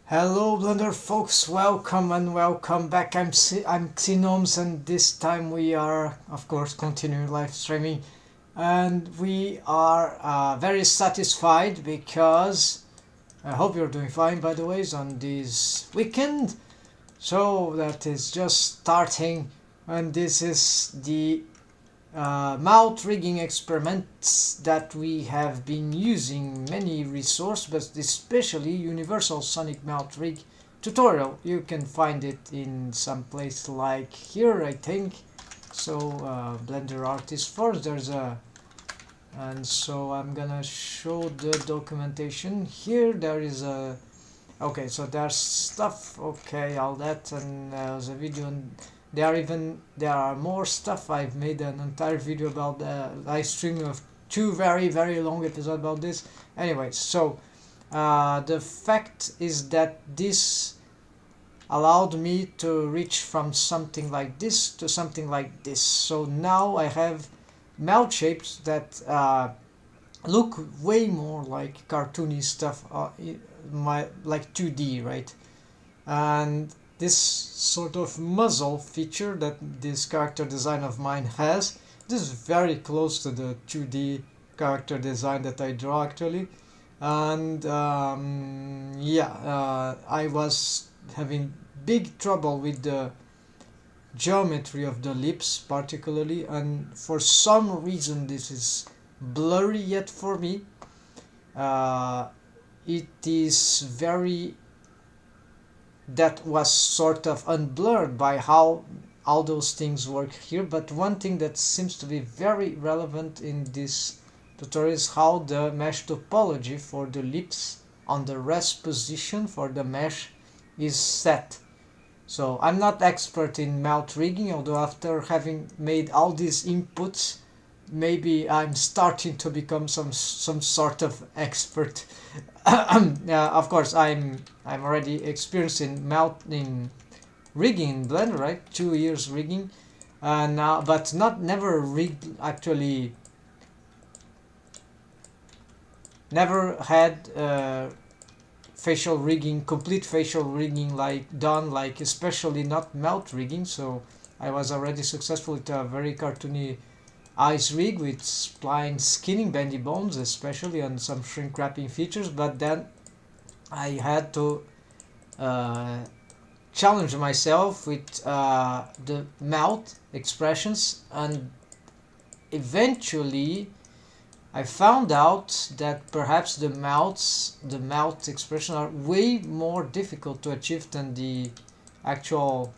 Hello Blender folks, welcome and welcome back. I'm Xenomes, and this time we are of course continuing live streaming, and we are very satisfied because I hope you're doing fine, by the way, on this weekend. So that is just starting, and this is the mouth rigging experiments that we have been using many resources, but especially Universal Sonic Mouth Rig tutorial. You can find it in some place like here, I think. So Blender Artist first, and so I'm gonna show the documentation here. There is a okay, so there's stuff, okay, all that, and there's a video. And there are more stuff. I've made an entire video about the live stream of two very long episodes about this. Anyway, so the fact is that this allowed me to reach from something like this to something like this. So now I have mouth shapes that look way more like cartoony stuff, like 2D, right? And this sort of muzzle feature that this character design of mine has, this is very close to the 2D character design that I draw actually. And I was having big trouble with the geometry of the lips particularly, and for some reason this is blurry yet for me. It is very, that was sort of unblurred by how all those things work here. But one thing that seems to be very relevant in this tutorial is how the mesh topology for the lips on the rest position for the mesh is set. So I'm not expert in mouth rigging, although after having made all these inputs, maybe I'm starting to become some sort of expert. Of course, I'm already experienced in rigging in Blender, right? 2 years rigging, now, but never rigged actually. Never had facial rigging, complete facial rigging done, especially not mouth rigging. So I was already successful with a very cartoony eyes rig with spline skinning bendy bones, especially, and some shrink wrapping features. But then I had to challenge myself with the mouth expressions, and eventually I found out that perhaps the mouth expressions are way more difficult to achieve than the actual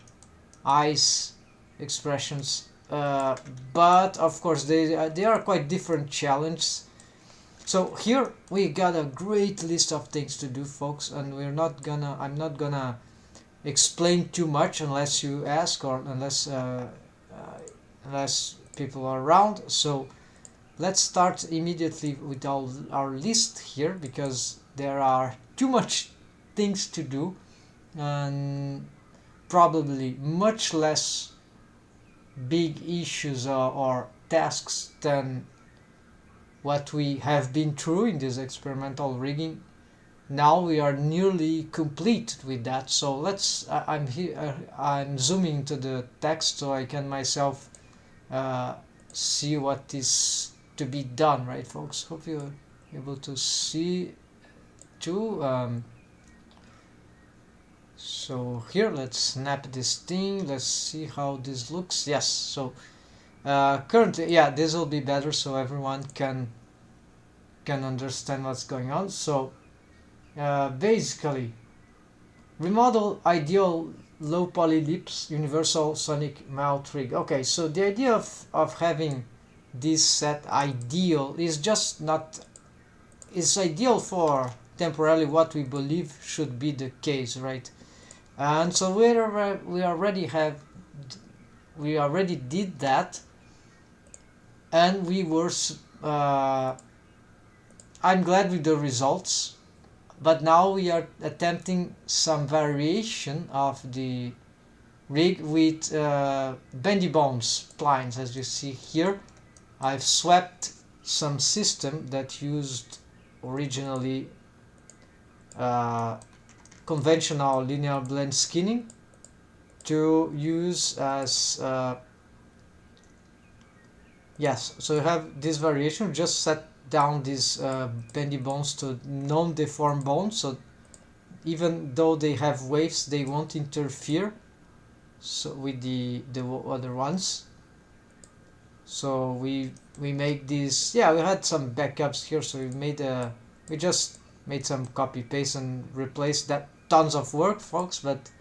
eyes expressions. But of course they are quite different challenges. So here we got a great list of things to do, folks, and I'm not gonna explain too much unless you ask, or unless people are around. So let's start immediately with our list here, because there are too much things to do and probably much less big issues or tasks than what we have been through in this experimental rigging. Now we are nearly complete with that. So I'm zooming to the text so I can myself see what is to be done, right, folks? Hope you're able to see too. So here, let's snap this thing. Let's see how this looks. Yes. So currently, yeah, this will be better so everyone can understand what's going on. So basically, remodel ideal low poly lips universal sonic mouth rig. Okay, so the idea of having this set ideal is just not, it's ideal for temporarily what we believe should be the case, right? And so we already did that, and we were I'm glad with the results. But now we are attempting some variation of the rig with bendy bones splines, as you see here. I've swapped some system that used originally conventional linear blend skinning to use as yes, so you have this variation. Just set down these bendy bones to non-deformed bones, so even though they have waves, they won't interfere so with the other ones. So we make these. Yeah, we had some backups here, so we just made some copy paste and replaced that. Tons of work, folks, but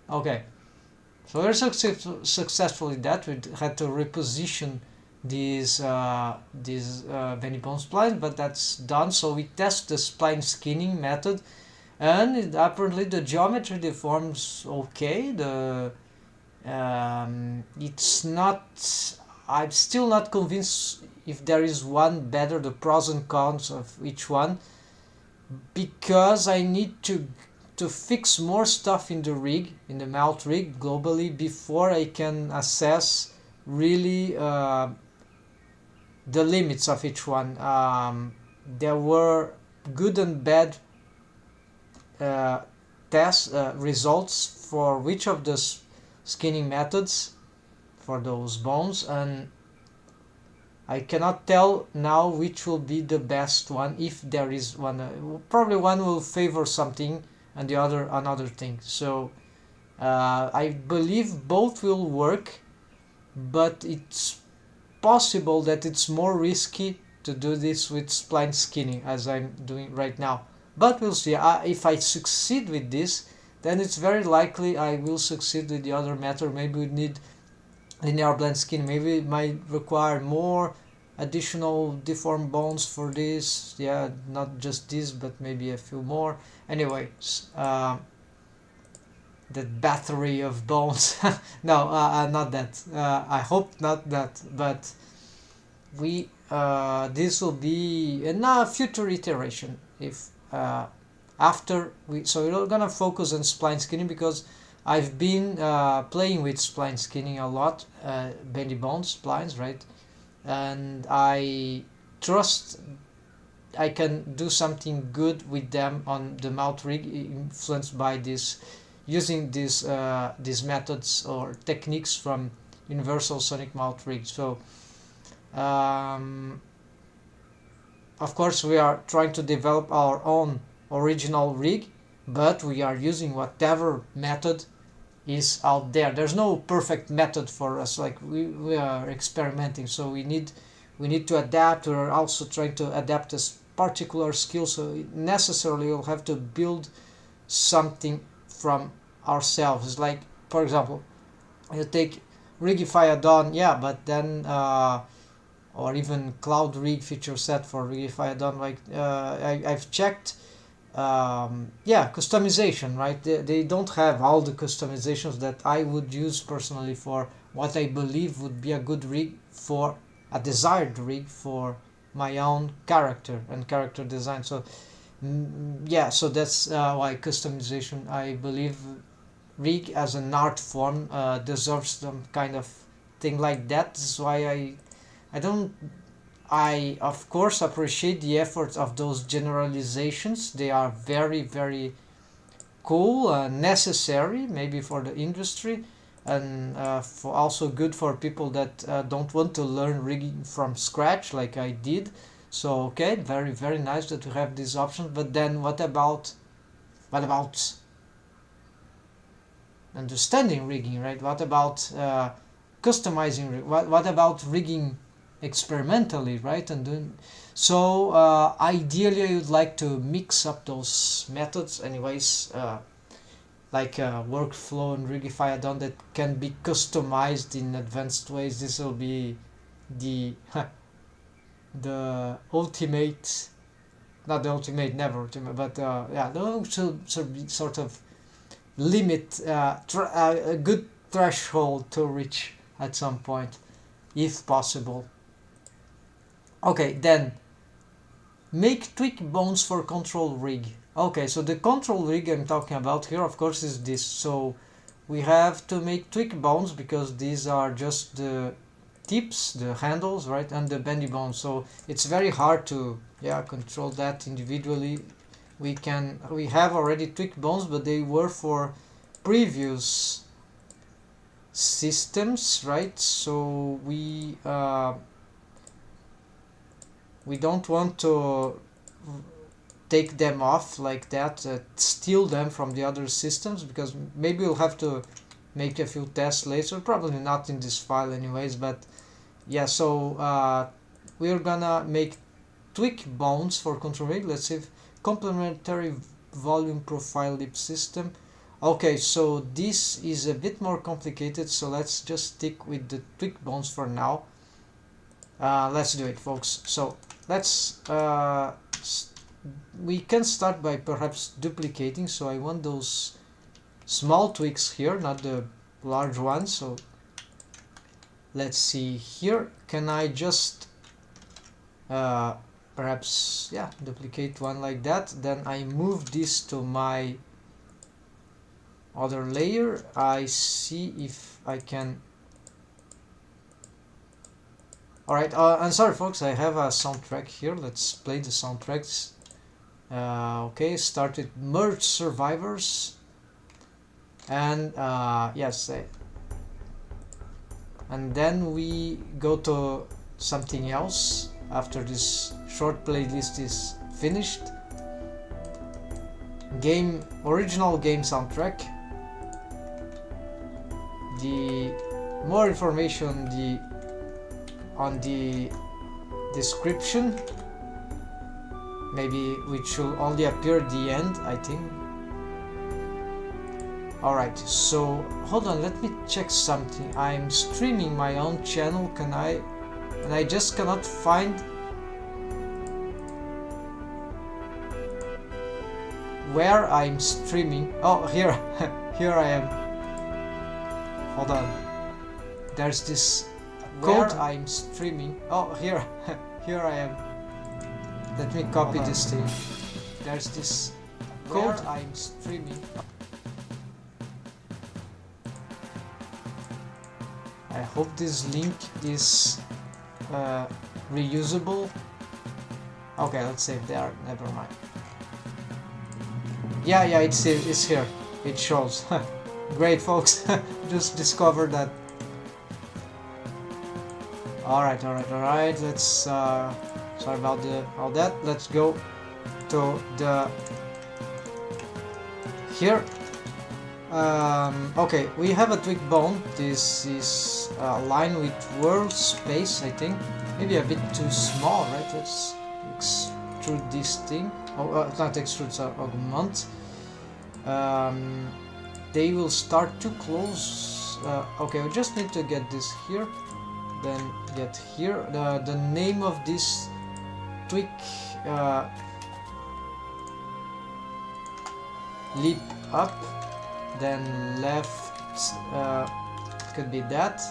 okay. So we're successful in that. We had to reposition these bendy bone splines, but that's done. So we test the spline skinning method, and apparently the geometry deforms okay. It's not. I'm still not convinced if there is one better. The pros and cons of each one, because I need to fix more stuff in the rig, in the mount rig globally, before I can assess really the limits of each one. There were good and bad test results for which of the skinning methods for those bones, and I cannot tell now which will be the best one, if there is one. Probably one will favor something and the other another thing. So I believe both will work, but it's possible that it's more risky to do this with spline skinning as I'm doing right now. But we'll see. If I succeed with this, then it's very likely I will succeed with the other method. Maybe we need linear blend skin. Maybe it might require more additional deformed bones for this. Yeah, not just this, but maybe a few more. Anyway, that battery of bones. No, not that. I hope not that. But we this will be in a future iteration. If after we, so we're gonna focus on spline skinning because I've been playing with spline skinning a lot, bendy bones splines, right? And I trust I can do something good with them on the mount rig, influenced by this, using these methods or techniques from Universal Sonic Mount Rig. So of course we are trying to develop our own original rig, but we are using whatever method is out there. There's no perfect method for us, like we are experimenting, so we need to adapt. We're also trying to adapt this particular skill, so necessarily we'll have to build something from ourselves. It's like, for example, you take Rigify add-on, yeah, but then or even Cloud Rig feature set for Rigify add-on, like I've checked, yeah, customization, right? They don't have all the customizations that I would use personally for what I believe would be a good rig, for a desired rig for my own character and character design. So yeah, so that's why customization, I believe rig as an art form deserves some kind of thing like that. This is why I of course appreciate the efforts of those generalizations. They are very, very cool, necessary maybe for the industry, and for also good for people that don't want to learn rigging from scratch like I did. So okay, very, very nice that we have these options. But then what about understanding rigging, right? What about customizing rig? What about rigging experimentally, right? And doing so, ideally I would like to mix up those methods anyways, like workflow and Rigify add-on that can be customized in advanced ways. This will be the the ultimate, not the ultimate, never ultimate, but yeah, those should be sort of limit, a good threshold to reach at some point, if possible. Okay, then make tweak bones for control rig. Okay, so the control rig I'm talking about here, of course, is this. So we have to make tweak bones because these are just the tips, the handles, right, and the bendy bones. So it's very hard to, yeah, control that individually. we have already tweak bones, but they were for previous systems, right? So we don't want to take them off like that, steal them from the other systems, because maybe we'll have to make a few tests later, probably not in this file anyways, but yeah. So we're gonna make tweak bounds for control rig. Let's see, complementary volume profile lip system. Okay, so this is a bit more complicated, so let's just stick with the tweak bounds for now. Let's do it, folks. So let's we can start by perhaps duplicating. So I want those small tweaks here, not the large ones. So let's see here. Can I just perhaps, yeah, duplicate one like that? Then I move this to my other layer. I see if I can. Alright, I'm sorry folks, I have a soundtrack here. Let's play the soundtracks. Okay, started merge survivors, and yes, and then we go to something else after this short playlist is finished. Original game soundtrack. The more information on the description, maybe which will only appear at the end, I think. Alright, so hold on, let me check something. I'm streaming my own channel, and I just cannot find where I'm streaming. Oh, here here I am. Hold on, there's this code. I'm streaming. Oh, here here I am. Let me copy this thing. There's this code. I'm streaming. I hope this link is reusable. Okay, let's save there. Never mind. Yeah, it's here. It shows. Great, folks. Just discovered that. Alright. Let's sorry about all that. Let's go to the here. Okay, we have a tweak bone. This is aligned with world space, I think. Maybe a bit too small, right? Let's extrude this thing. Oh, not extrude, so augment. They will start too close. Okay, we just need to get this here, then get here. The name of this tweak leap up, then left, could be that.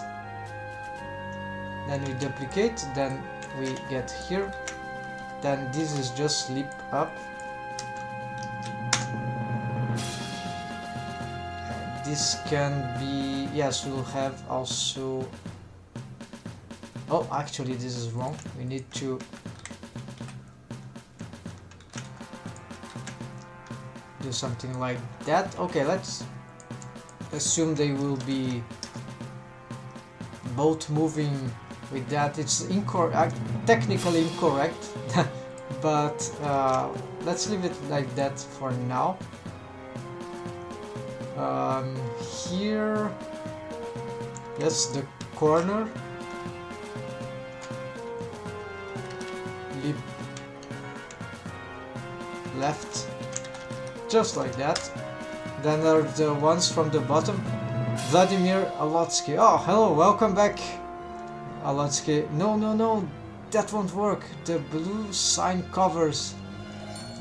Then we duplicate, then we get here, then this is just leap up. This can be, yes, we'll have also, oh, actually this is wrong. We need to do something like that. Okay, let's assume they will be both moving with that. It's incorrect, technically incorrect, but let's leave it like that for now. Here, yes, the corner, leap left, just like that. Then there are the ones from the bottom. Vladimir Alotsky. Oh, hello, welcome back, Alotsky. No, that won't work. The blue sign covers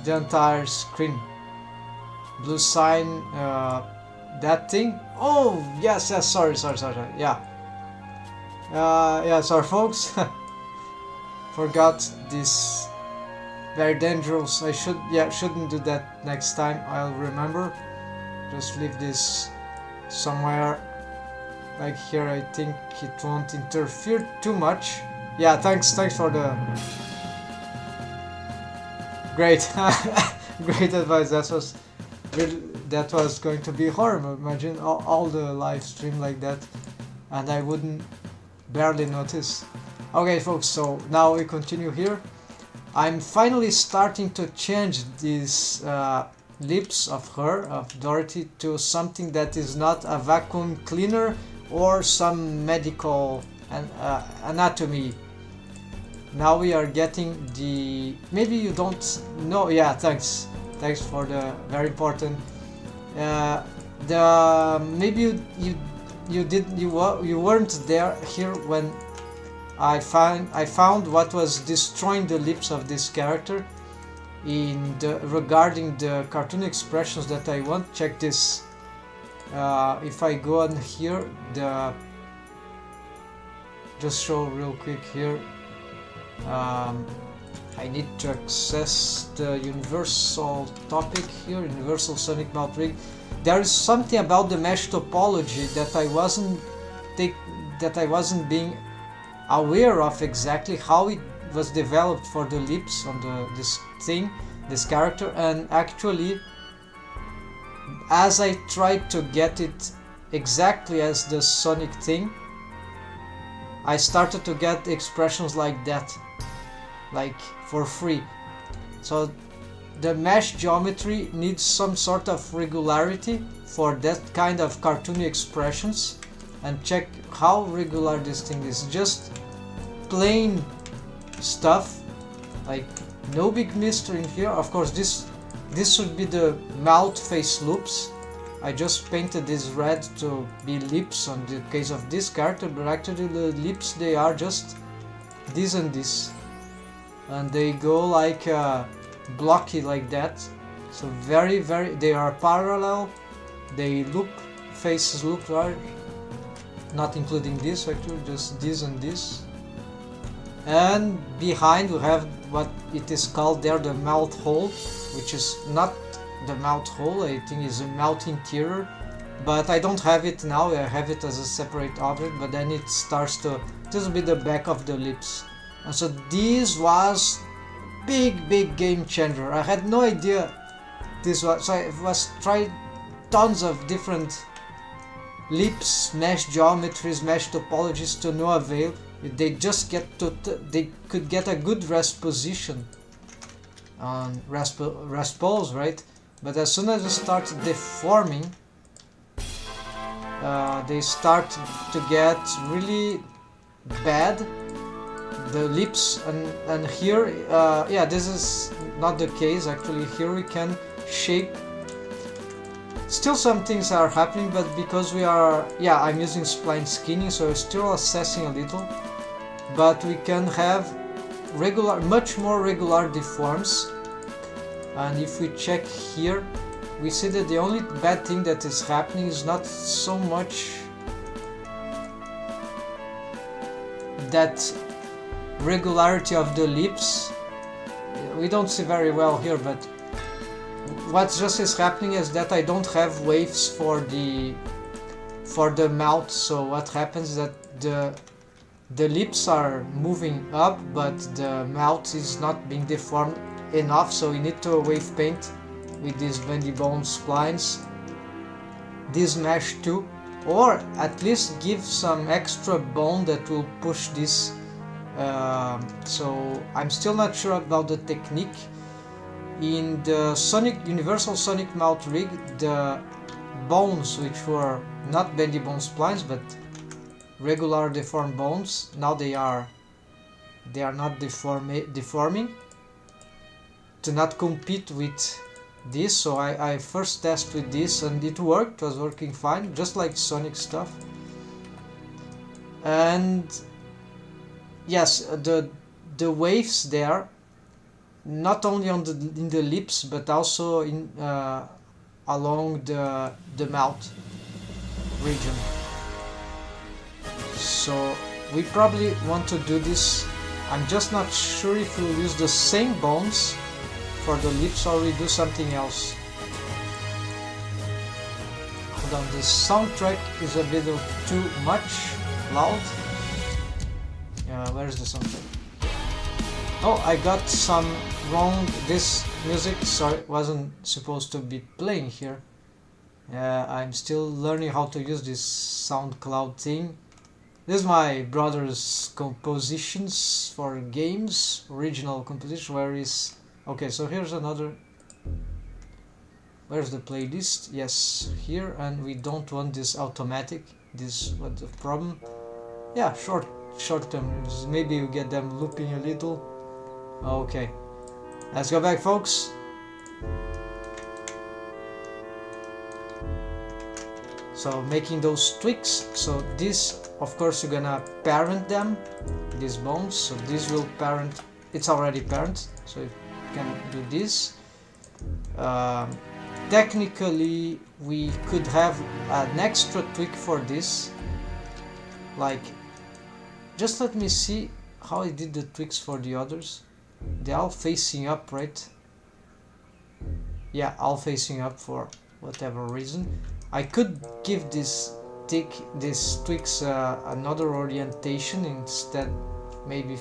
the entire screen. Blue sign, that thing. Oh, yes, sorry. Yeah. Yeah, sorry, folks. Forgot this. Very dangerous. I shouldn't do that next time. I'll remember. Just leave this somewhere like here. I think it won't interfere too much. Yeah, thanks for the great. great advice. That was going to be horrible. Imagine all the live stream like that, and I wouldn't barely notice. Okay, folks. So now we continue here. I'm finally starting to change these lips of Dorothy, to something that is not a vacuum cleaner or some medical anatomy. Now we are getting the, maybe you don't know, yeah, thanks for the very important, maybe you weren't there here when I found what was destroying the lips of this character regarding the Cartoony Expressions that I want. Check this. If I go on here, just show real quick here. I need to access the universal topic here, universal sonic mouth rig. There is something about the mesh topology that I wasn't being aware of exactly how it was developed for the lips on this character, and actually as I tried to get it exactly as the sonic thing, I started to get expressions like that, like for free. So the mesh geometry needs some sort of regularity for that kind of cartoony expressions. And check how regular this thing is. Just plain stuff, like no big mystery in here. Of course this should be the mouth face loops. I just painted this red to be lips on the case of this character, but actually the lips, they are just this and this, and they go like blocky like that. So very they are parallel. They look, faces look right, not including this actually, just this and this. And behind we have what it is called there, the mouth hole, which is not the mouth hole, I think is a mouth interior, but I don't have it now. I have it as a separate object, but then it starts to, this will be the back of the lips. And so this was big game changer. I had no idea this was, so I was trying tons of different lips, mesh geometries, mesh topologies, to no avail. They just they could get a good rest position on respose, right? But as soon as you start deforming, they start to get really bad, the lips. And here, yeah, this is not the case actually. Here we can shape. Still some things are happening, but because we are, yeah, I'm using spline skinning, so we're still assessing a little, but we can have regular, much more regular deforms. And if we check here, we see that the only bad thing that is happening is not so much that regularity of the lips. We don't see very well here, but what just is happening is that I don't have waves for the mouth. So what happens is that the lips are moving up, but the mouth is not being deformed enough, so we need to wave paint with these bendy bone splines, this mesh too, or at least give some extra bone that will push this. So I'm still not sure about the technique. In the universal sonic mouth rig, the bones, which were not bendy bone splines but regular deformed bones, now they are not deforming, to not compete with this. So I first test with this, and it worked. It was working fine, just like sonic stuff. And yes, the waves there, not only in the lips but also in along the mouth region. So we probably want to do this. I'm just not sure if we'll use the same bones for the lips or we do something else. Hold on, the soundtrack is a bit too much loud. Where's the soundtrack? Oh, I got some wrong. This music, sorry, wasn't supposed to be playing here. I'm still learning how to use this SoundCloud thing. This is my brother's compositions for games, original composition. Where is... Okay, so here's another... Where's the playlist? Yes, here, and we don't want this automatic. This, what's the problem? Yeah, short term. Maybe you get them looping a little. Okay, let's go back, folks. So making those tweaks. So this, of course, you're gonna parent them, these bones. So this will parent. It's already parent, so you can do this. Technically, we could have an extra tweak for this. Like, just let me see how I did the tweaks for the others. They're all facing up, right? Yeah, all facing up for whatever reason. I could give these tweaks another orientation instead, maybe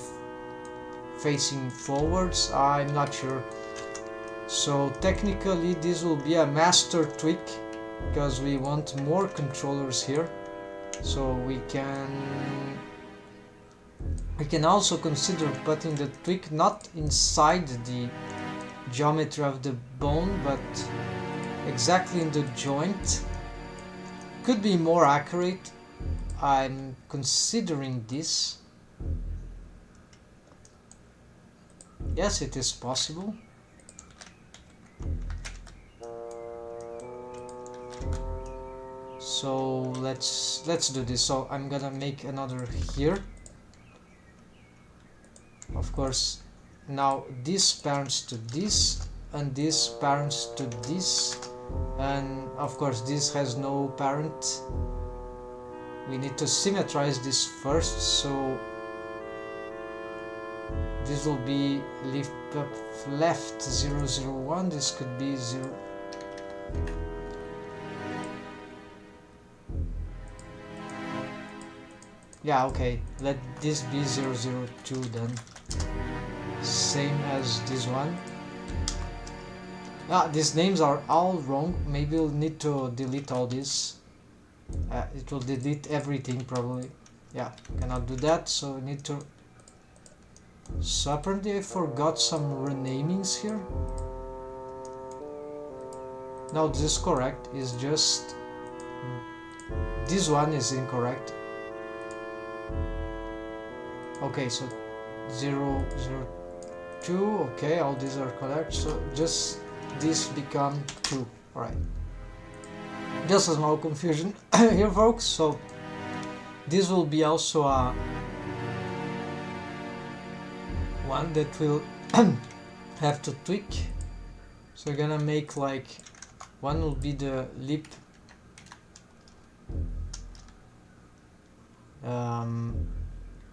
facing forwards. I'm not sure. So technically this will be a master tweak because we want more controllers here. So we can also consider putting the tweak not inside the geometry of the bone, but exactly in the joint. Could be more accurate. I'm considering this. Yes, it is possible. So let's do this. So I'm gonna make another here. Of course, now this parents to this, and this parents to this, and of course this has no parent. We need to symmetrize this first, so this will be lift up left 0, 0, 1. This could be 0. Yeah, okay, let this be 0, 0, 2 then. Same as this one. These names are all wrong. Maybe we'll need to delete all this. It will delete everything probably. Yeah, cannot do that, so we need to... So apparently I forgot some renamings here. No, this is correct. It's just... this one is incorrect. Okay, so 0, 0, 2, okay, all these are correct, so just this become 2, alright. Just a small confusion here, folks, so this will be also a one that will have to tweak. So we're gonna make like, one will be the lip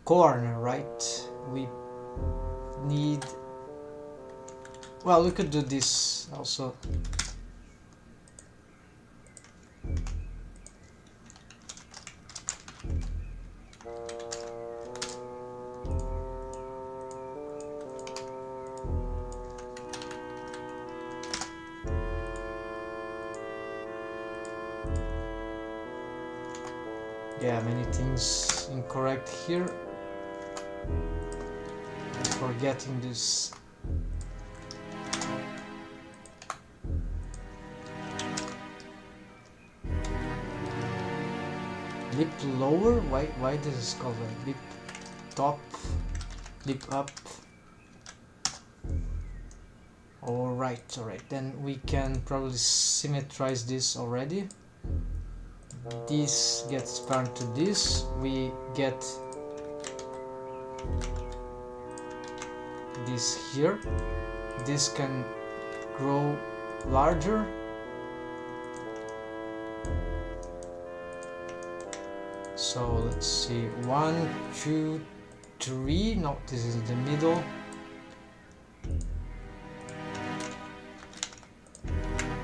corner, right? We need, well, we could do this also. Yeah, many things incorrect here. Forgetting this. Lip lower? Why this is called a lip top? Lip up? Alright, then we can probably symmetrize this already. This gets parent to this. We get this here. This can grow larger. So let's see, 1, 2, 3. No, this is the middle.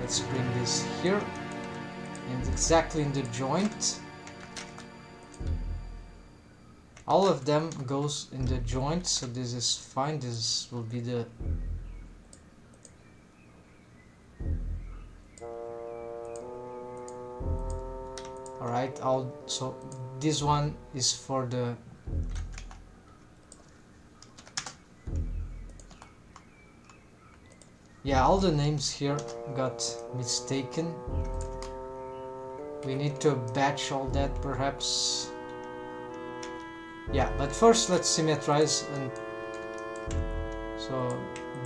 Let's bring this here and exactly in the joint. all of them goes in the joint, so this is fine. This will be the alright. So this one is for the all the names here got mistaken. We need to batch all that perhaps. Yeah, but first let's symmetrize. And so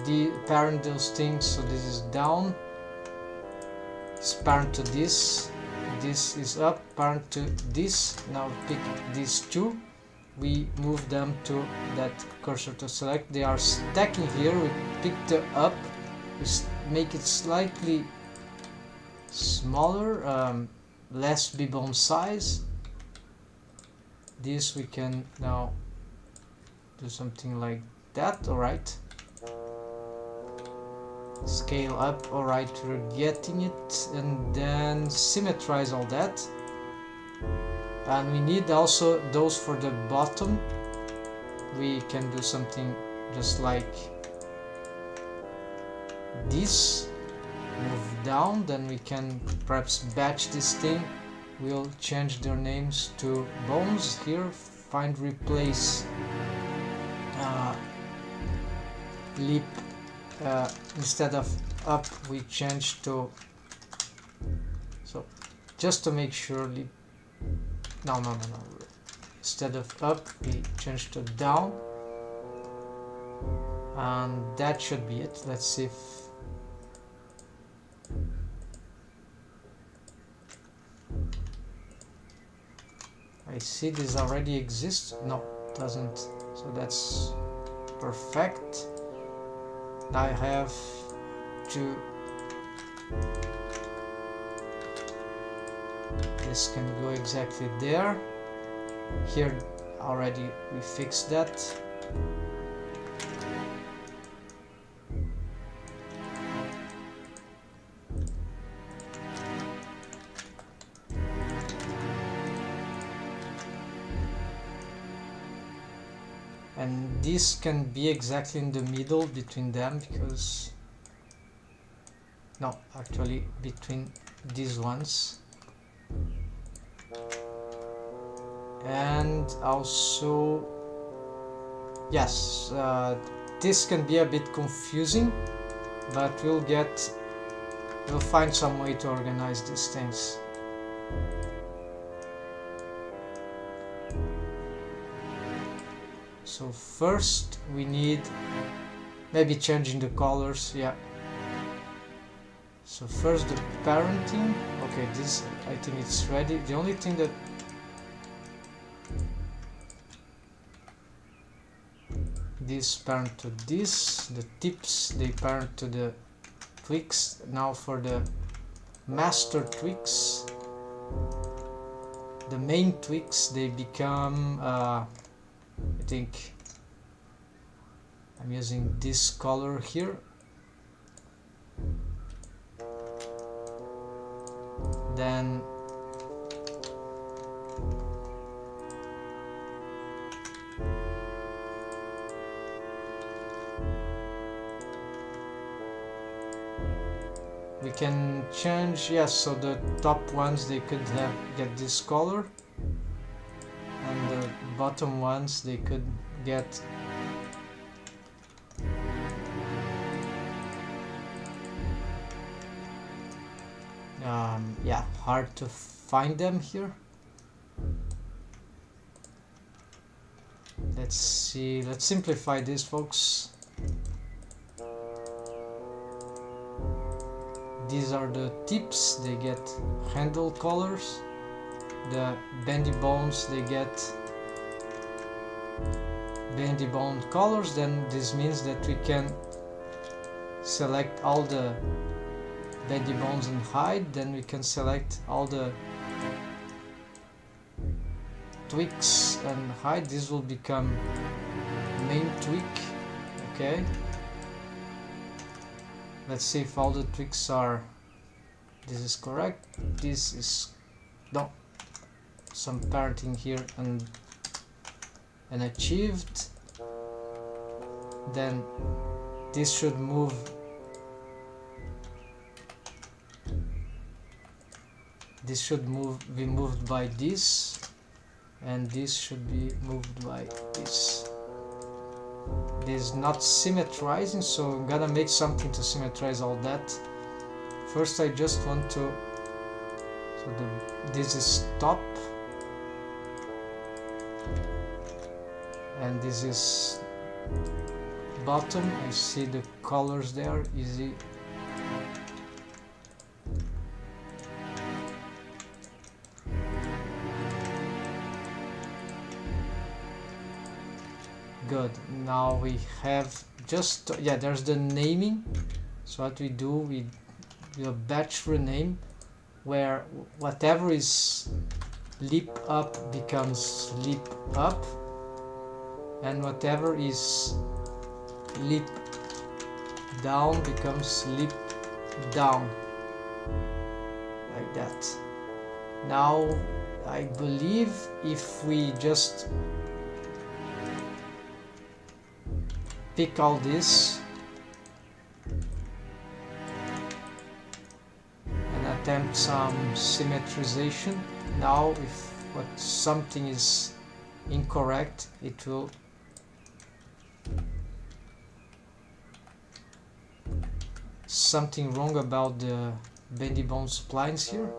the parent those things, so this is down, it's parent to this is up, parent to this. Now pick these two, we move them to that cursor to select. They are stacking here. We pick the up, we make it slightly smaller, less b-bone size. This we can now do something like that. Alright, scale up. Alright, we're getting it. And then symmetrize all that. And we need also those for the bottom. We can do something just like this, move down. Then we can perhaps batch this thing. We'll change their names to bones here. Find replace lip, instead of up we change to, so just to make sure lip, no, instead of up we change to down, and that should be it. Let's see if I see this already exists. No, it doesn't. So that's perfect. Now I have to, this can go exactly there. Here already we fixed that. And this can be exactly in the middle between them, because no, actually between these ones. And also yes, this can be a bit confusing, but we'll find some way to organize these things. So first we need maybe changing the colors. Yeah, so first the parenting. Okay, this I think it's ready. The only thing that this parent to this, the tips they parent to the twigs. Now for the master twigs, the main twigs, they become I think I'm using this color here. Then we can change, yes, so the top ones they could get this color, and the bottom ones they could get yeah, hard to find them here. Let's see, let's simplify this, folks. These are the tips, they get handle colors. The bendy bones, they get bendy bone colors. Then this means that we can select all the bendy bones and hide. Then we can select all the twigs and hide. This will become main twig. Okay, let's see if all the twigs are, this is correct. This is no, some parenting here, and and achieved. Then this should move be moved by this, and this should be moved by this. This is not symmetrizing, so I'm gonna make something to symmetrize all that. First I just want to, so this is top and this is bottom. I see the colors there, easy. Good. Now we have just, yeah, there's the naming. So what we do, we do a batch rename where whatever is leap up becomes leap up, and whatever is leap down becomes leap down, like that. Now I believe if we just pick all this and attempt some symmetrization, now if something is incorrect, it will something wrong about the bendy bone splines here.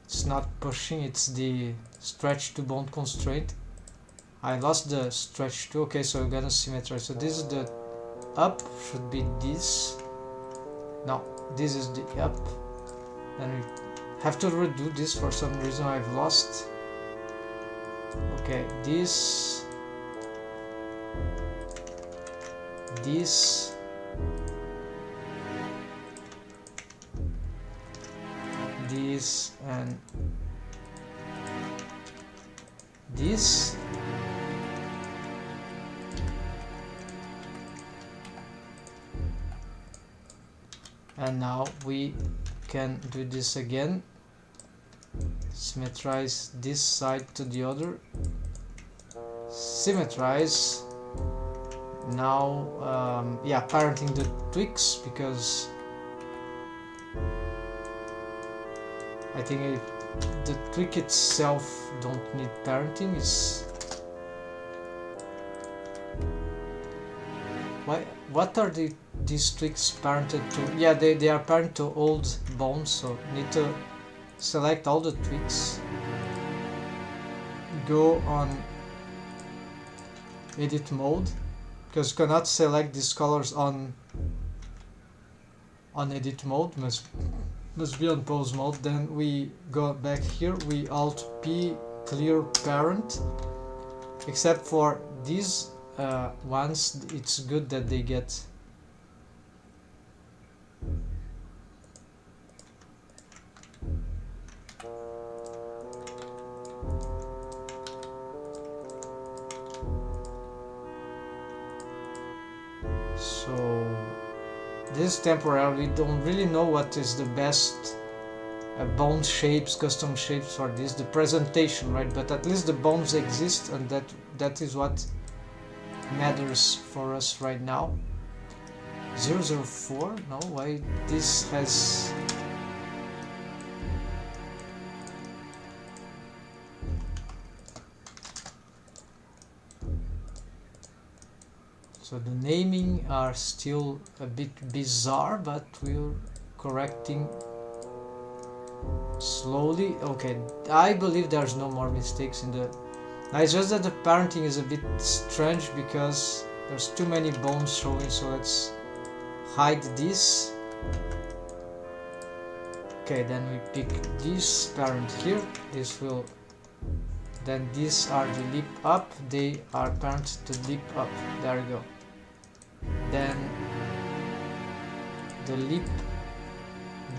It's not pushing, it's the stretch to bond constraint. I lost the stretch to, okay, so we're gonna symmetrize. So this is the up, should be this. No, this is the up. Then we have to redo this for some reason I've lost. Okay, this, and this. And now we can do this again, symmetrize this side to the other, symmetrize. Now yeah, parenting the tweaks, because I think the tweak itself don't need parenting. Is what are these tweaks parented to? Yeah, they are parented to old bones, so need to select all the tweaks, go on edit mode, because you cannot select these colors on edit mode, must be on pose mode. Then we go back here, we alt P clear parent, except for these ones, it's good that they get so this temporarily. Don't really know what is the best bone shapes, custom shapes for this, the presentation, right? But at least the bones exist, and that is what matters for us right now. 004, no, why this has so the naming are still a bit bizarre, but we're correcting slowly. Okay, I believe there's no more mistakes in the. It's just that the parenting is a bit strange because there's too many bones showing, so let's hide this. Okay, then we pick this parent here. This will, then these are the leap up, they are parent to leap up. There we go. Then the leap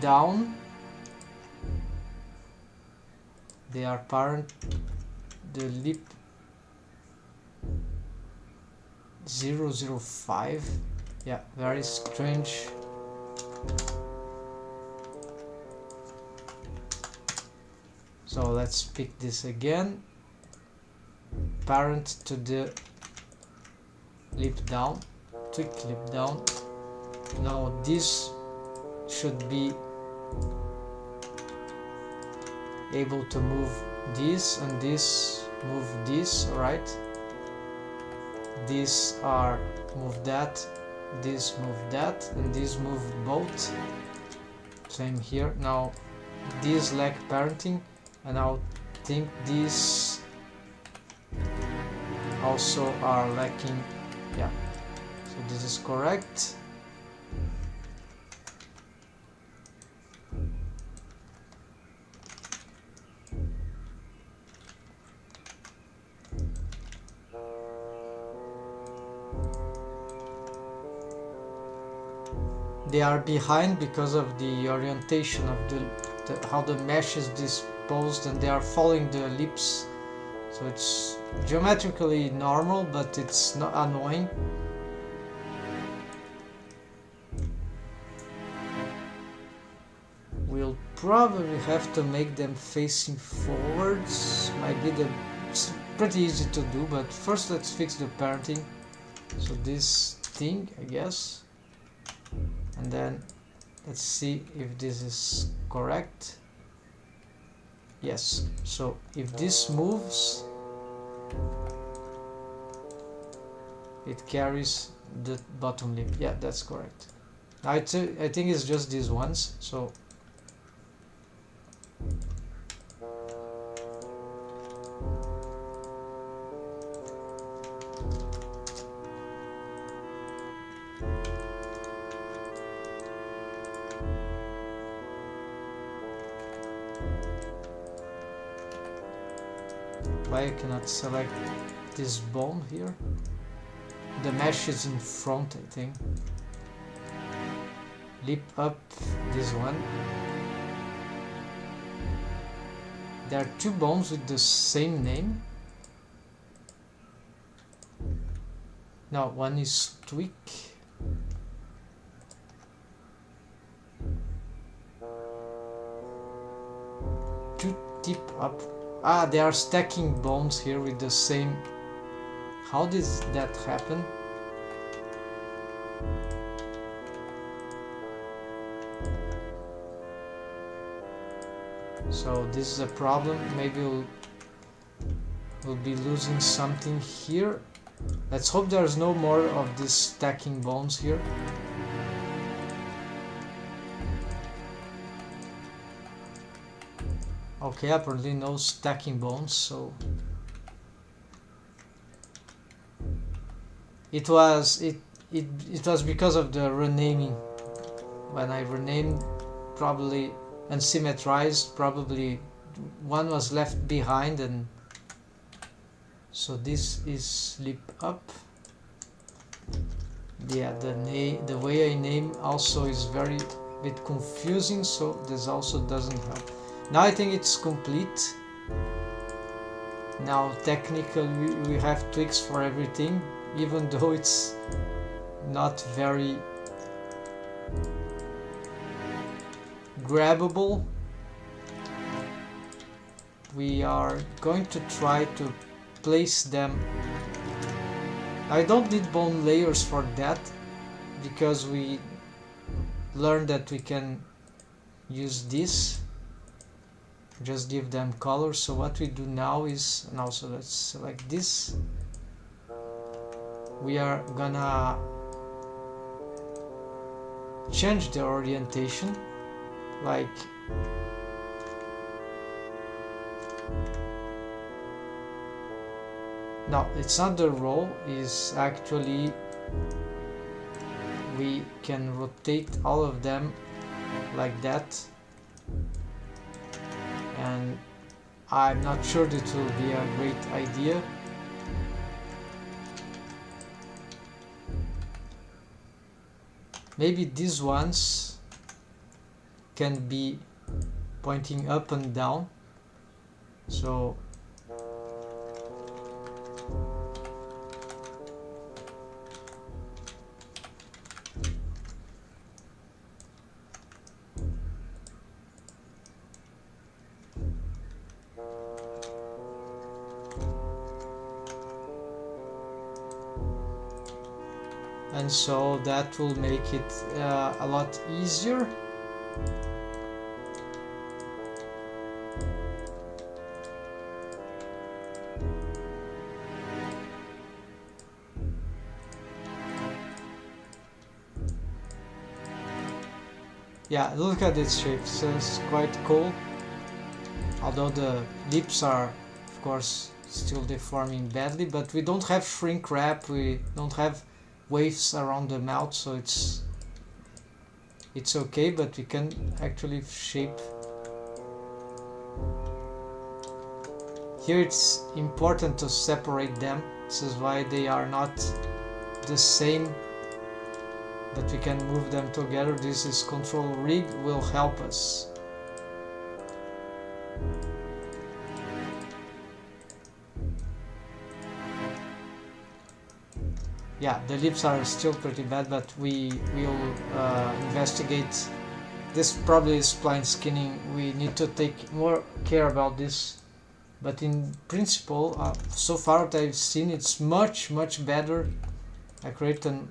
down, they are parent the leap 005. Yeah, very strange. So let's pick this again, parent to the lip down, tweak lip down. Now this should be able to move this and this, move this, alright? These are move that, this move that, and these move both. Same here. Now these lack parenting, and I think these also are lacking. Yeah, so this is correct. They are behind because of the orientation of how the mesh is disposed, and they are following the ellipse. So it's geometrically normal, but it's not annoying. We'll probably have to make them facing forwards. Might be it's pretty easy to do, but first let's fix the parenting. So this thing, I guess. And then let's see if this is correct. Yes, so if this moves, it carries the bottom lip. Yeah, that's correct. I think it's just these ones, so why I cannot select this bone here? The mesh is in front, I think. Lip up, this one. There are two bones with the same name. Now one is tweak. Two tip up. Ah, they are stacking bones here with the same. How does that happen? So this is a problem. Maybe we'll be losing something here. Let's hope there's no more of these stacking bones here. Okay, apparently no stacking bones, so it was because of the renaming. When I renamed, probably, and symmetrized, probably one was left behind, and so this is lip up. Yeah, the way I name also is very bit confusing, so this also doesn't help. Now I think it's complete. Now technically we have tweaks for everything, even though it's not very grabbable. We are going to try to place them. I don't need bone layers for that, because we learned that we can use this. Just give them color. So what we do now is, and also let's select this. We are gonna change the orientation, like no, it's not the roll, is actually we can rotate all of them like that, and I'm not sure that will be a great idea. Maybe these ones can be pointing up and down, so and so that will make it a lot easier. Yeah, look at this shape, so it's quite cool. Although the lips are, of course, still deforming badly, but we don't have shrink wrap, we don't have waves around the mouth, so it's okay, but we can actually shape. Here it's important to separate them. This is why they are not the same, but we can move them together. This is control rig, will help us. Yeah, the lips are still pretty bad, but we will investigate. This probably is spline skinning. We need to take more care about this. But in principle, so far what I've seen, it's much better accurate than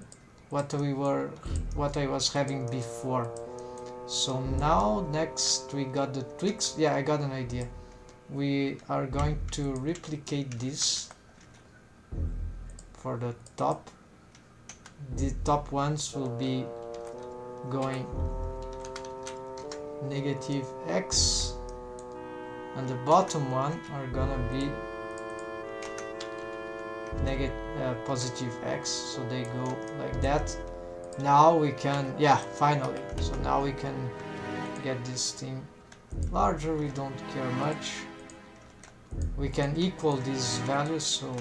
what I was having before. So now next we got the tweaks. Yeah, I got an idea. We are going to replicate this for the top. The top ones will be going -x, and the bottom one are gonna be positive x, so they go like that. Now we can, yeah, finally, so now we can get this thing larger. We don't care much. We can equal these values, so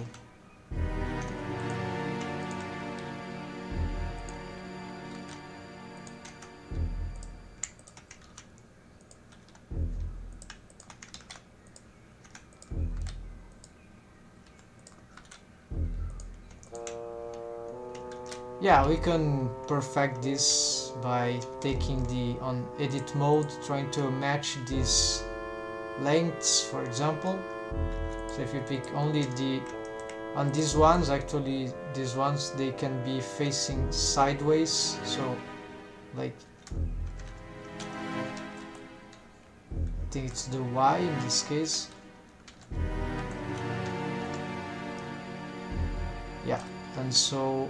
yeah, we can perfect this by taking the on edit mode, trying to match these lengths, for example. So if you pick only on these ones, actually these ones, they can be facing sideways, so like I think it's the Y in this case. Yeah, and so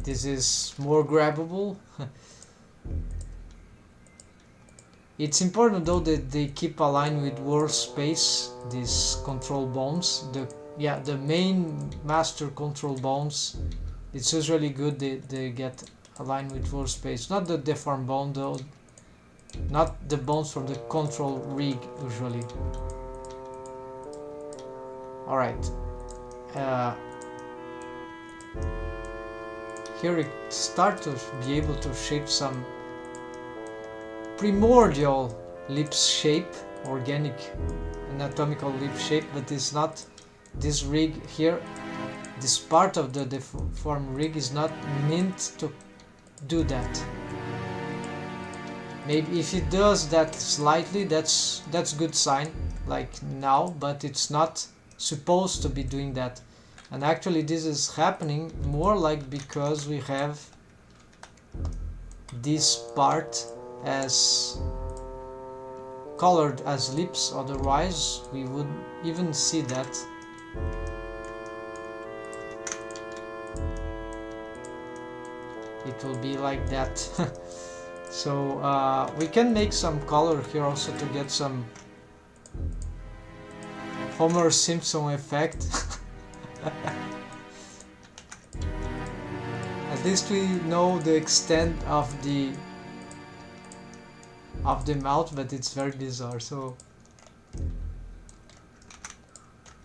this is more grabbable. It's important though that they keep aligned with world space, these control bones. The main master control bones, it's usually good they get aligned with world space. Not the deform bone though, not the bones from the control rig usually. Alright. Here we start to be able to shape some primordial lips shape, organic anatomical lip shape, but it's not this rig here. This part of the deform rig is not meant to do that. Maybe if it does that slightly, that's good sign, like now, but it's not supposed to be doing that. And actually this is happening more like because we have this part as colored as lips, otherwise we wouldn't even see that. It will be like that. So we can make some color here also to get some Homer Simpson effect. At least we know the extent of the mouth, but it's very bizarre. So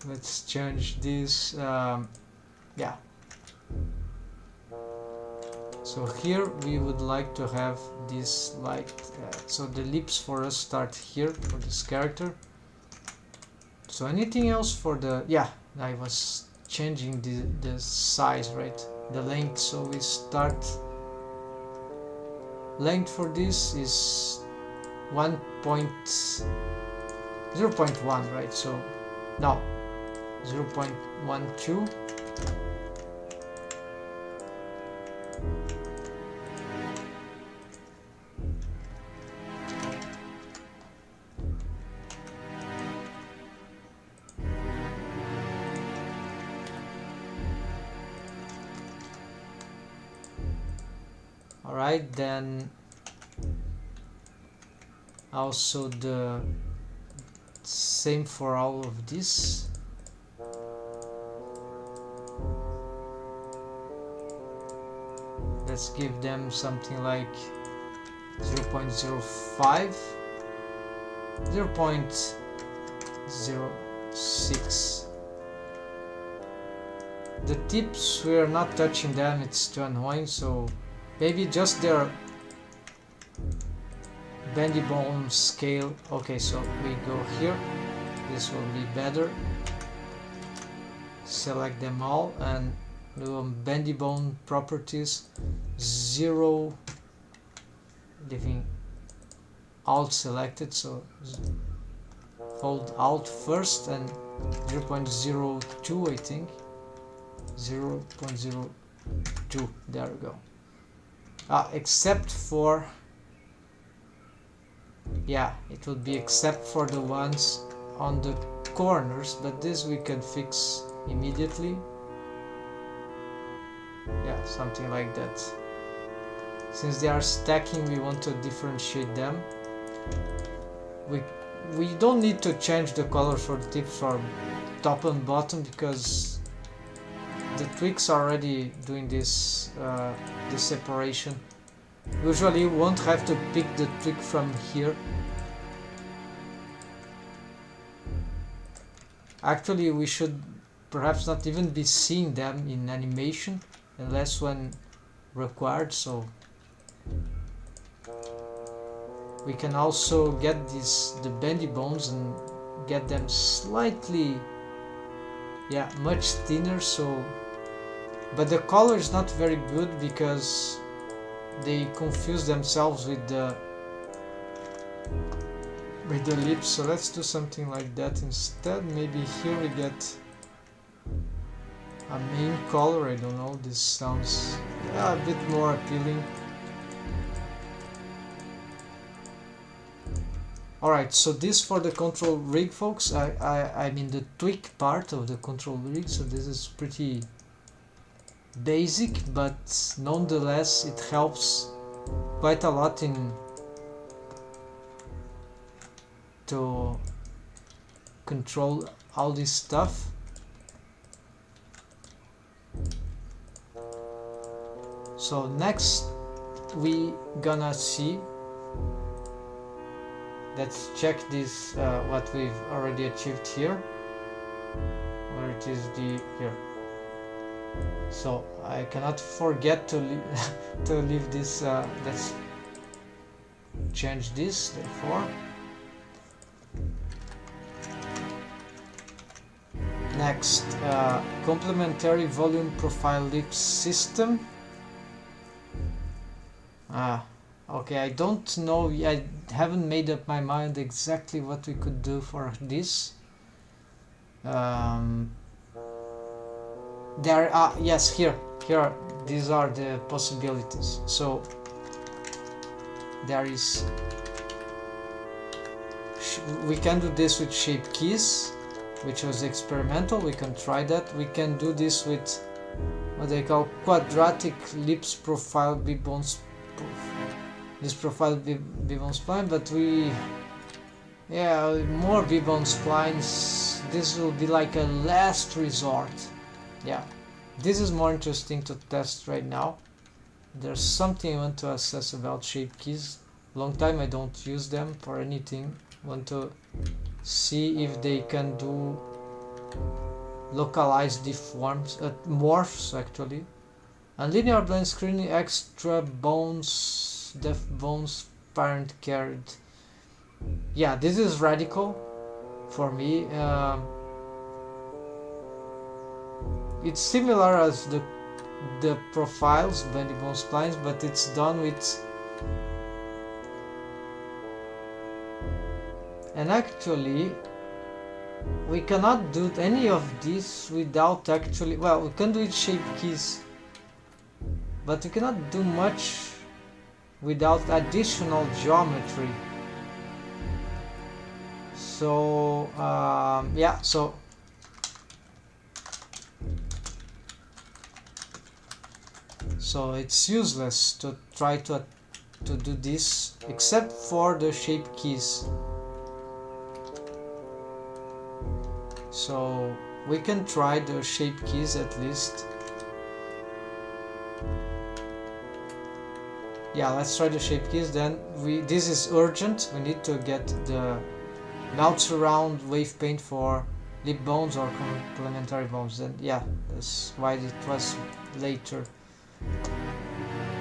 let's change this. Yeah. So here we would like to have this light. So the lips for us start here for this character. So anything else for the, yeah, I was changing the size, right? The length. So we start, length for this is 0.1, right? So no, 0.12. Alright, then also the same for all of this. Let's give them something like 0.05, 0.06. The tips, we are not touching them, it's too annoying, so maybe just their bendy bone scale. Okay, so we go here, this will be better. Select them all and do bendy bone properties 0, leaving alt selected, so hold alt first and 0.02, I think 0.02, there we go. Except for, yeah, it would be except for the ones on the corners, but this we can fix immediately. Yeah, something like that. Since they are stacking, we want to differentiate them. We don't need to change the color for the tips for top and bottom, because the twigs are already doing this this separation. Usually you won't have to pick the twig from here. Actually, we should perhaps not even be seeing them in animation unless when required, so we can also get the bendy bones and get them slightly, yeah, much thinner. So, but the color is not very good because they confuse themselves with the lips. So let's do something like that instead. Maybe here we get a main color. I don't know, this sounds a bit more appealing. Alright, so this for the control rig, folks. I mean the twig part of the control rig, so this is pretty basic, but nonetheless it helps quite a lot in to control all this stuff. So next we gonna see, let's check this what we've already achieved here, where it is here. So I cannot forget to leave this. Let's change this, therefore. Next, complementary volume profile lips system. Okay, I don't know, I haven't made up my mind exactly what we could do for this. There are, yes, here these are the possibilities. So there is, we can do this with shape keys, which was experimental. We can try that. We can do this with what they call quadratic lips profile B-bones, this profile B-bone spline, but more B-bone splines. This will be like a last resort. Yeah, this is more interesting to test right now. There's something I want to assess about shape keys. Long time I don't use them for anything. Want to see if they can do localized deforms, morphs actually. And linear blend screening, extra bones, def bones, parent carried. Yeah, this is radical for me. It's similar as the profiles, bendy bone splines, but it's done with, and actually we cannot do any of this without actually, well, we can do it shape keys, but we cannot do much without additional geometry. So yeah, so it's useless to try to do this except for the shape keys. So we can try the shape keys at least. Yeah, let's try the shape keys. Then this is urgent. We need to get the mount around wave paint for lip bones or complementary bones. Then yeah, that's why it was later.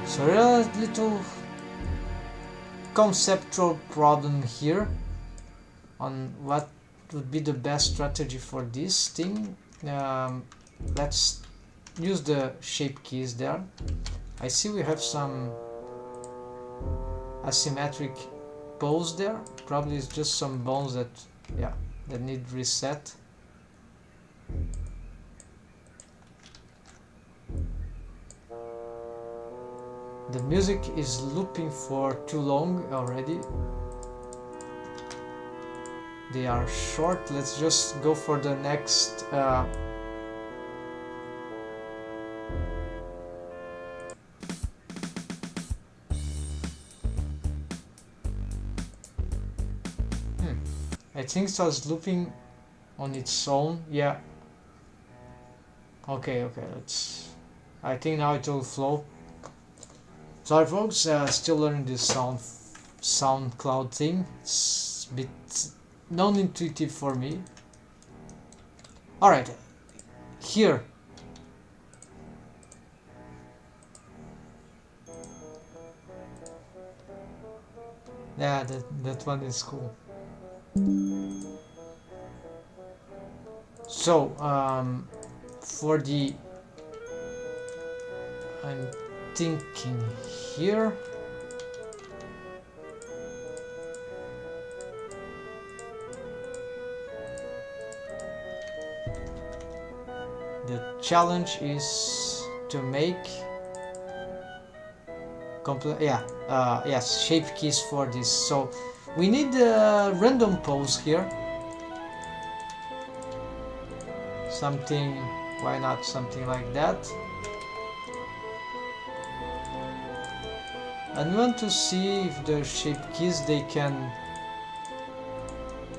So a little conceptual problem here on what would be the best strategy for this thing. Let's use the shape keys there. I see we have some asymmetric pose there. Probably it's just some bones that, yeah, that need reset. The music is looping for too long already. They are short. Let's just go for the next I think it was looping on its own. Yeah. Okay, let's, I think now it will flow. Sorry folks, still learning this SoundCloud thing. It's a bit non-intuitive for me. Alright, here. Yeah, that one is cool. So, for the, I'm thinking here. The challenge is to make yes, shape keys for this. So we need a random pose here. Something, why not something like that? And we want to see if the shape keys, they can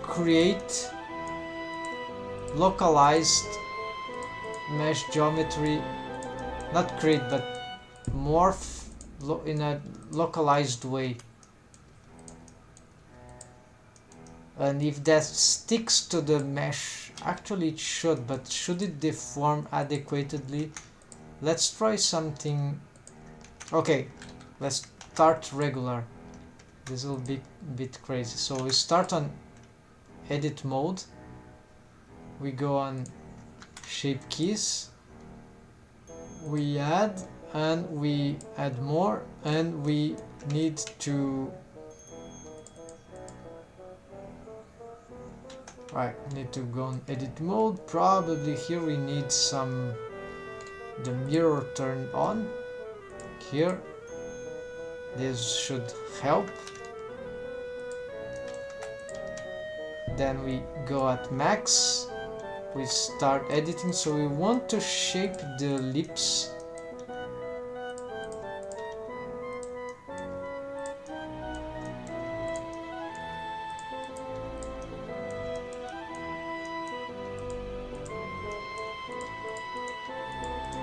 create localized mesh geometry, not create but morph in a localized way. And if that sticks to the mesh, actually it should, but should it deform adequately? Let's try something. Okay, let's start regular. This will be a bit crazy. So we start on edit mode. We go on shape keys. We add, and we add more, and we need to need to go on edit mode. Probably here we need the mirror turned on. Here, this should help. Then we go at max. We start editing. So we want to shape the lips.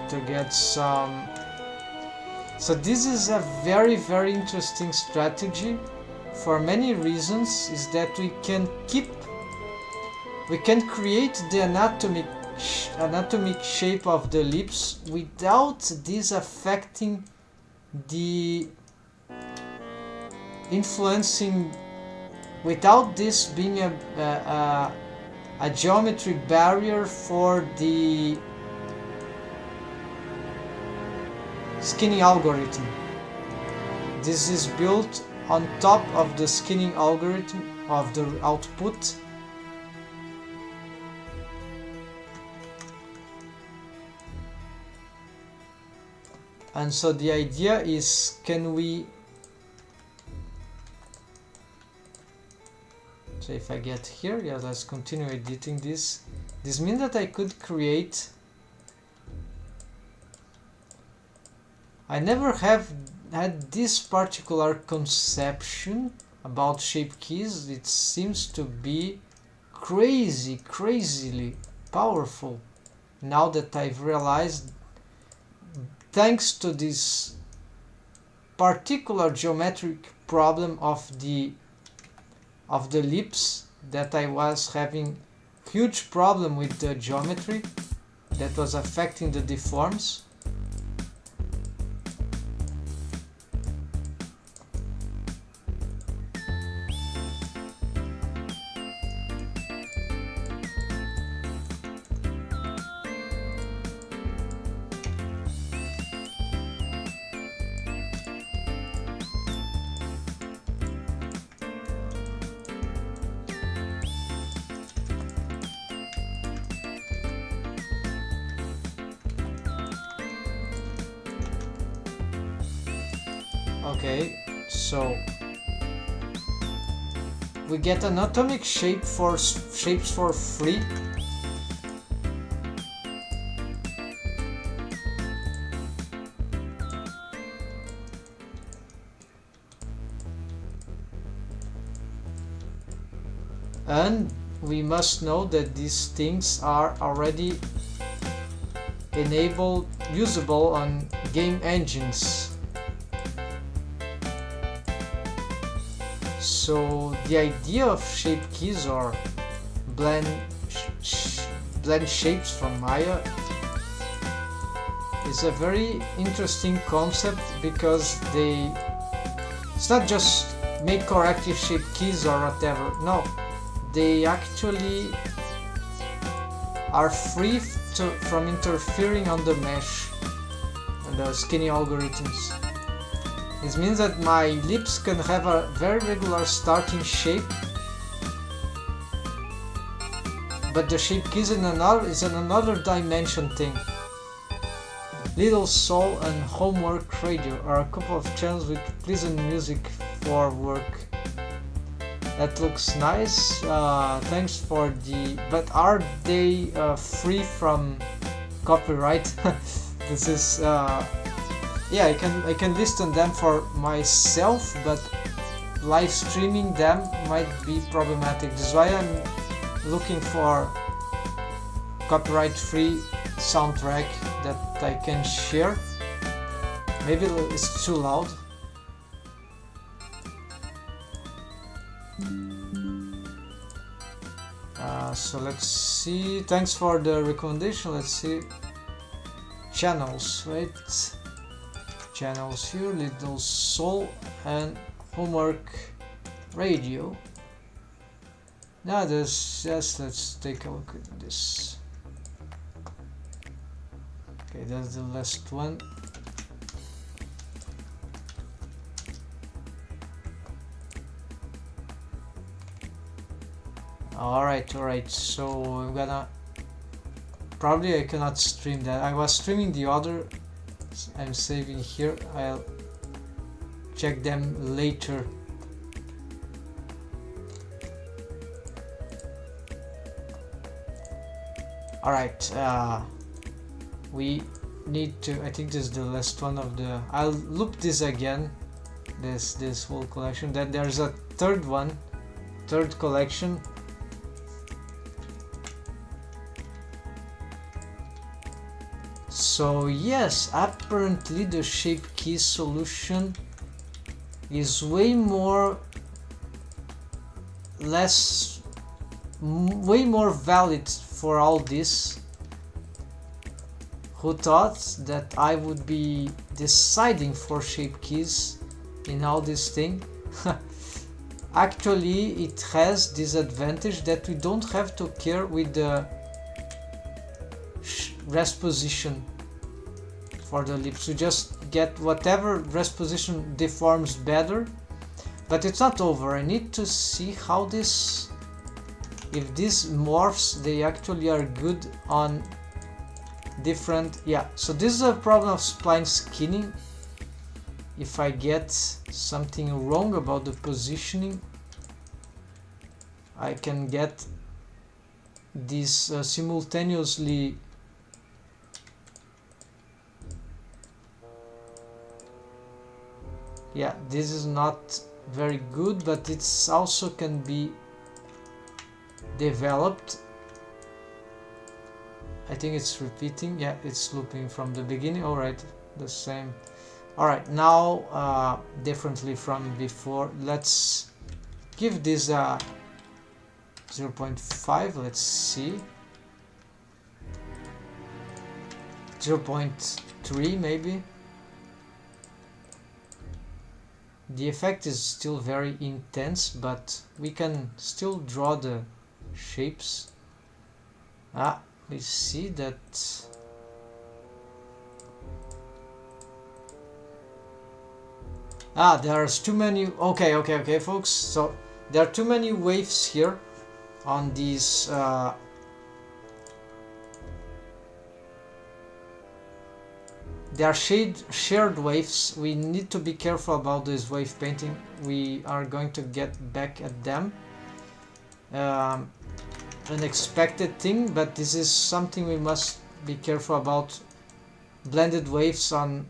To get some. So this is a very interesting strategy for many reasons. Is that we can create the anatomic shape of the lips without this affecting the influencing, without this being a geometry barrier for the skinning algorithm. This is built on top of the skinning algorithm of the output, And so the idea is, can we, so if I get here, yeah, let's continue editing this. This means that I could create, I never have had this particular conception about shape keys. It seems to be crazily powerful now that I've realized, thanks to this particular geometric problem of the ellipse, that I was having huge problem with the geometry that was affecting the deforms. Okay, so we get an atomic shape for shapes for free. And we must know that these things are already enabled, usable on game engines. So the idea of shape keys or blend shapes from Maya is a very interesting concept, because it's not just make corrective shape keys or whatever. No, they actually are free from interfering on the mesh and the skinny algorithms. This means that my ellipse can have a very regular starting shape, but the shape keys is another dimension thing. Little Soul and Homework Radio are a couple of channels with pleasant music for work. That looks nice. Thanks for the. But are they free from copyright? This is. Yeah, I can listen them for myself, but live streaming them might be problematic. This is why I'm looking for copyright-free soundtrack that I can share. Maybe it's too loud. So let's see. Thanks for the recommendation. Let's see. Channels, right? Channels here, Little Soul and Homework Radio. Now let's take a look at this. Okay, that's the last one. Alright, so I'm gonna, probably I cannot stream that. I was streaming the other, I'm saving here, I'll check them later. Alright, we need to, I think this is the last one of the, I'll loop this again, this whole collection. Then there's a third collection. So yes, apparently the shape key solution is way more valid for all this. Who thought that I would be deciding for shape keys in all this thing? Actually, it has this advantage that we don't have to care with the rest position for the ellipse. We just get whatever rest position deforms better, but it's not over. I need to see how this, if these morphs, they actually are good on different. Yeah, so this is a problem of spline skinning. If I get something wrong about the positioning, I can get this simultaneously yeah, this is not very good, but it's also can be developed. I think it's repeating. Yeah, it's looping from the beginning. All right, the same. All right, now differently from before. Let's give this a 0.5. Let's see. 0.3 maybe. The effect is still very intense, but we can still draw the shapes. We see that there's too many. Okay, folks. So there are too many waves here on these they are shared waves. We need to be careful about this wave painting. We are going to get back at them. Unexpected thing, but this is something we must be careful about. Blended waves on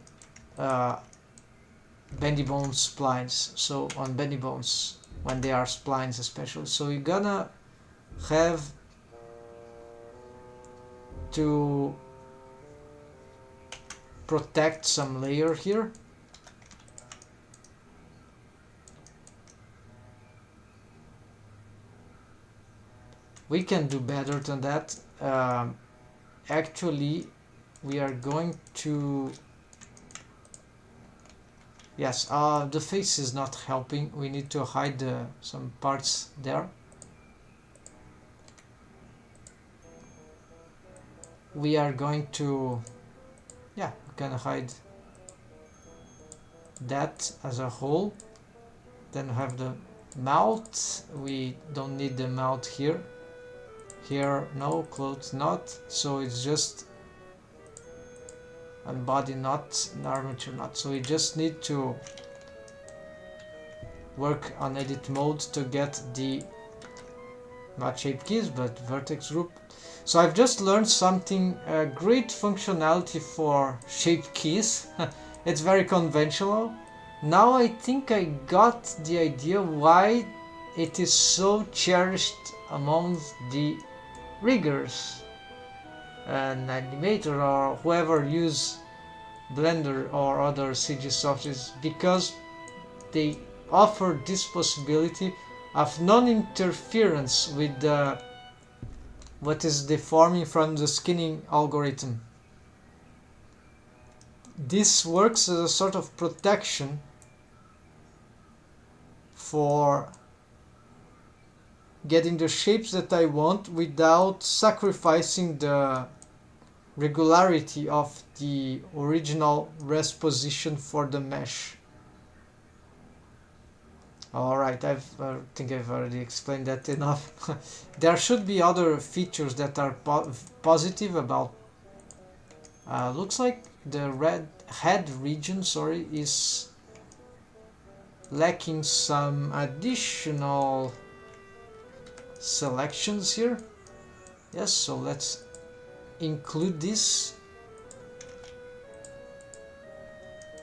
bendy bones splines. So on bendy bones when they are splines especially. So you're gonna have to protect some layer here. We can do better than that. Actually, we are going to... Yes, the face is not helping. We need to hide some parts there. We are going to... Yeah, we can hide that as a whole. Then have the mouth. We don't need the mouth here. Here, no, clothes not. So it's just and body not, and armature not. So we just need to work on edit mode to get the not shape keys but vertex group. So I've just learned something, great functionality for shape keys. It's very conventional. Now I think I got the idea why it is so cherished among the riggers and animator or whoever use Blender or other CG softwares, because they offer this possibility of non-interference with the what is deforming from the skinning algorithm. This works as a sort of protection for getting the shapes that I want without sacrificing the regularity of the original rest position for the mesh. Alright, I think I've already explained that enough. There should be other features that are positive about... looks like the red head region, is lacking some additional selections here. Yes, so let's include this.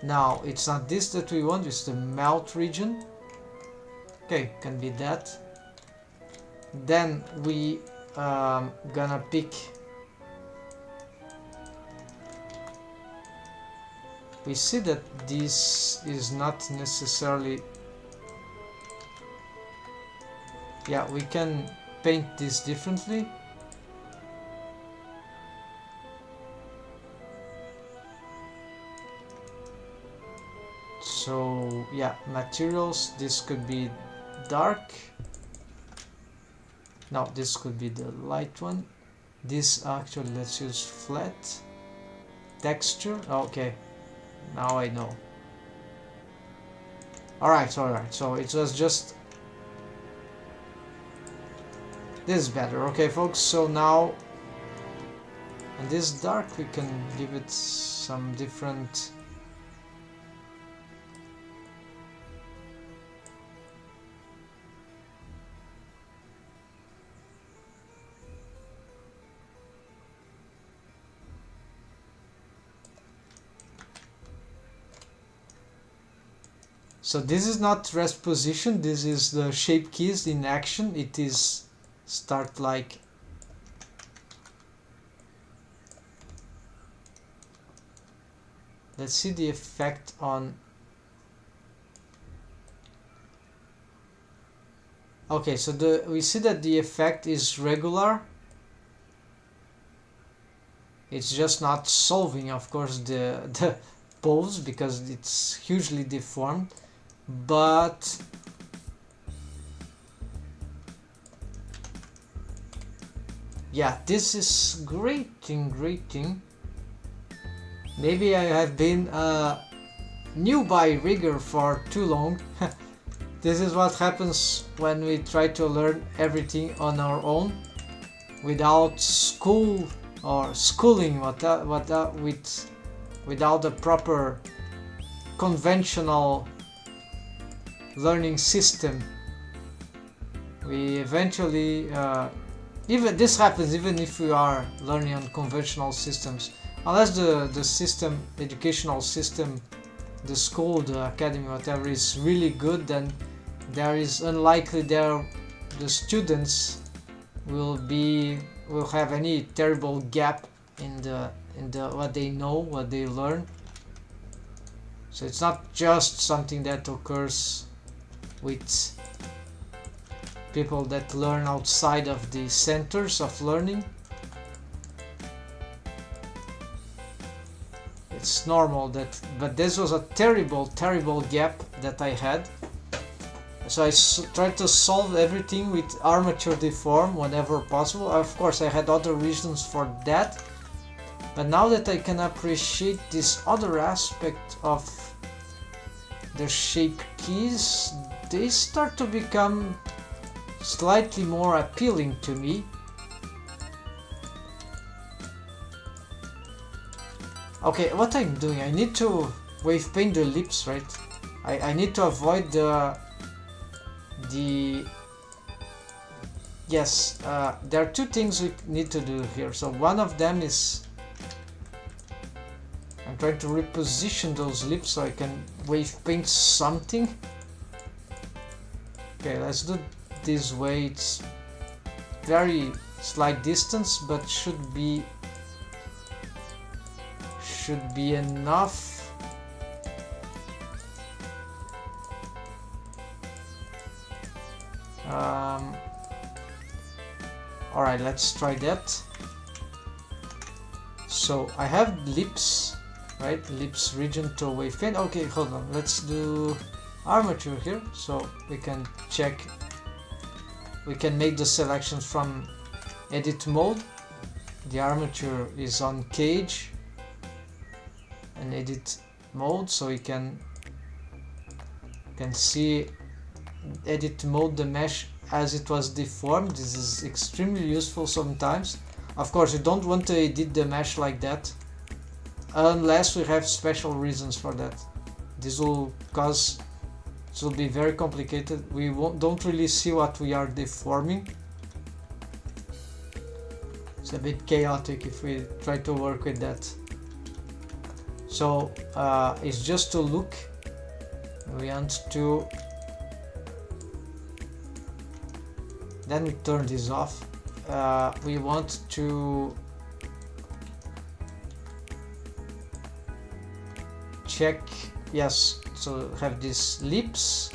Now it's not this that we want, it's the mouth region. Okay, can be that. Then we gonna pick... We see that this is not necessarily... Yeah, we can paint this differently. So yeah, materials, this could be dark. No, this could be the light one. This actually, let's use flat. Texture, okay, now I know. Alright, so it was just... This is better, okay folks, so now And this dark, we can give it some different. So this is not rest position, this is the shape keys in action. It is start like let's see the effect on. Okay, so we see that the effect is regular. It's just not solving, of course, the pose because it's hugely deformed. But yeah, this is grating. Maybe I have been a newbie rigger for too long. This is what happens when we try to learn everything on our own without school or schooling, without a proper conventional learning system. We eventually even this happens even if we are learning on conventional systems, unless the system, educational system, the school, the academy, whatever, is really good, then there is unlikely the students will have any terrible gap in the what they know, what they learn. So it's not just something that occurs with people that learn outside of the centers of learning. It's normal that, but this was a terrible gap that I had. So I tried to solve everything with armature deform whenever possible. Of course I had other reasons for that, but now that I can appreciate this other aspect of the shape keys, they start to become slightly more appealing to me. Okay, what I'm doing, I need to wave paint the ellipse, right? I need to avoid yes, there are two things we need to do here. So one of them is I'm trying to reposition those lips so I can wave paint something. Okay, let's do this way. It's very slight distance, but should be enough. Alright, let's try that. So I have lips, right? Lips region to wave paint. Okay, hold on. Let's do armature here, so we can check. We can make the selections from edit mode. The armature is on cage and edit mode, so we can see edit mode the mesh as it was deformed. This is extremely useful sometimes. Of course, you don't want to edit the mesh like that unless we have special reasons for that. This will be very complicated. We don't really see what we are deforming. It's a bit chaotic if we try to work with that. So it's just to look. We want to. Then we turn this off. We want to check. Yes, so have these lips.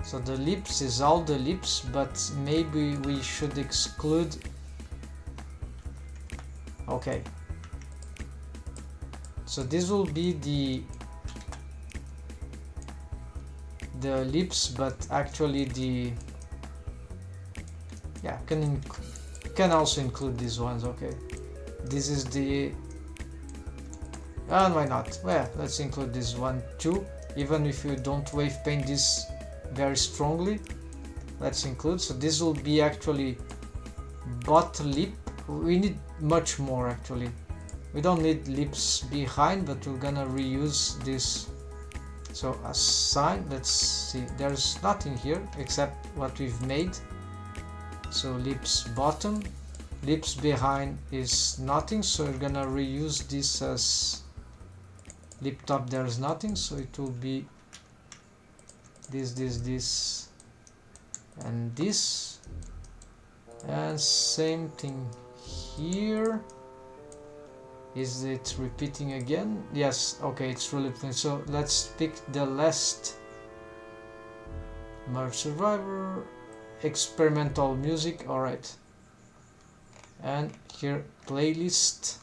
So the lips is all the lips, but maybe we should exclude. Okay. So this will be the lips, but actually the can also include these ones. Okay, this is the, and why not? Well, let's include this one too, even if you don't wave paint this very strongly. Let's include. So this will be actually bot lip, we need much more actually. We don't need lips behind, but we're gonna reuse this. So assign, let's see, there's nothing here except what we've made. So lips bottom, lips behind is nothing, so we're gonna reuse this as lip top. There's nothing, so it will be this and this, and same thing here. Is it repeating again? Yes, okay, it's repeating. So let's pick the last merge survivor, experimental music. All right, and here playlist,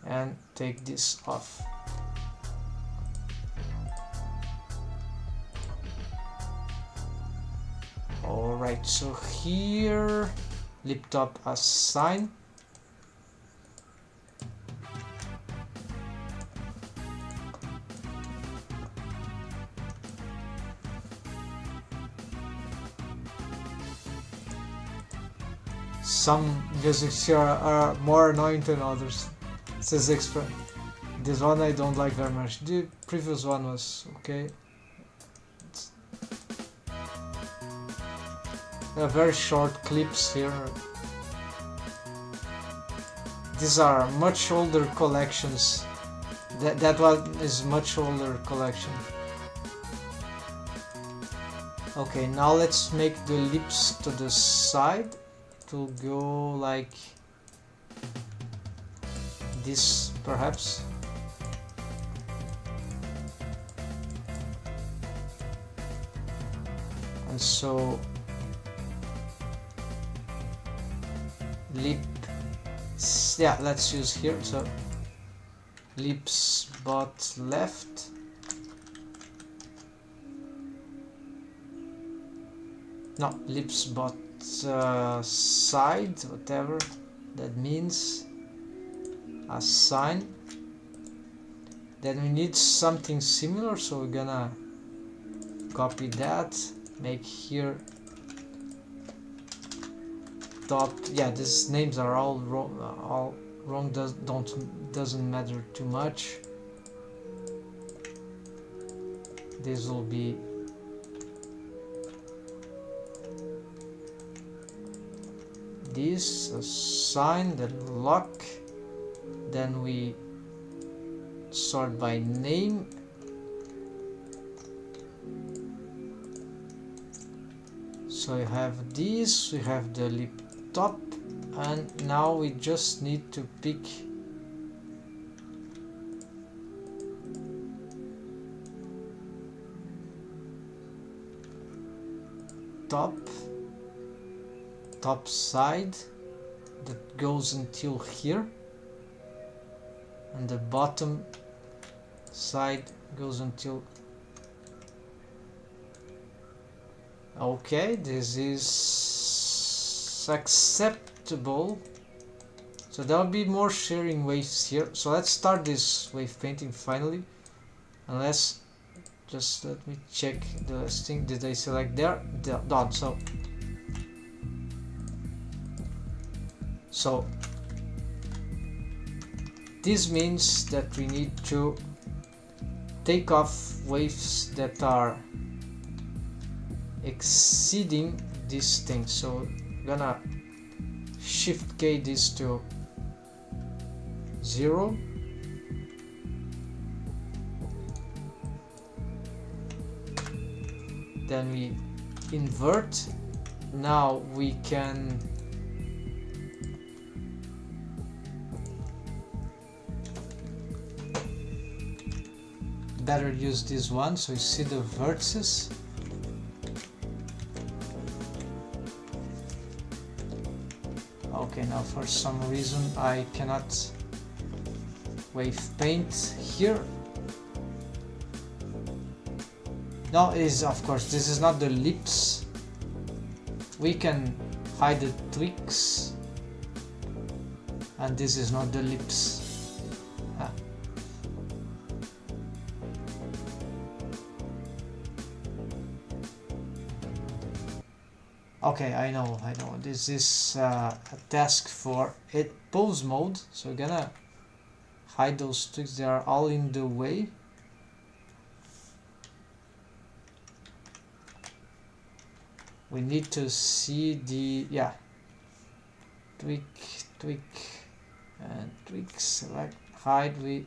and take this off. All right, so here lip top assign, some musics here are more annoying than others. It says this one I don't like very much. The previous one was okay. Very short clips here. These are much older collections. That one is much older collection. Okay, now let's make the lips to the side. It will go like this perhaps. And so lip, yeah, let's use here. So lips bot left, no, lips bot side, whatever that means, assign. Then we need something similar, so we're gonna copy that, make here top. Yeah, these names are all wrong, doesn't matter too much. This will be this, assign, then lock, then we sort by name. So we have this, we have the lip top, and now we just need to pick top side that goes until here, and the bottom side goes until. Okay, this is acceptable. So there'll be more sharing waves here. So let's start this wave painting finally. Unless, just let me check the last thing. Did I select there? Done. So this means that we need to take off waves that are exceeding this thing. So I'm gonna shift K this to 0. Then we invert. Now we can better use this one, so you see the vertices. Okay, now for some reason I cannot wave paint here. No, of course this is not the lips. We can hide the tweaks, and this is not the lips. Okay, I know. This is a task for it pose mode, so we're gonna hide those twigs. They are all in the way. We need to see the, yeah, tweak, and tweak, select, hide.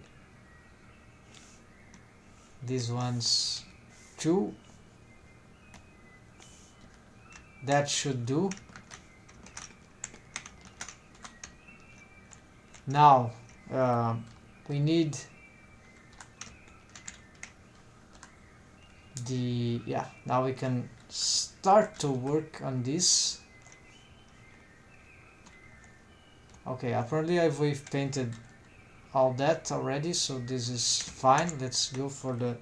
These ones too. That should do. Now we need the, yeah, now we can start to work on this. Okay, apparently I've wave painted all that already, so this is fine. Let's go for the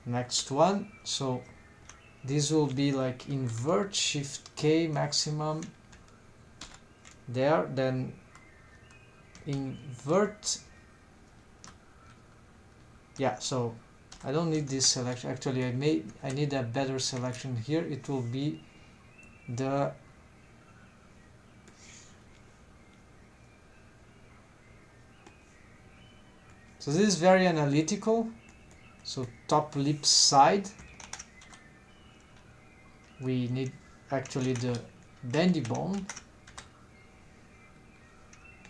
next one. So this will be like invert, shift K maximum there, then invert. Yeah, so I don't need this selection. Actually, I need a better selection here. It will be the so this is very analytical. So top lip side, we need actually the bendy bone,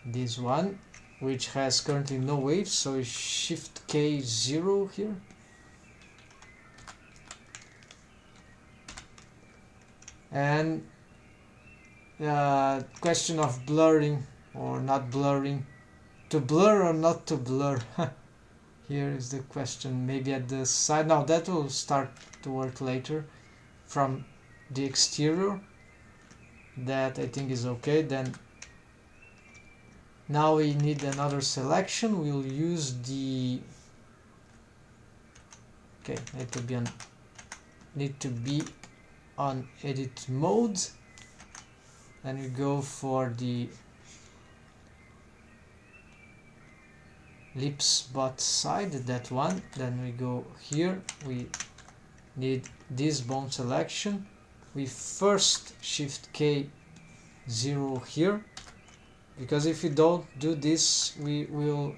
this one, which has currently no waves, so shift K 0 here. And question of blurring or not blurring, to blur or not to blur. Here is the question. Maybe at the side. Now that will start to work later from the exterior. That I think is okay. Then now we need another selection. We'll use the, okay, need to be on edit mode. Then we go for the lip spot side, that one. Then we go here, we need this bone selection. We first shift K 0 here, because if we don't do this, we will,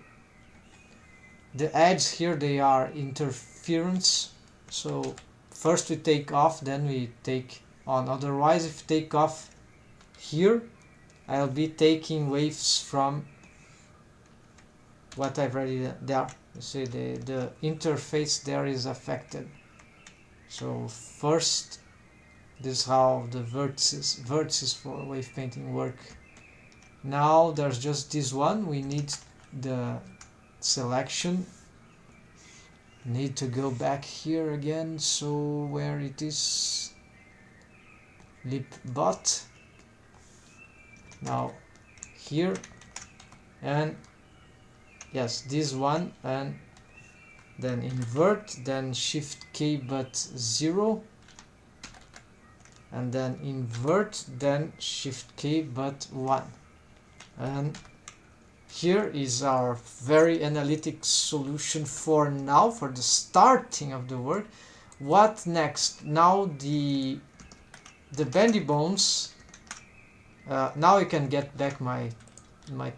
the edges here, they are interference. So first we take off, then we take on. Otherwise, if we take off here, I'll be taking waves from what I've already there. You see the interface there is affected. So first, this is how the vertices for wave painting work. Now there's just this one. We need the selection. Need to go back here again. So where it is, lip bot. Now here, and yes, this one, and then invert, then shift K but 0, and then invert, then shift K but 1. And here is our very analytic solution for now, for the starting of the work. What next? Now the bendy bones, now I can get back my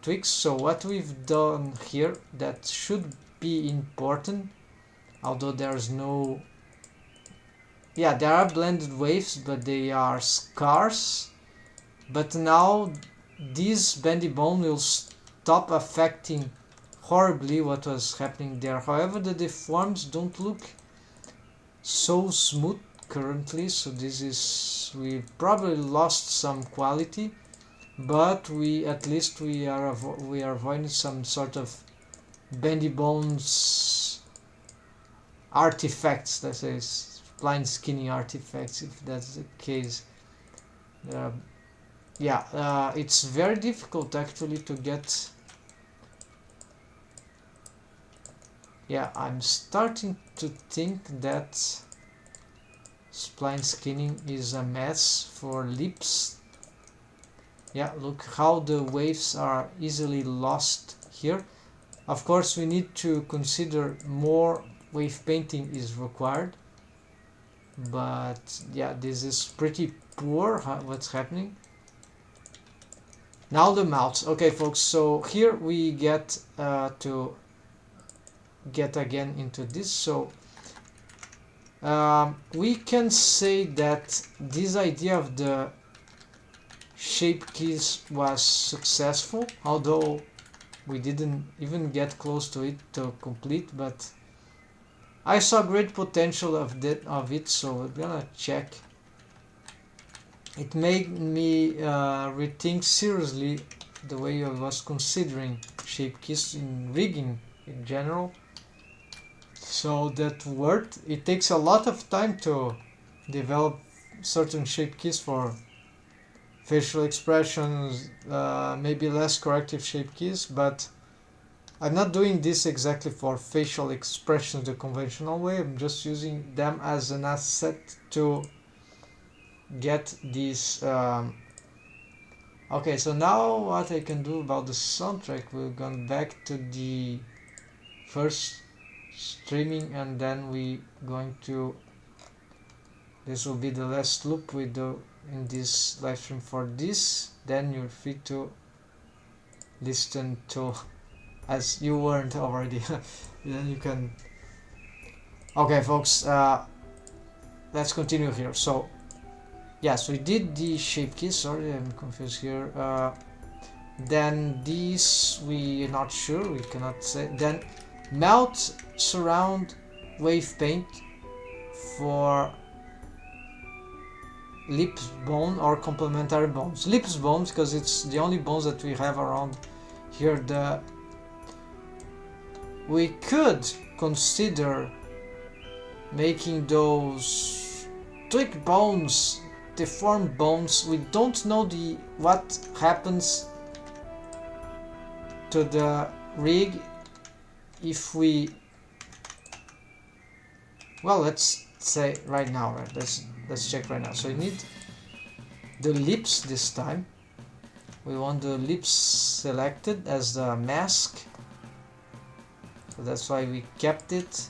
twigs. So what we've done here, that should be important, although there's no, yeah, there are blended waves, but they are scarce. But now this bendy bone will stop affecting horribly what was happening there. However, the deforms don't look so smooth currently, so this is, we probably lost some quality, but we at least we are avoiding some sort of bendy bones artifacts, let's say spline skinning artifacts, if that's the case. Yeah, it's very difficult actually to get. Yeah, I'm starting to think that spline skinning is a mess for lips. Yeah, look how the waves are easily lost here. Of course, we need to consider more wave painting is required. but yeah, this is pretty poor. What's happening now? The mouths. Okay folks, so here we get to get again into this. So we can say that this idea of the shape keys was successful, although we didn't even get close to it to complete, but I saw great potential of it, so we're gonna check. It made me rethink seriously the way I was considering shape keys in rigging in general. So that word, it takes a lot of time to develop certain shape keys for facial expressions, maybe less corrective shape keys, but I'm not doing this exactly for facial expressions the conventional way. I'm just using them as an asset to get these. Okay, so now what I can do about the soundtrack, we're going back to the first streaming, and then we going to, this will be the last loop we do in this live stream for this. Then you're free to listen to, as you weren't already. Then you can. Okay folks, let's continue here. So yes, we did the shape keys. Sorry, I'm confused here. Then these we not sure, we cannot say. Then melt, surround, wave paint for lips bone or complementary bones. Lips bones because it's the only bones that we have around here. We could consider making those twig bones, deformed bones. We don't know what happens to the rig if we, well, let's say right now, right? Let's check right now. So we need the lips this time. We want the lips selected as the mask, so that's why we kept it.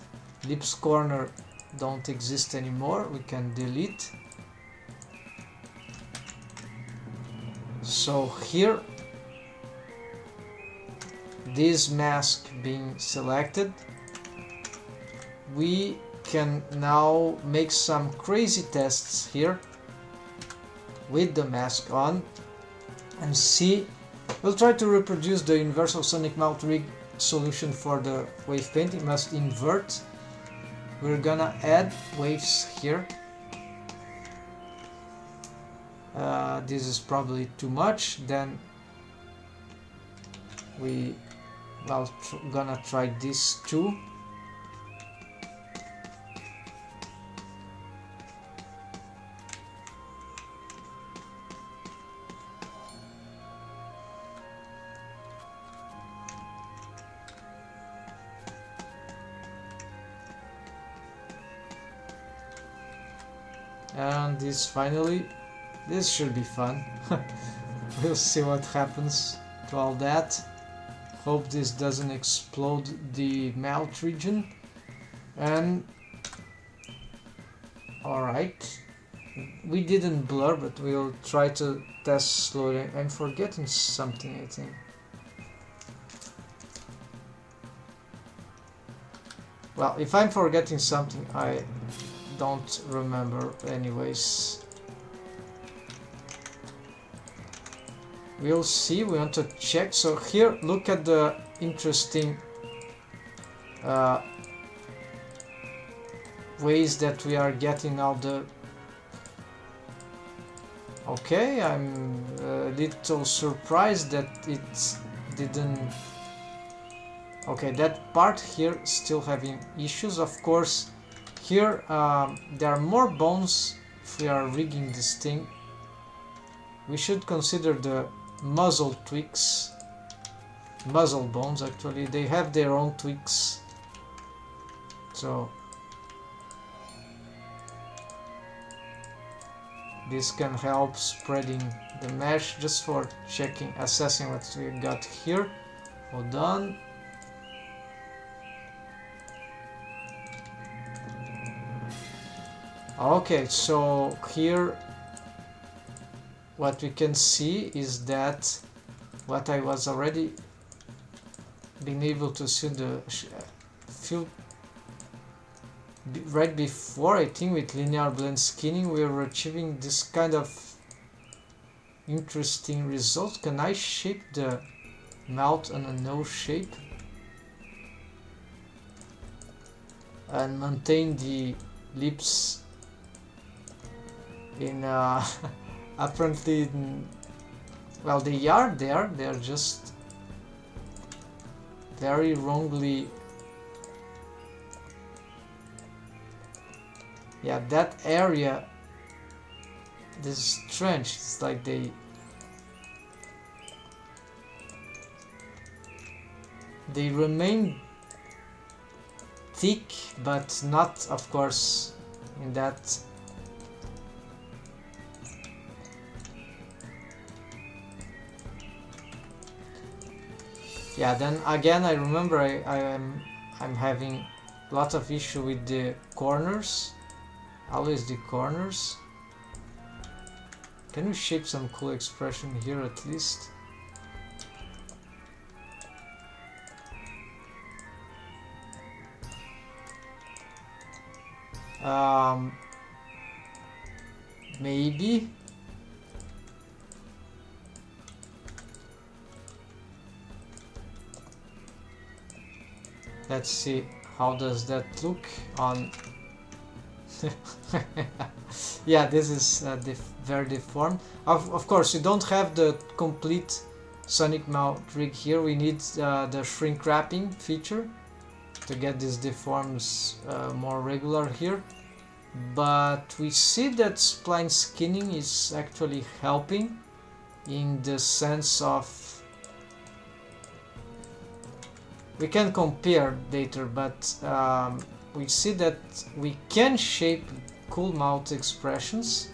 Lips corner don't exist anymore, we can delete. So here, this mask being selected, we can now make some crazy tests here with the mask on and see. We'll try to reproduce the universal sonic mouth rig solution for the wave paint. It must invert. We're gonna add waves here. This is probably too much. Then gonna try this too. And this finally, this should be fun. We'll see what happens to all that. Hope this doesn't explode the mouth region. And alright, we didn't blur, but we'll try to test slowly. I'm forgetting something, I think. Well, if I'm forgetting something, I don't remember anyways. We'll see. We want to check. So here, look at the interesting ways that we are getting now the. Okay, I'm a little surprised that it didn't. Okay, that part here still having issues. Of course, here there are more bones. If we are rigging this thing, we should consider the muzzle tweaks. Muzzle bones, actually, they have their own tweaks. So this can help spreading the mesh, just for checking, assessing what we got here. Hold on. Okay, so here what we can see is that what I was already been able to see the few right before, I think with linear blend skinning we were achieving this kind of interesting result. Can I shape the mouth on a nose shape and maintain the lips in apparently well, they are there, they're just very wrongly. Yeah, that area, this is strange. It's like they remain thick, but not, of course, in that. Yeah, then again I remember I'm having a lot of issue with the corners, always the corners. Can we shape some cool expression here at least? Maybe. Let's see how does that look on. Yeah, this is very deformed. Of course, you don't have the complete sonic mouth rig here. We need the shrink wrapping feature to get these deforms more regular here. But we see that spline skinning is actually helping in the sense of we can compare later, but we see that we can shape cool mouth expressions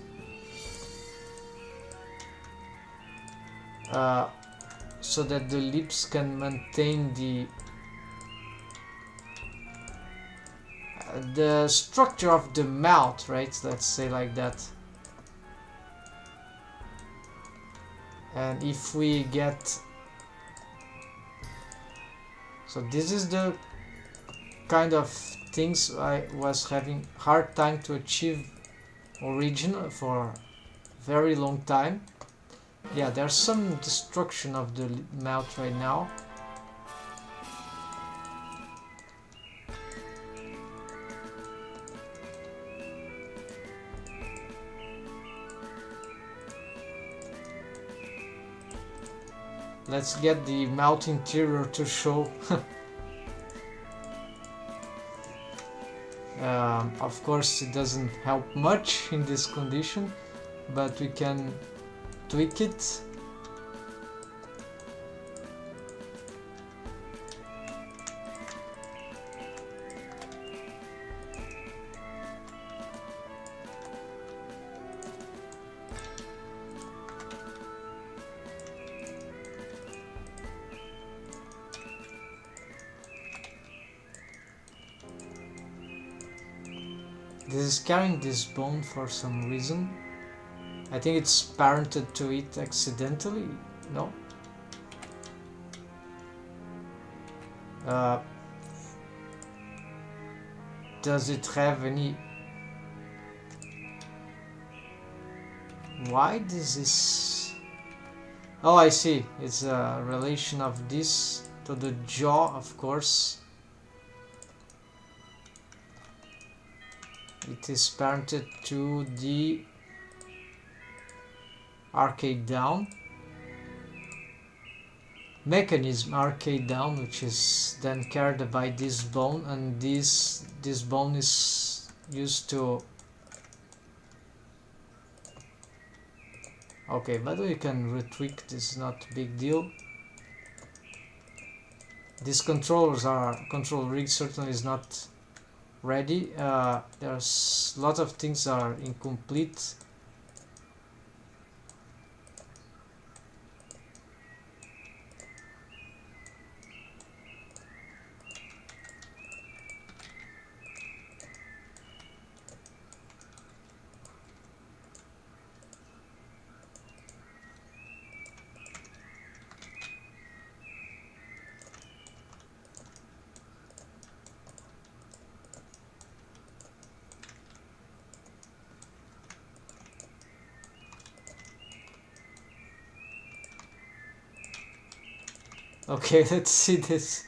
so that the lips can maintain the structure of the mouth, right? Let's say like that. And if we get, so this is the kind of things I was having hard time to achieve original for very long time. Yeah, there's some destruction of the mouth right now. Let's get the mouth interior to show. Of course it doesn't help much in this condition, but we can tweak it. This is carrying this bone for some reason. I think it's parented to it accidentally. No? Does it have any... Why this is... Oh, I see. It's a relation of this to the jaw, of course. It is parented to the arcade down mechanism, arcade down, which is then carried by this bone, and this bone is used to... Okay, by the way, you can retweak, this is not a big deal. These control rig certainly is not ready. There's a lot of things are incomplete. Okay, let's see this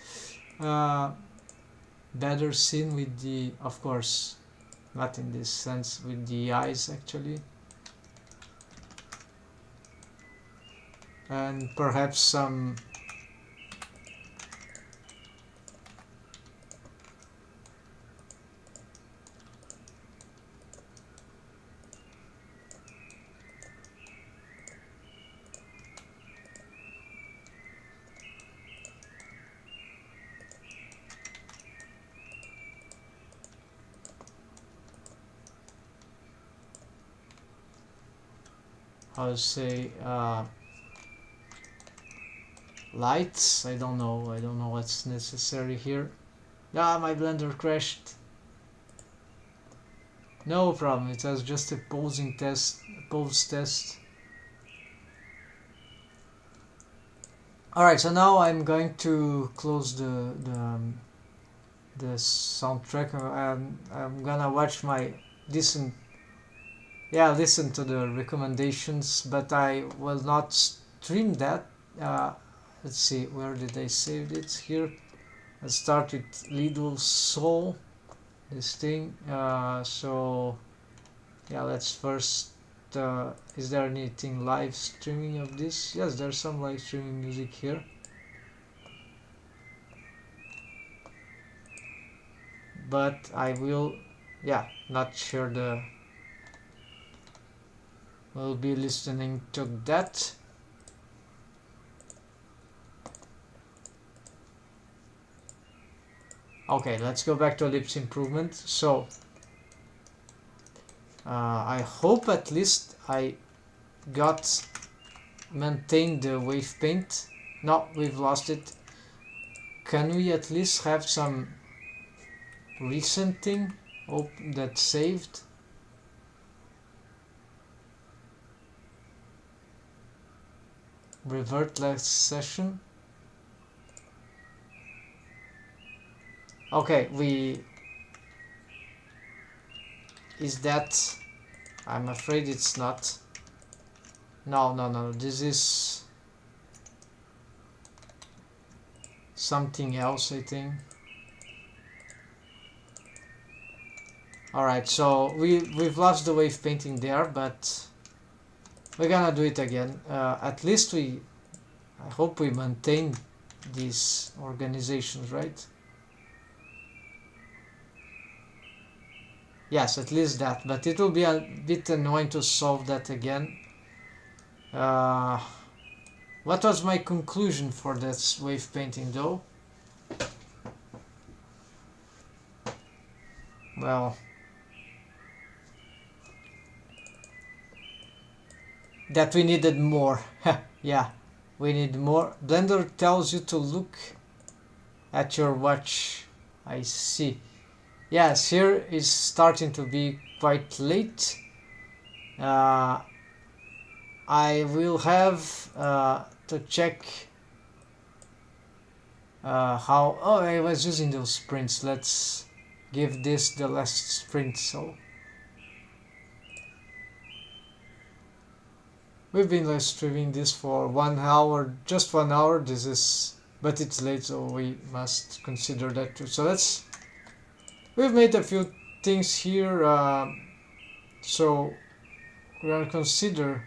better seen with the, of course, not in this sense, with the eyes actually, and perhaps some how to say lights. I don't know what's necessary here. Ah, my blender crashed. No problem, it was just a posing test, pose test. Alright, so now I'm going to close the soundtrack, and I'm gonna watch my listen to the recommendations, but I will not stream that. Let's see, where did I save it? Here. Let's start with Little Soul, this thing. So yeah, let's first is there anything live streaming of this? Yes, there's some live streaming music here. But I will, yeah, not sure we'll be listening to that. Okay, let's go back to ellipse improvement. So I hope at least I got maintained the wave paint. No, we've lost it. Can we at least have some recent thing that saved? Revert last session. Okay, is that, I'm afraid it's not. No, this is something else, I think. Alright, so we've lost the wave painting there, but we're gonna do it again. At least I hope we maintain these organizations, right? Yes, at least that, but it will be a bit annoying to solve that again. What was my conclusion for that wave painting though? Well, that we needed more. Yeah, we need more. Blender tells you to look at your watch. I see. Yes, here is starting to be quite late. I will have to check how. Oh, I was using those sprints. Let's give this the last sprint. So we've been live streaming this for 1 hour, just 1 hour. This is, but it's late, so we must consider that too. So we've made a few things here. So we're gonna consider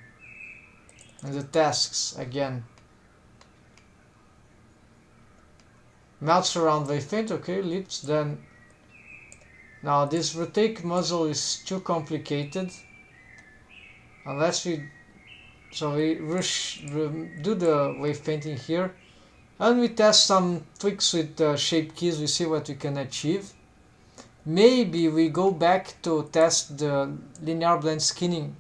the tasks again. Melt surround wave paint. Okay, lips. Then now this rotate muzzle is too complicated. Unless we do the wave painting here, and we test some tweaks with shape keys. We see what we can achieve. Maybe we go back to test the linear blend skinning.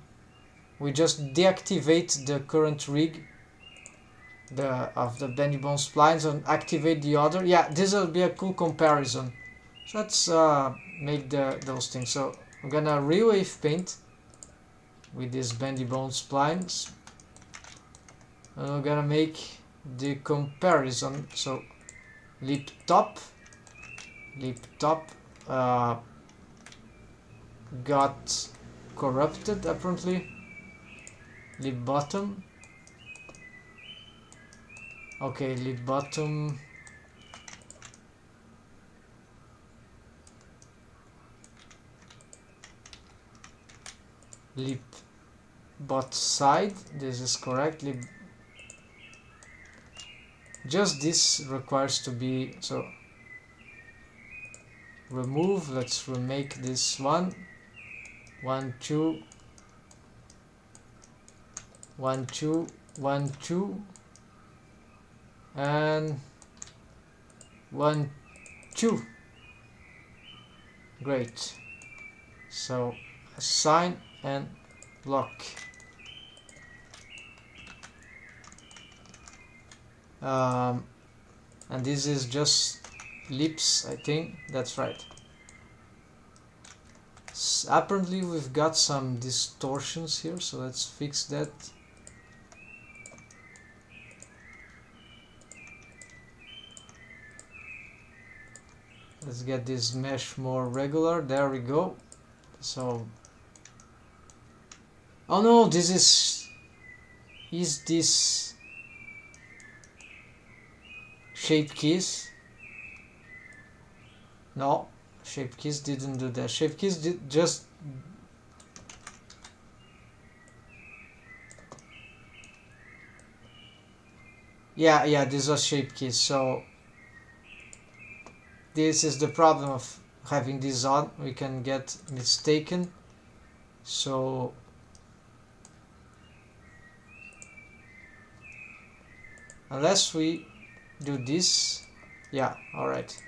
We just deactivate the current rig of the bendy bone splines and activate the other. Yeah, this will be a cool comparison. So let's make those things. So I'm gonna re-wave paint with these bendy bone splines, and we're gonna make the comparison. So lip top got corrupted apparently. Lip bottom Okay, lip bottom. Lip bot side, this is correct. Lip, just this requires to be, so remove, let's remake this one. 1 2 1 2 1 2 and 1 2. Great. So assign and lock. And this is just lips, I think. That's right. Apparently we've got some distortions here, so let's fix that. Let's get this mesh more regular. There we go. So, oh no, this is this shape keys? No, shape keys didn't do that. Shape keys did just yeah, this was shape keys. So this is the problem of having this on. We can get mistaken. So unless we do this, yeah, all right.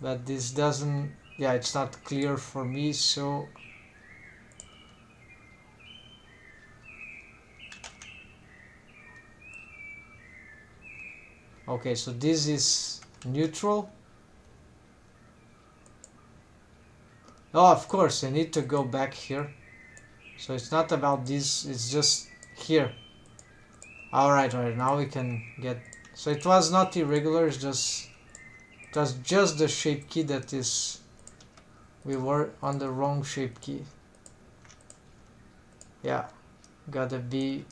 But this doesn't, yeah, it's not clear for me, so okay, so this is neutral. Oh, of course, I need to go back here. So it's not about this, it's just here. Alright, now we can get, so it was not irregular, it was just the shape key that is, we were on the wrong shape key. Yeah, gotta be.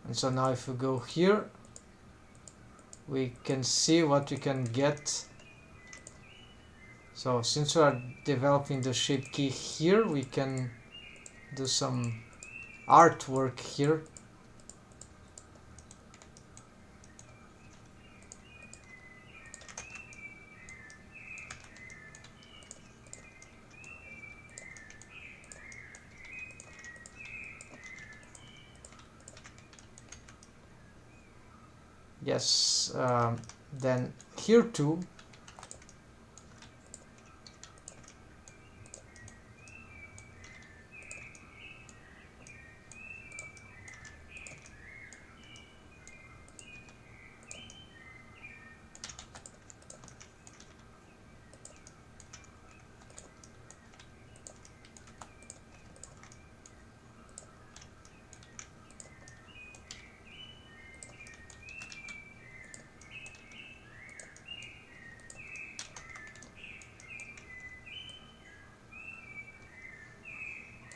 And so now if we go here, we can see what we can get. So since we are developing the shape key here, we can do some artwork here. Yes, then here too.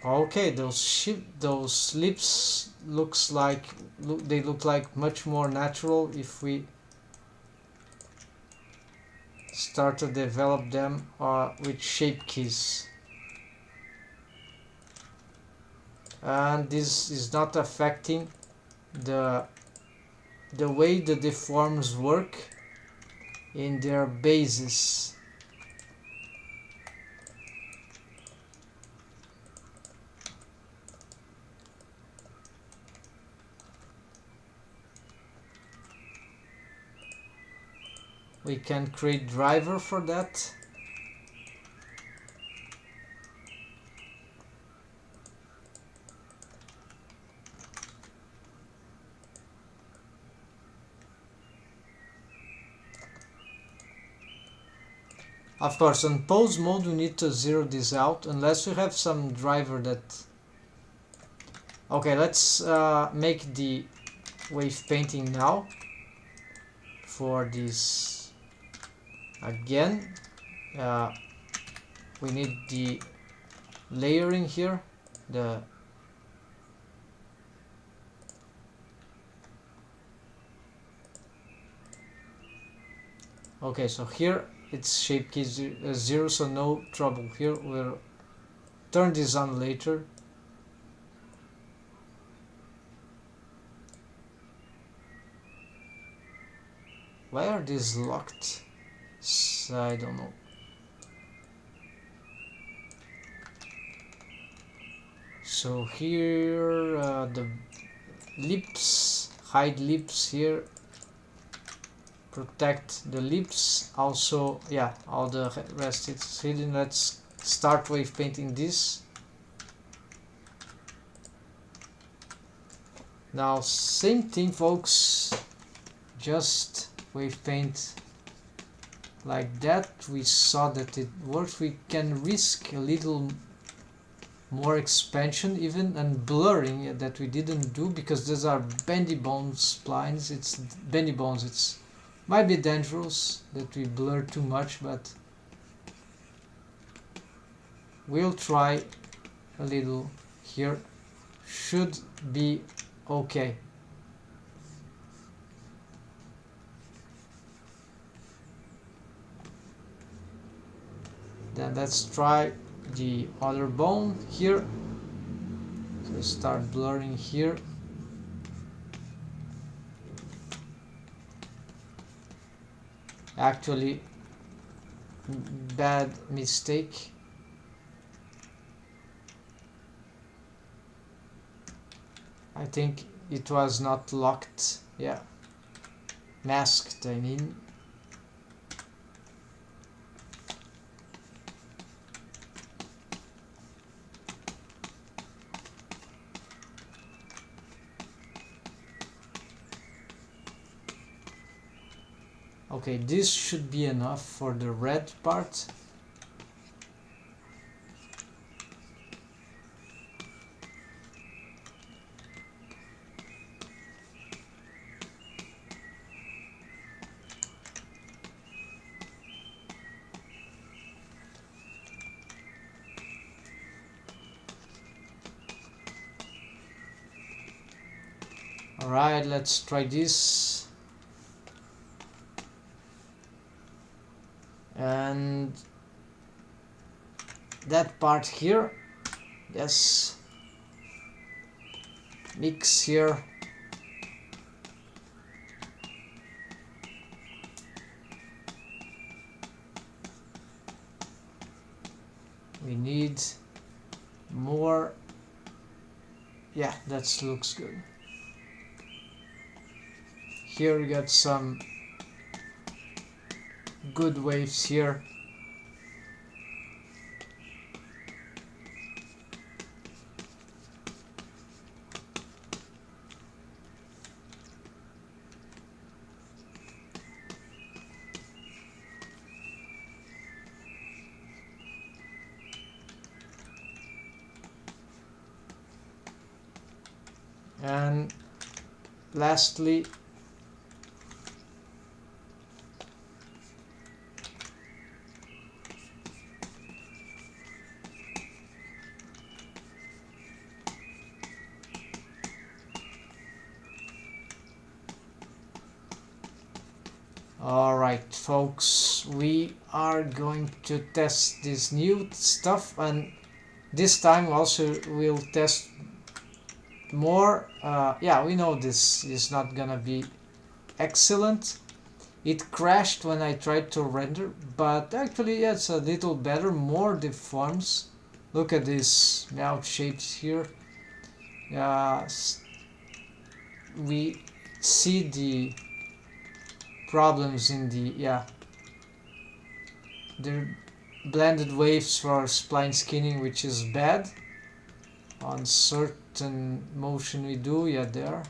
Okay, those lips they look like much more natural if we start to develop them with shape keys. And this is not affecting the way the deforms work in their bases. We can create driver for that. Of course, on pose mode we need to zero this out unless we have some driver that... Okay, let's make the wave painting now for this again. we need the layering here, okay, so here it's shape key 0, so no trouble here. We'll turn this on later. Why are these locked? I don't know. So here the lips, hide lips here, protect the lips. Also, yeah, all the rest is hidden. Let's start wave painting this. Now same thing, folks, just wave paint like that. We saw that it works. We can risk a little more expansion even and blurring that we didn't do because these are bendy bones splines. It's bendy bones. It's might be dangerous that we blur too much, but we'll try a little here. Should be okay. Then let's try the other bone here. So start blurring here. Actually, bad mistake. I think it was not locked. Yeah, masked, I mean. Okay, this should be enough for the red part. Alright, let's try this. And that part here, yes, mix here. We need more. Yeah, that looks good. Here we got some good waves here. And lastly, alright folks, we are going to test this new stuff, and this time also we'll test more. Yeah, we know this is not gonna be excellent. It crashed when I tried to render, but actually it's a little better, more deforms. Look at these mouth shapes here. We see the problems in the blended waves for spline skinning, which is bad on certain motion we do. There,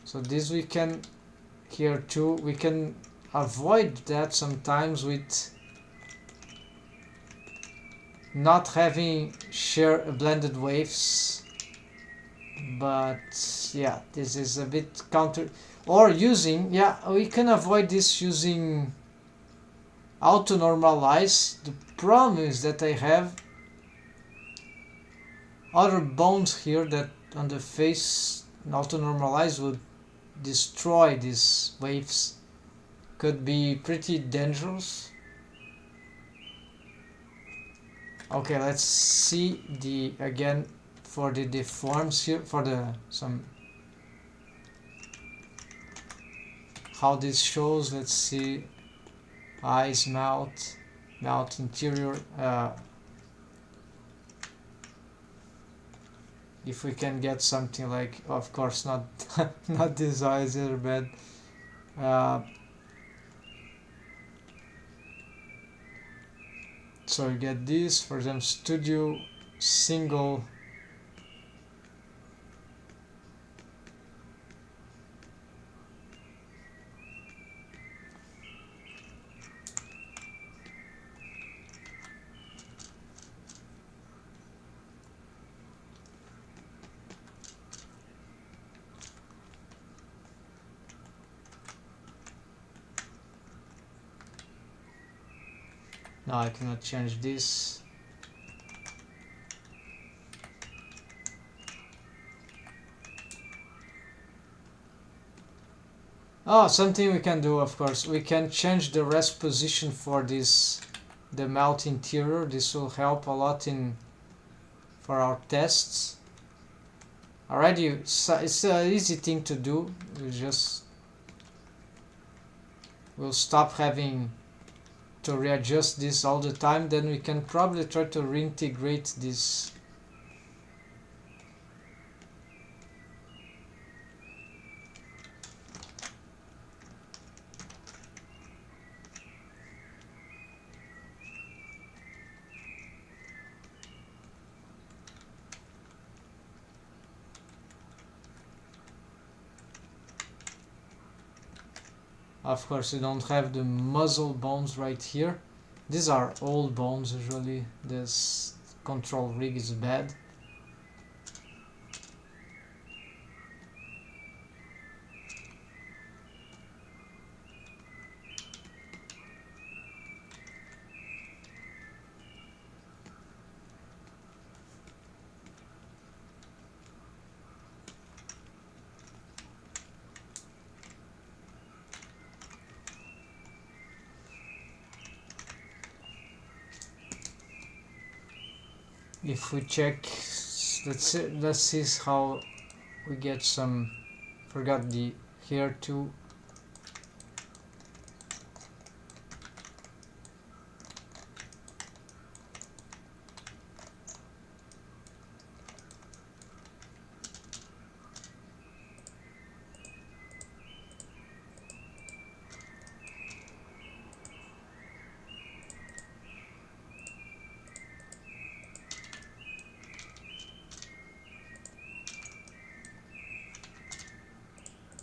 so this we can here too, we can avoid that sometimes with not having blended waves, but yeah, this is a bit counter, or using, we can avoid this using auto normalize. The problem is that I have other bones here that on the face auto normalize would destroy these waves. Could be pretty dangerous. Okay, let's see the again for the deforms here, for the some how this shows. Let's see, eyes, mouth interior. If we can get something like, of course not not these eyes are bad. So you get this, for example, studio single. No, I cannot change this. Oh, something we can do, of course. We can change the rest position for this, the mouth interior. This will help a lot in for our tests. Already, it's an easy thing to do. We'll stop having to readjust this all the time. Then we can probably try to reintegrate this. Of course, you don't have the muzzle bones right here. These are old bones usually. This control rig is bad. If we check, let's see how we get some. Forgot the here too.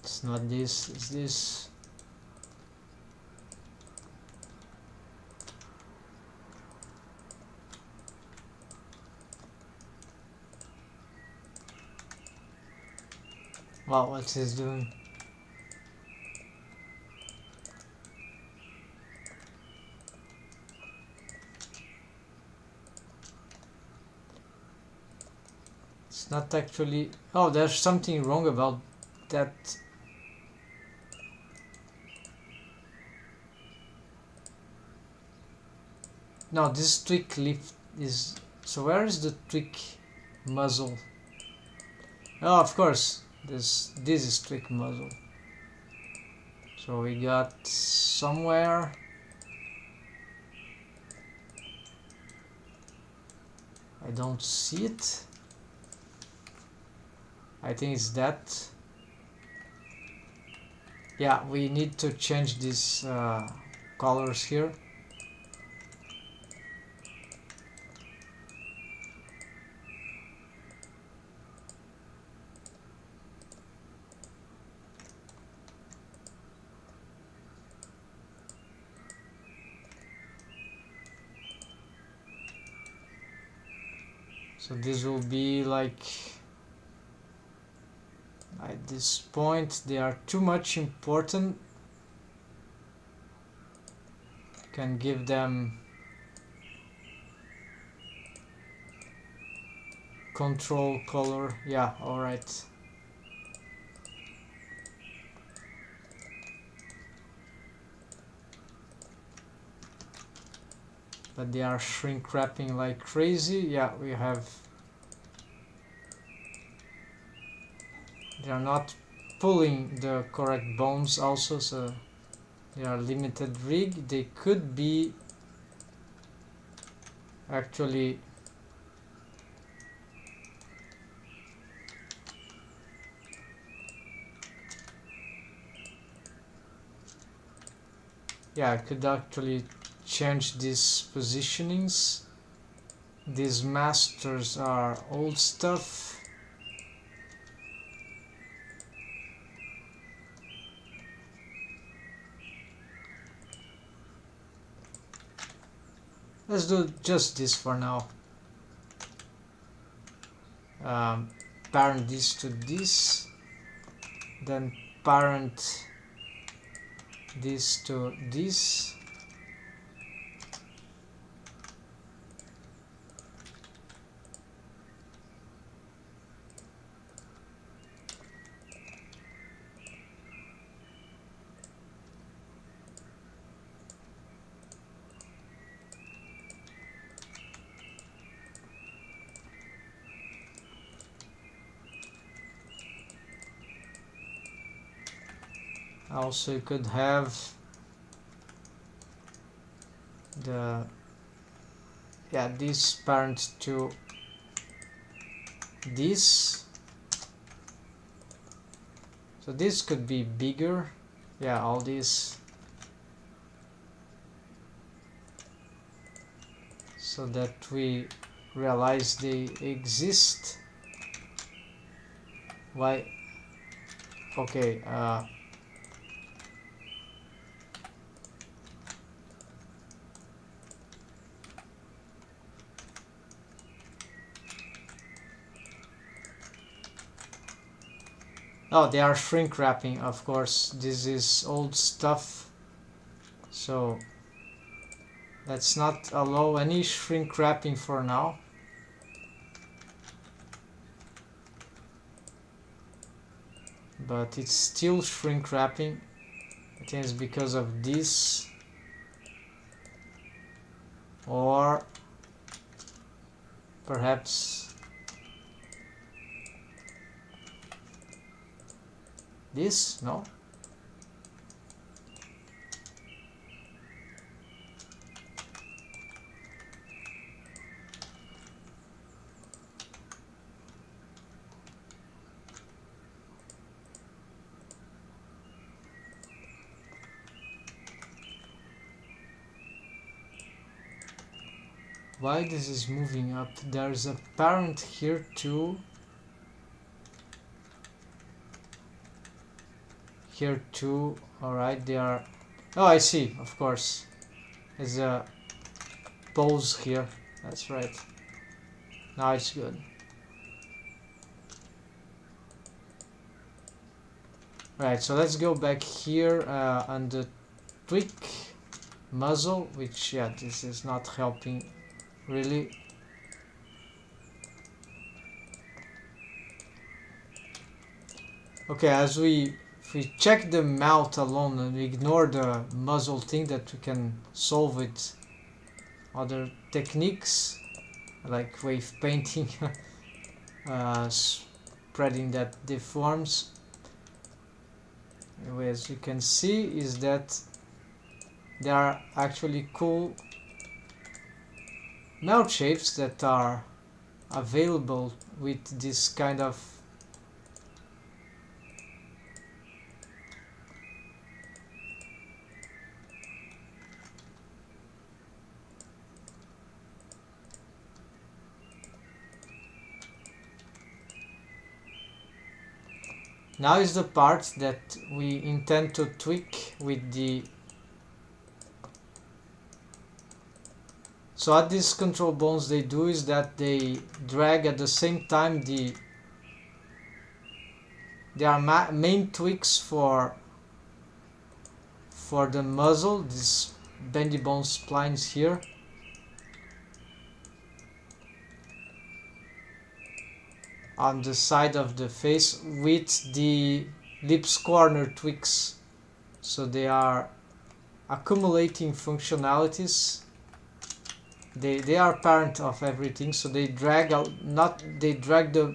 It's not this, it's this. Wow, what's this doing? It's not actually. Oh, there's something wrong about that. No, this tweak lift is. So where is the tweak muzzle? Oh, of course, this is tweak muzzle. So we got somewhere. I don't see it. I think it's that. Yeah, we need to change these colors here. So this will be like, at this point they are too much important. can give them control color. Yeah, all right. But they are shrink wrapping like crazy. Yeah, we have. They are not pulling the correct bones also, so they are limited rig. They could be actually yeah, I could actually change these positionings. These masters are old stuff. Let's do just this for now. Parent this to this, then parent this to this. Also, you could have the this parent to this, so this could be bigger. Yeah, all these, so that we realize they exist. Why? Okay, oh, they are shrink wrapping, of course. This is old stuff, so let's not allow any shrink wrapping for now. But it's still shrink wrapping. I think it's because of this, or perhaps this. No, why this is moving up? There's a parent here too. Here too. Alright, they are. Oh, I see, of course. There's a pose here. That's right. Now it's good. Right, so let's go back here on the tweak muzzle, which, yeah, this is not helping really. Okay, if we check the mouth alone and we ignore the muzzle thing, that we can solve with other techniques like wave painting, spreading that deforms. Anyway, as you can see, is that there are actually cool mouth shapes that are available with this kind of now is the part that we intend to tweak with the. So what these control bones they do is that they drag at the same time they are main tweaks for the muzzle, this bendy bone splines here. On the side of the face with the lips corner tweaks, so they are accumulating functionalities. They are parent of everything, so they drag out, they drag the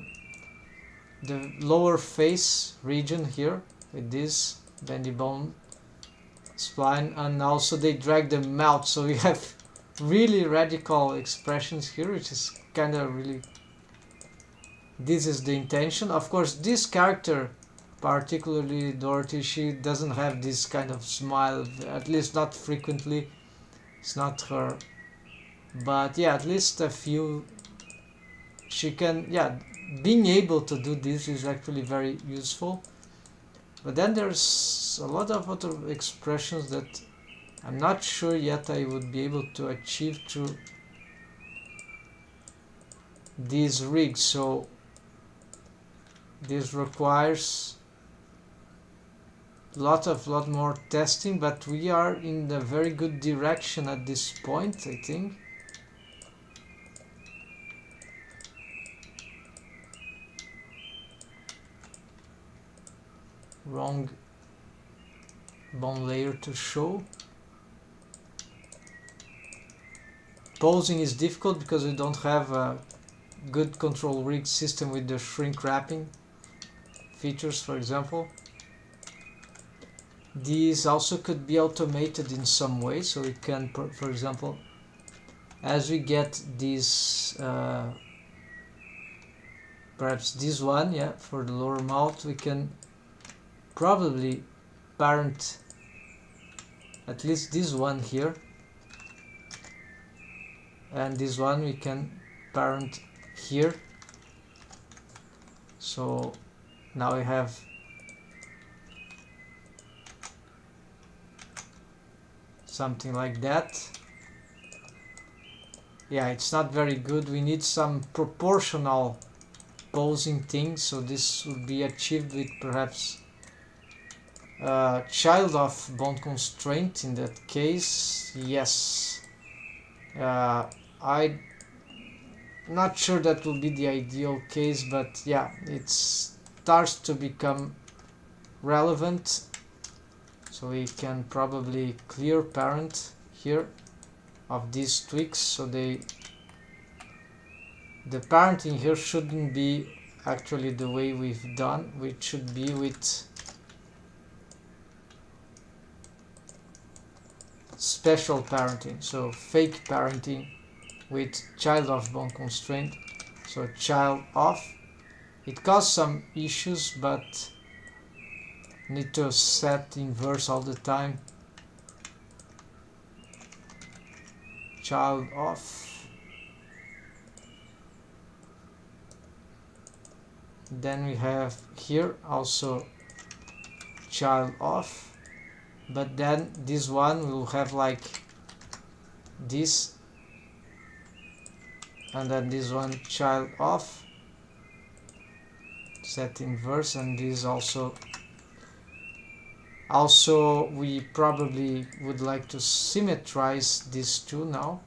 lower face region here with this bendy bone spline, and also they drag the mouth, so we have really radical expressions here, which is kind of really, this is the intention. Of course, this character, particularly Dorothy, she doesn't have this kind of smile, at least not frequently. It's not her, but yeah, at least a few she can, yeah, being able to do this is actually very useful. But then there's a lot of other expressions that I'm not sure yet I would be able to achieve through these rigs, so this requires lot more testing, but we are in the very good direction at this point, I think. Wrong bone layer to show. Posing is difficult because we don't have a good control rig system with the shrink wrapping features, for example. These also could be automated in some way, so we can, for example, as we get these, perhaps this one, yeah, for the lower mouth, we can probably parent at least this one here, and this one we can parent here. So now we have something like that. Yeah, it's not very good. We need some proportional posing things, so this will be achieved with perhaps child of bone constraint in that case. Yes, I'm not sure that will be the ideal case, but yeah, it starts to become relevant, so we can probably clear parent here of these tweaks, so the parenting here shouldn't be actually the way we've done, which should be with special parenting, so fake parenting with child of bone constraint. So child of, it caused some issues, but need to set inverse all the time. Child of, then we have here also child of, but then this one will have like this, and then this one child of, set inverse, and this also we probably would like to symmetrize these two now.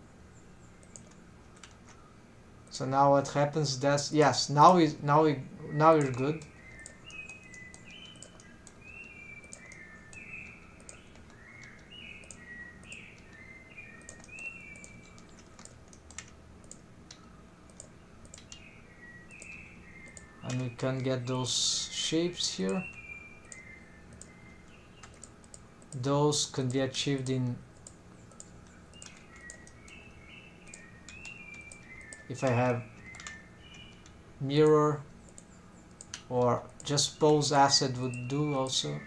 So now what happens, that's, yes, now we're good. And we can get those shapes here. Those can be achieved in, if I have mirror, or just pose asset would do also.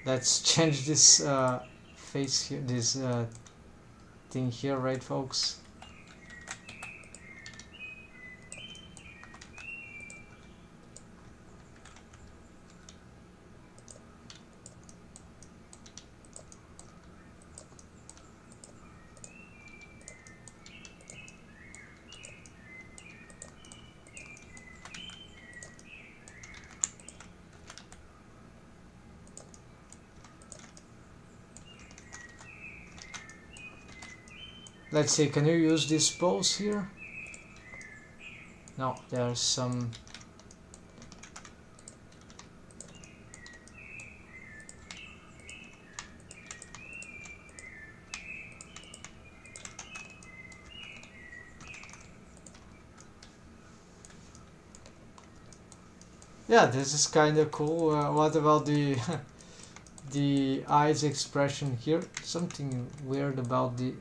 Let's change this face here, this thing here, right, folks? Let's see, can you use this pose here? No, there's some... Yeah, this is kind of cool. What about the the eyes expression here? Something weird about the...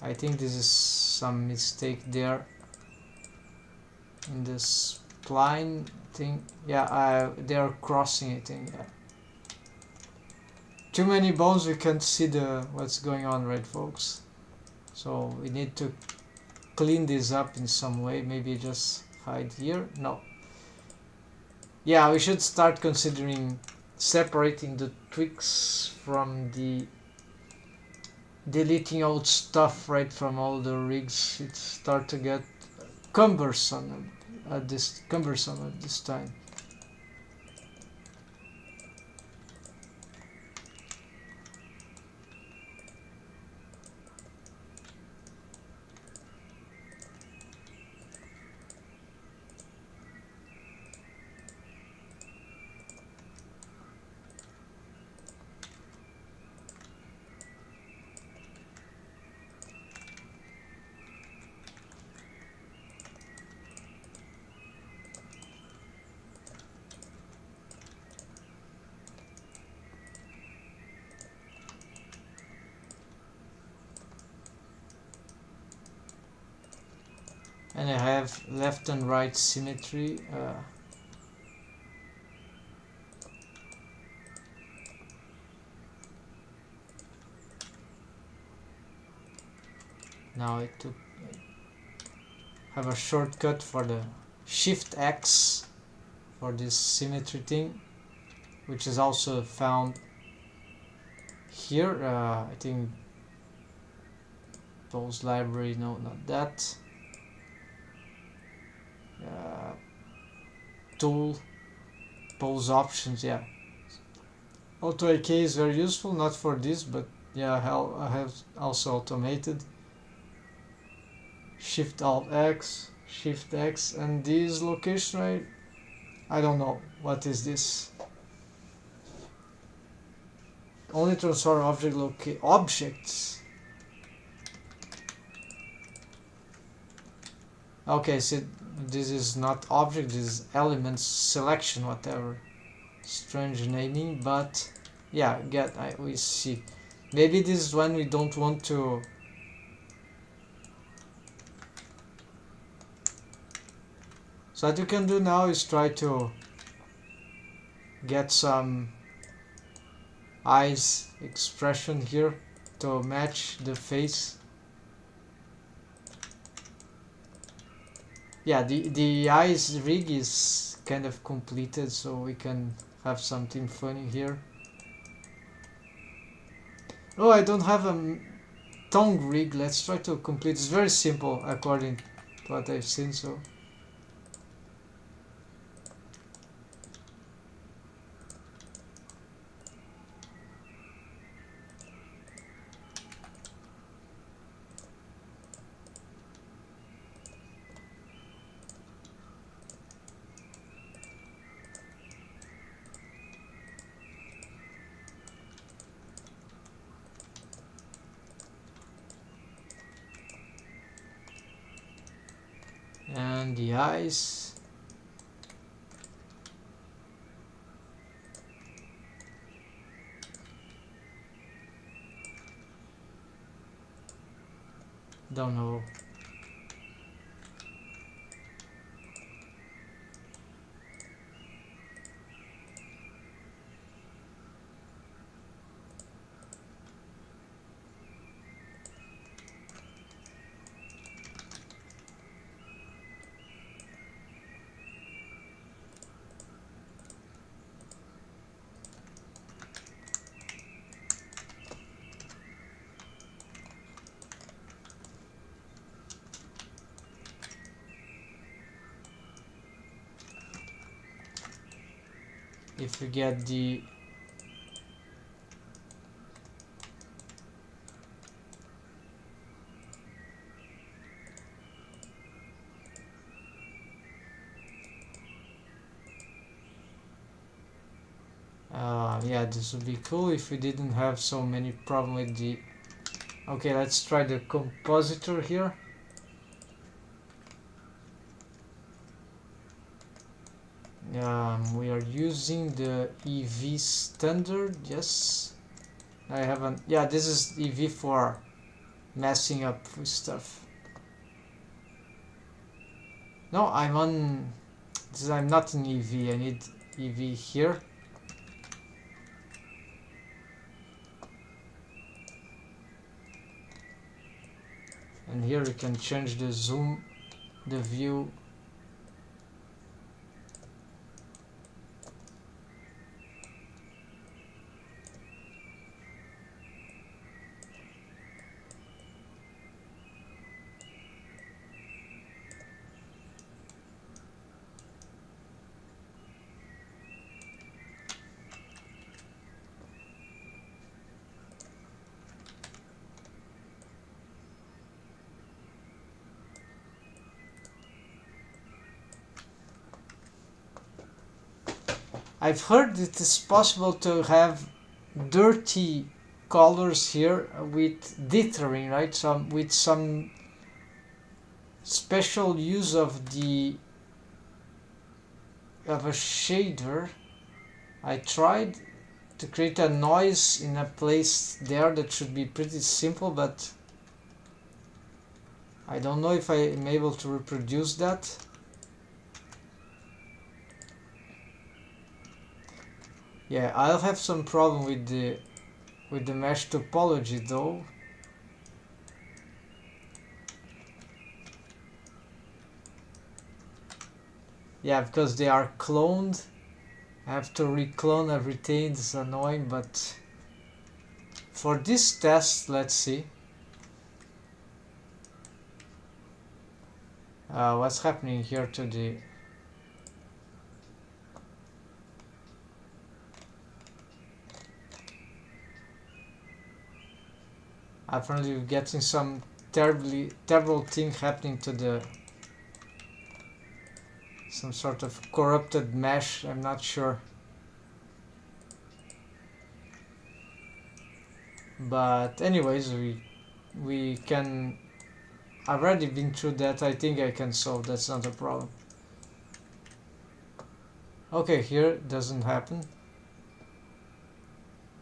I think this is some mistake there in this spline thing. Yeah, they're crossing it. Yeah. Too many bones, we can't see the what's going on, right, folks? So we need to clean this up in some way. Maybe just hide here. No. Yeah, we should start considering separating the twigs from the deleting old stuff, right, from all the rigs. It start to get cumbersome at this time. And I have left and right symmetry. Now I have a shortcut for the Shift X for this symmetry thing, which is also found here. I think Pose library, no, not that. Tool, Pose options, yeah. Auto AK is very useful, not for this, but yeah, I have also automated. Shift Alt X, Shift X, and this location, right? I don't know what is this. Only transform objects. Okay, so this is not object, this is elements selection, whatever. Strange naming, but yeah, we see. Maybe this is when we don't want to. So what you can do now is try to get some eyes expression here to match the face. Yeah, the eyes rig is kind of completed, so we can have something funny here. Oh, I don't have a tongue rig. Let's try to complete. It's very simple according to what I've seen, so. And the eyes. Don't know. if we get the yeah, this would be cool if we didn't have so many problem with the... Okay, let's try the compositor here. We are using the EV standard, yes. I haven't... Yeah, this is EV for messing up with stuff. No, I'm on... I'm not in EV, I need EV here. And here we can change the zoom, the view. I've heard it is possible to have dirty colors here with dithering, right? With some special use of a shader. I tried to create a noise in a place there that should be pretty simple, but I don't know if I am able to reproduce that. Yeah, I'll have some problem with the mesh topology though. Yeah, because they are cloned. I have to reclone everything. It's annoying, but for this test, let's see. What's happening here to the... Apparently we're getting some terrible thing happening to the... Some sort of corrupted mesh, I'm not sure. But anyways, we can... I've already been through that, I think I can solve, that's not a problem. Okay, here it doesn't happen.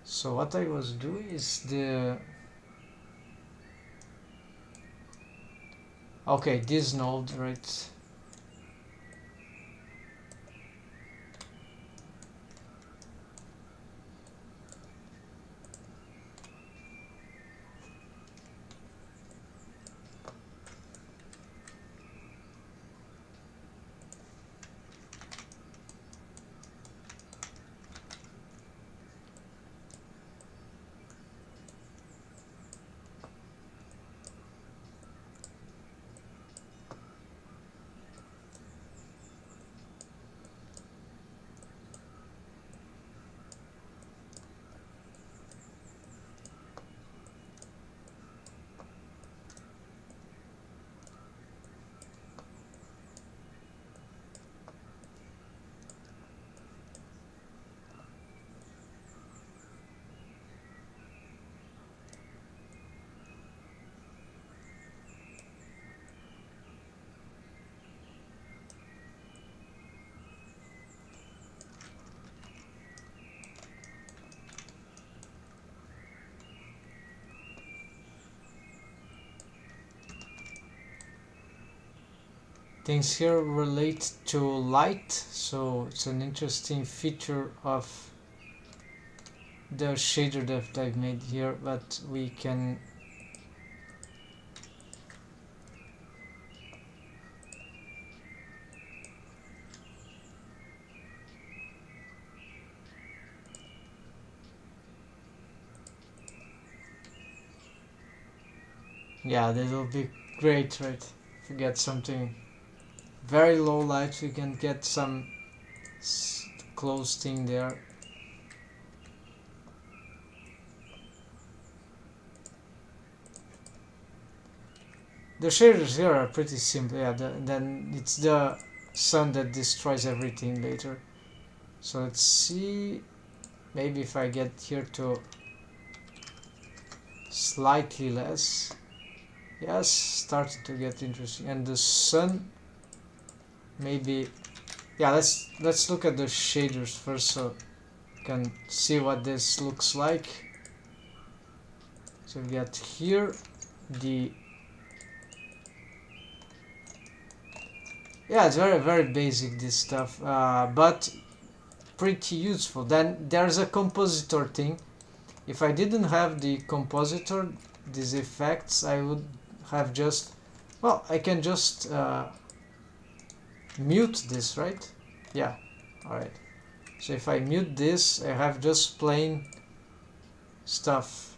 So what I was doing is the... Okay, this node, right? Things here relate to light, so it's an interesting feature of the shader that I've made here, but we can yeah, that will be great, right? If we get something very low light, we can get some closed thing there. The shaders here are pretty simple, yeah, then it's the sun that destroys everything later. So let's see, maybe if I get here to slightly less. Yes, starting to get interesting. And the sun, maybe, yeah, let's look at the shaders first so you can see what this looks like. So we got here the, yeah, it's very basic, this stuff, but pretty useful. Then there's a compositor thing. If I didn't have the compositor, these effects, I would have just, well, I can just mute this, right? Yeah, alright. So if I mute this, I have just plain stuff.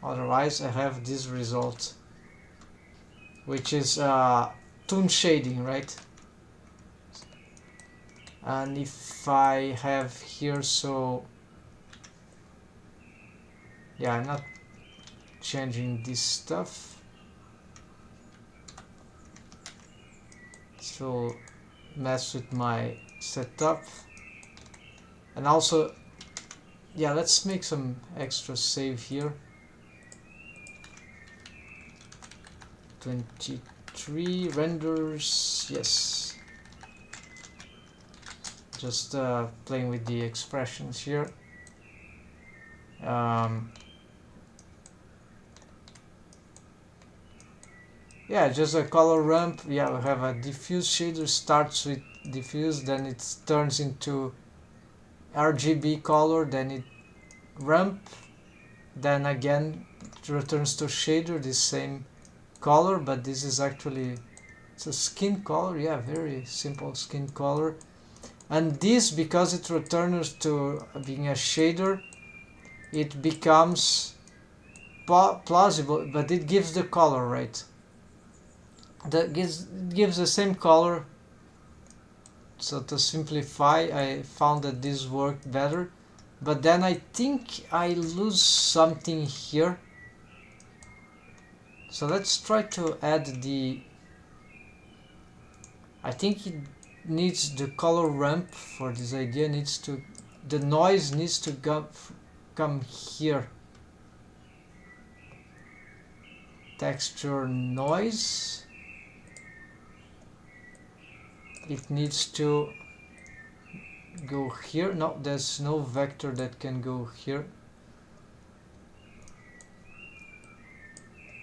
Otherwise I have this result, which is toon shading, right? And if I have here, so yeah, I'm not changing this stuff, so mess with my setup. And also, yeah, let's make some extra save here. 23 renders, yes. Just playing with the expressions here. Yeah, just a color ramp. Yeah, we have a diffuse shader, starts with diffuse, then it turns into RGB color, then it ramp, then again it returns to shader, the same color, but this is actually, it's a skin color. Yeah, very simple skin color. And this, because it returns to being a shader, it becomes plausible, but it gives the color, right? That gives the same color. So to simplify, I found that this worked better, but then I think I lose something here. So let's try to add the, I think it needs the color ramp for this idea, needs to, the noise needs to come here. Texture noise, it needs to go here. No, there's no vector that can go here,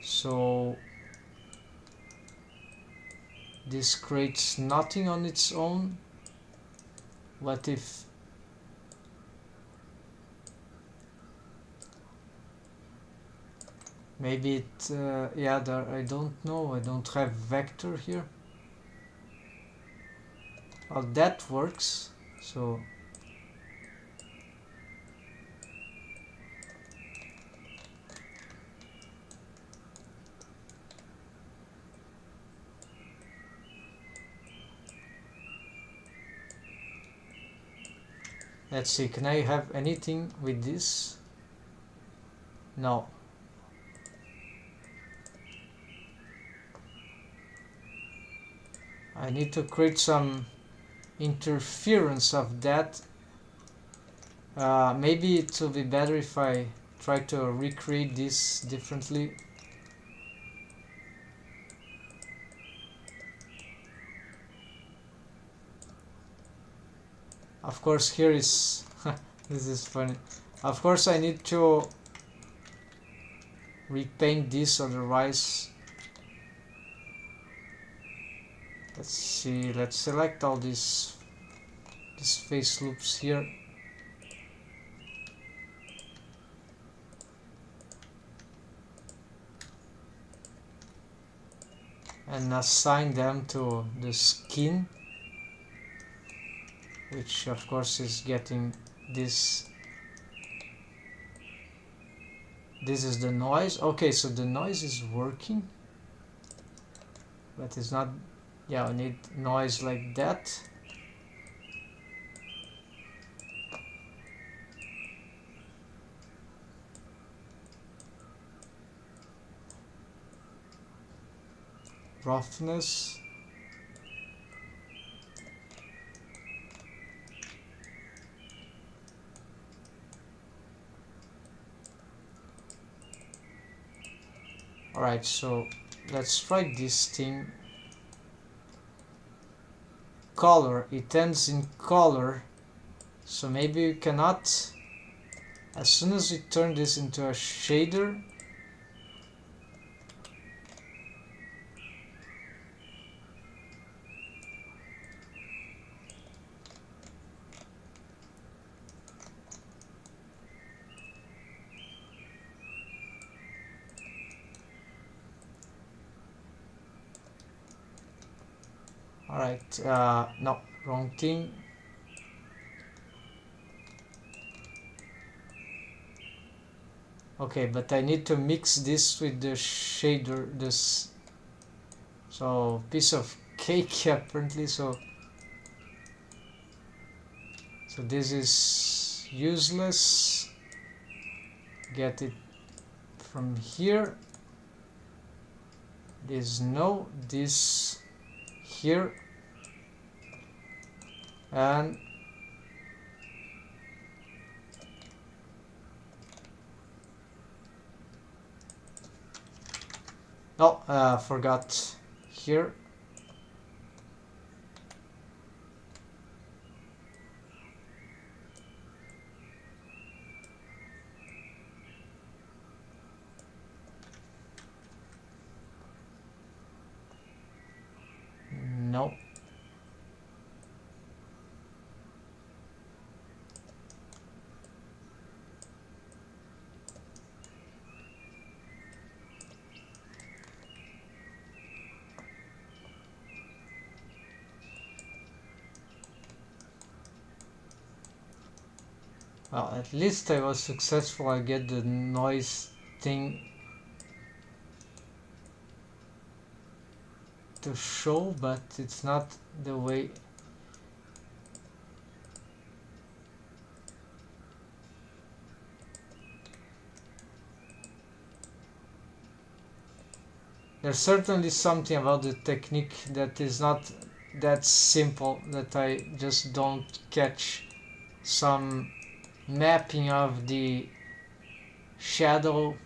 so this creates nothing on its own. What if maybe it yeah, there, I don't know, I don't have vector here. Well, that works. So let's see, can I have anything with this? No. I need to create some interference of that. Maybe it will be better if I try to recreate this differently. Of course, here is this is funny. Of course, I need to repaint this, otherwise. Let's see, let's select all these face loops here. And assign them to the skin, which of course is getting this. This is the noise. Okay, so the noise is working, but it's not Yeah, we need noise like that. Roughness. Alright, so let's try this thing. Color, it ends in color, so maybe you cannot, as soon as we turn this into a shader, alright, no, wrong thing. Okay, but I need to mix this with the shader, this, so piece of cake apparently, so this is useless. Get it from here. This no, this here, and oh, forgot here. No. Well, at least I was successful. I get the noise thing to show, but it's not the way. There's certainly something about the technique that is not that simple, that I just don't catch some mapping of the shadow.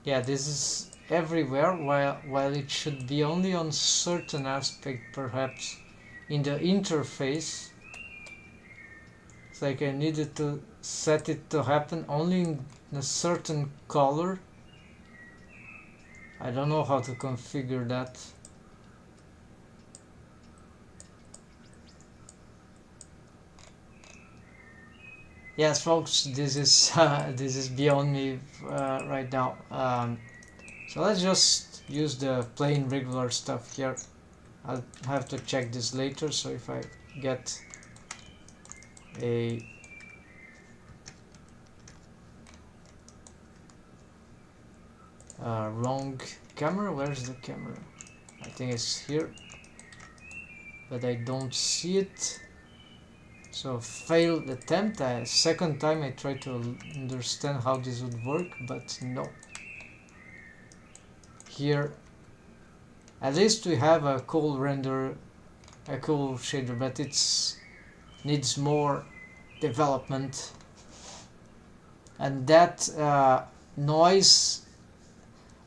Yeah, this is everywhere, while it should be only on certain aspect, perhaps in the interface. It's like I needed to set it to happen only in a certain color. I don't know how to configure that. Yes, folks, this is beyond me right now. So let's just use the plain regular stuff here. I'll have to check this later, so if I get a wrong camera, where's the camera? I think it's here, but I don't see it. So failed attempt. Second time I tried to understand how this would work, but no. Here at least we have a cool render, a cool shader, but it's needs more development. And that noise.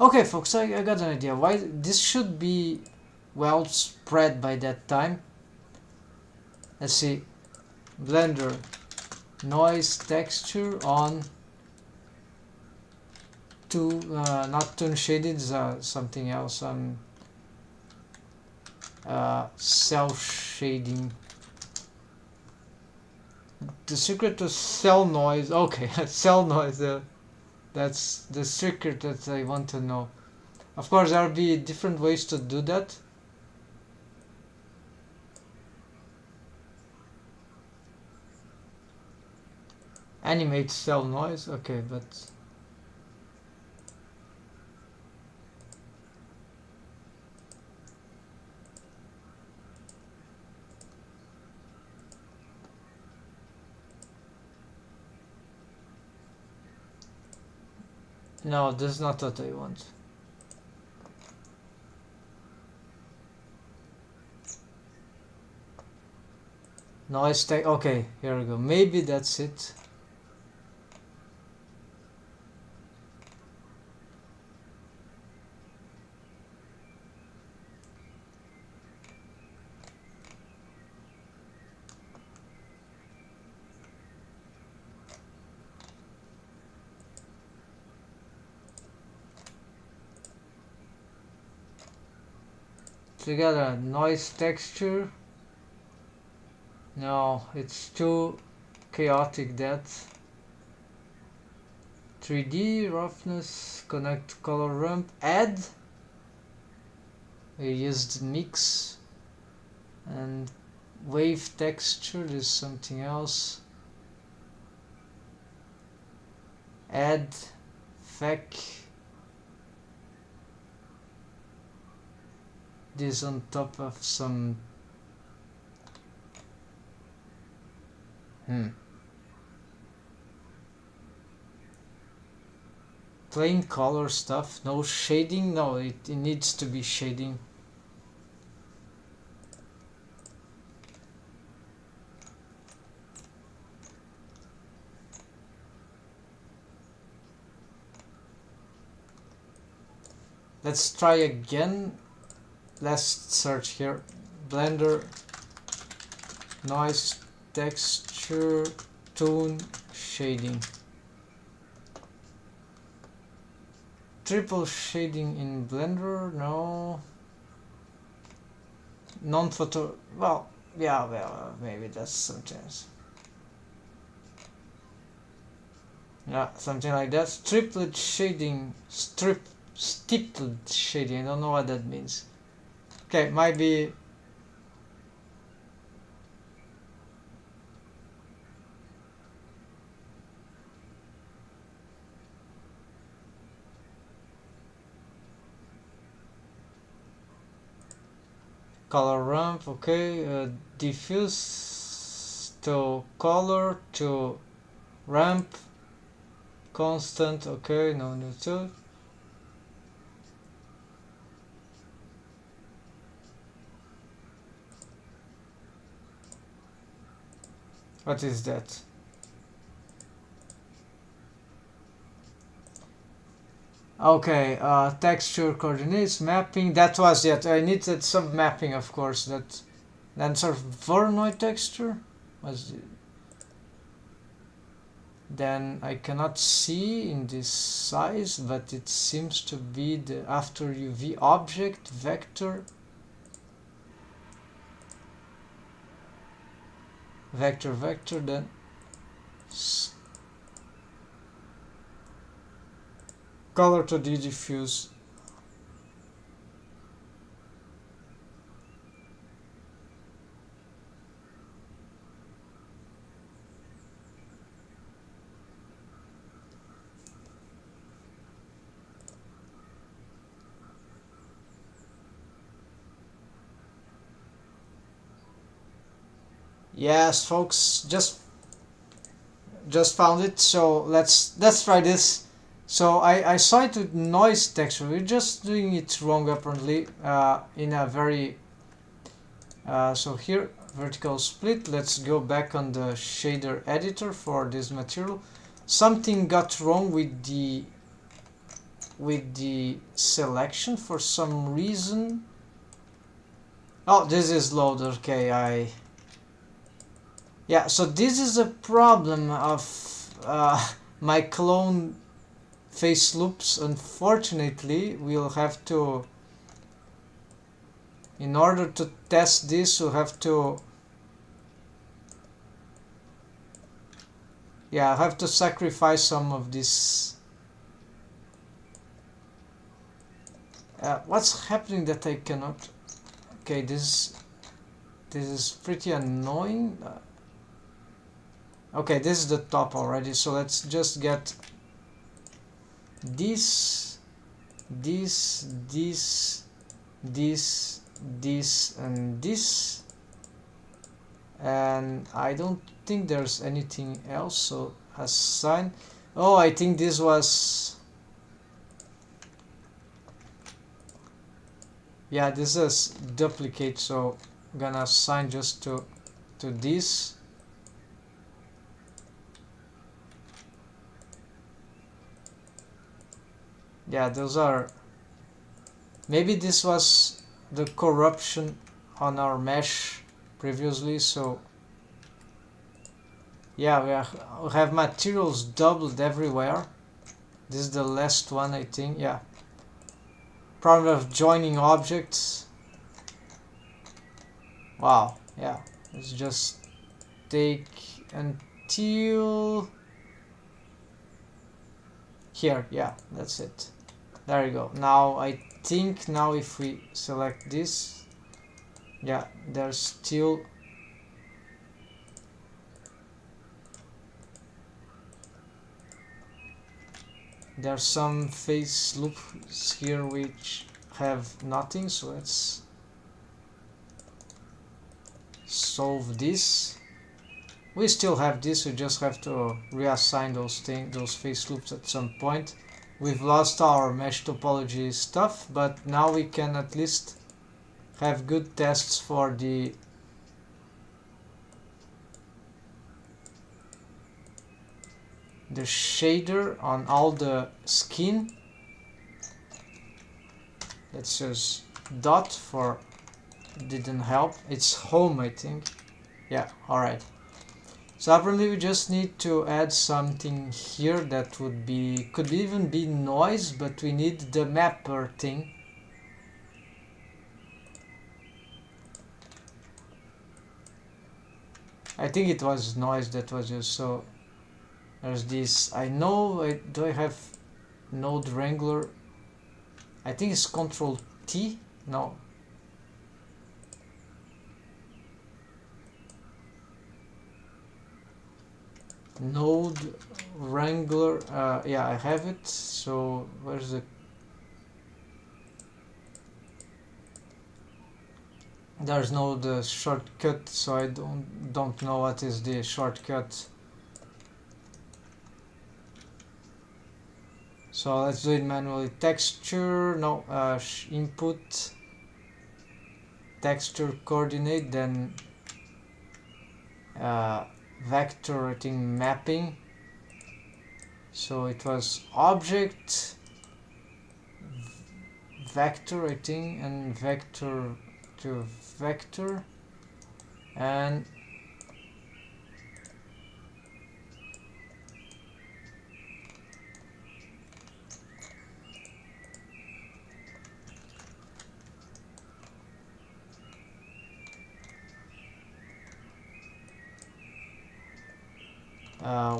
Okay, folks, I got an idea. Why this should be well spread by that time. Let's see. Blender, noise texture on to not tone shaded, something else. Cell shading. The secret to cell noise. Okay, cell noise. That's the secret that I want to know. Of course, there will be different ways to do that. animate cell noise. Okay, but no, this is not what I want. Noise tag. Okay, here we go. Maybe that's it. Together, noise texture. No, it's too chaotic. That 3D roughness, connect color ramp, add. We used mix and wave texture. There's something else. Add FAC. This on top of some plain color stuff. No shading. No, it needs to be shading. Let's try again. Let's search here. Blender, noise, texture, tone, shading. Triple shading in Blender? No. Non-photo. Well, yeah, well, maybe that's something else. Yeah, something like that. Triplet shading. Stippled shading. I don't know what that means. Okay, might be. Color ramp, okay. Diffuse to color to ramp. Constant, okay, no need to. What is that? Okay, texture coordinates mapping. That was it. I needed some mapping, of course. That then sort of Voronoi texture was. Then I cannot see in this size, but it seems to be the after UV object vector. Vector, then color to diffuse. Yes, folks, just found it. So let's try this. So I saw it with noise texture. We're just doing it wrong apparently. In a very so here vertical split. Let's go back on the shader editor for this material. Something got wrong with the selection for some reason. Oh, this is loaded. Okay, yeah, so this is a problem of my clone face loops. Unfortunately, we'll have to, in order to test this, we'll have to, yeah, I have to sacrifice some of this. What's happening that I cannot? Okay, this is pretty annoying. Okay, this is the top already, so let's just get this, this, this, this, and this. And I don't think there's anything else, so assign. Oh, I think this was, yeah, this is duplicate, so I'm gonna assign just to this. Yeah, those are, maybe this was the corruption on our mesh previously, so yeah, we have materials doubled everywhere. This is the last one, I think. Yeah, problem of joining objects. Wow, yeah, let's just take until here. Yeah, that's it. There you go. Now I think now if we select this, yeah, there's still there's some face loops here which have nothing, so let's solve this. We still have this, we just have to reassign those face loops at some point. We've lost our mesh topology stuff, but now we can at least have good tests for the shader on all the skin. Let's just dot for, didn't help. It's home, I think. Yeah, alright. So apparently we just need to add something here that would be, could even be noise, but we need the mapper thing. I think it was noise that was used, so there's this, I know, do I have node wrangler? I think it's Control T, no. Node wrangler, yeah, I have it, so where's the, there's no the shortcut, so I don't know what is the shortcut. So let's do it manually. Texture, no, input, texture coordinate, then vector, I think mapping. So it was object, vector, I think, and vector to vector, and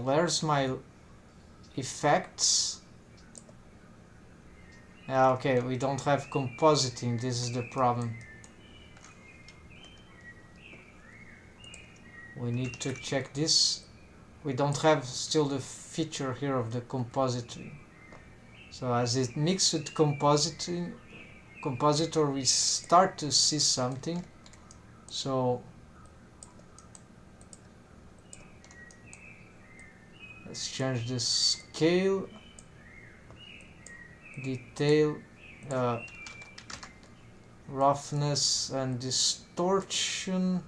where's my effects? Okay, we don't have compositing, this is the problem. We need to check this. We don't have still the feature here of the compositing. So as it mixes with compositor, we start to see something. So let's change the scale, detail, roughness, and distortion.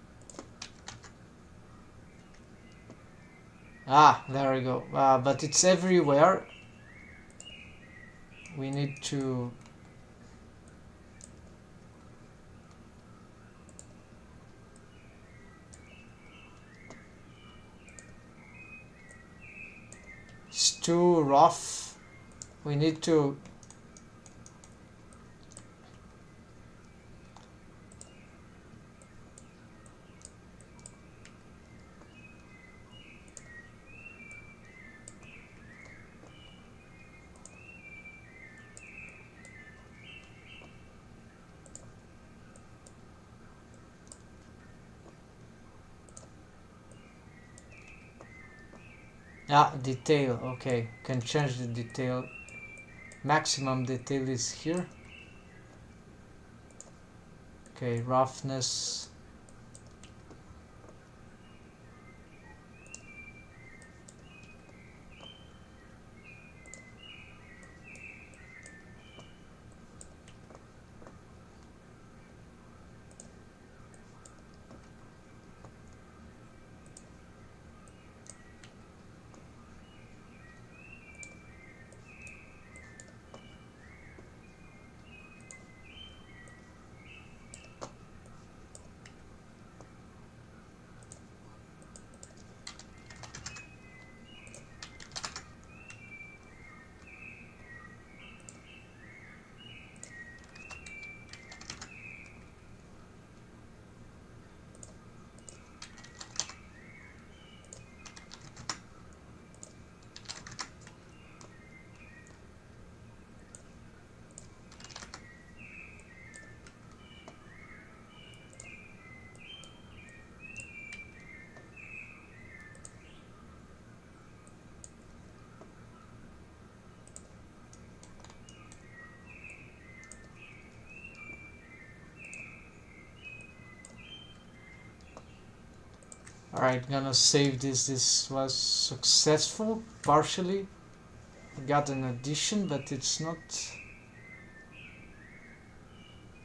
Ah, there we go. But it's everywhere. We need to it's too rough. We need to Ah, detail, okay. Can change the detail. Maximum detail is here. Okay, roughness. Alright, gonna save this. This was successful, partially. Got an addition, but it's not...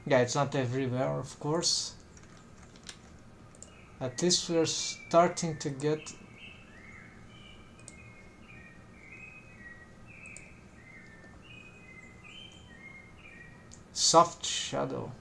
Yeah, it's not everywhere, of course. At least we're starting to get... soft shadow.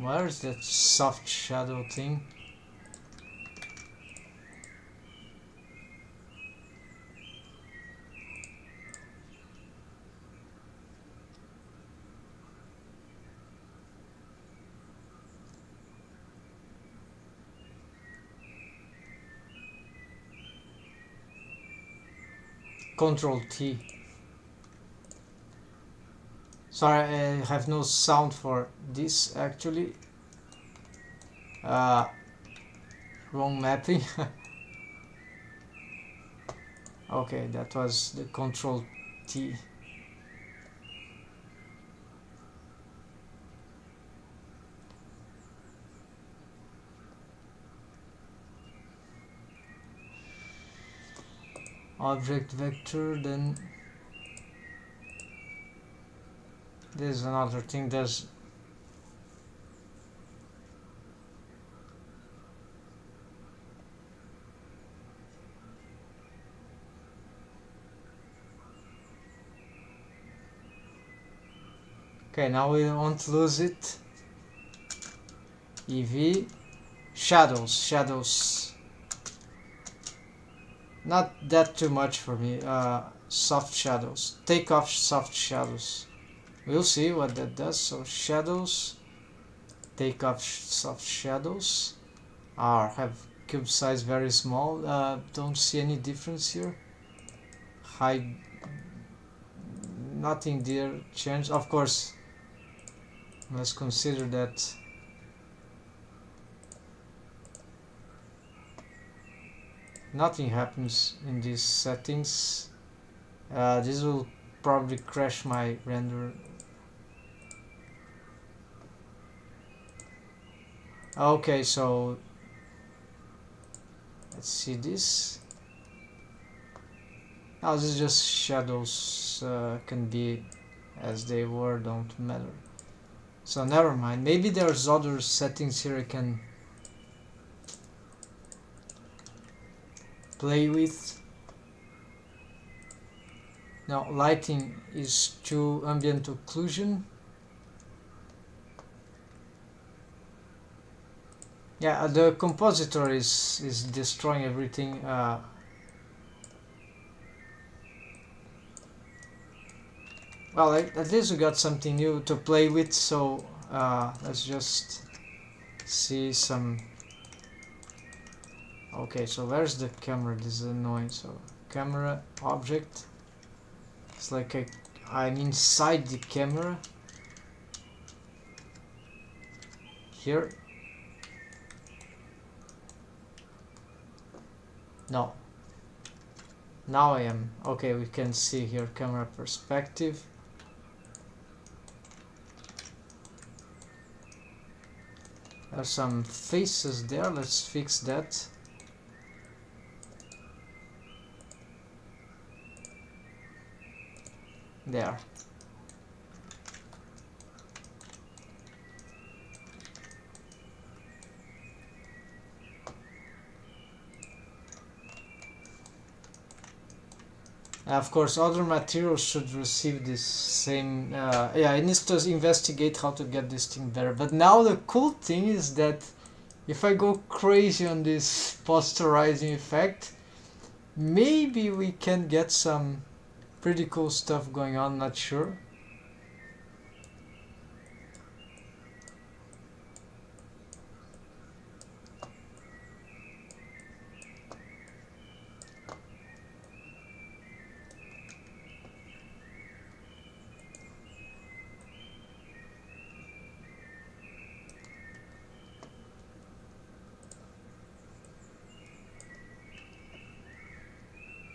Where's that soft shadow thing? Control T. Sorry, I have no sound for this actually. Wrong mapping. Okay, that was the Control T. Object vector, then there's another thing. There's okay, now we won't lose it. EV shadows. Not that too much for me. Soft shadows. Take off soft shadows. We'll see what that does. So shadows. Take off soft shadows. Have cube size very small. Don't see any difference here. Hide. Nothing there changed. Of course. Let's consider that. Nothing happens in these settings. This will probably crash my render. Okay, so let's see this. Now this is just shadows, can be as they were, don't matter. So never mind. Maybe there's other settings here I can play with. Now lighting is to ambient occlusion. Yeah, the compositor is destroying everything. Well, at least we got something new to play with. So let's just see some. Okay, so where's the camera? This is annoying. So camera object. It's like I'm inside the camera. Here. No. Now I am. Okay, we can see here camera perspective. There's some faces there. Let's fix that. There. Of course, other materials should receive this same. Yeah, it needs to investigate how to get this thing better. But now the cool thing is that if I go crazy on this posterizing effect, maybe we can get some pretty cool stuff going on. Not sure.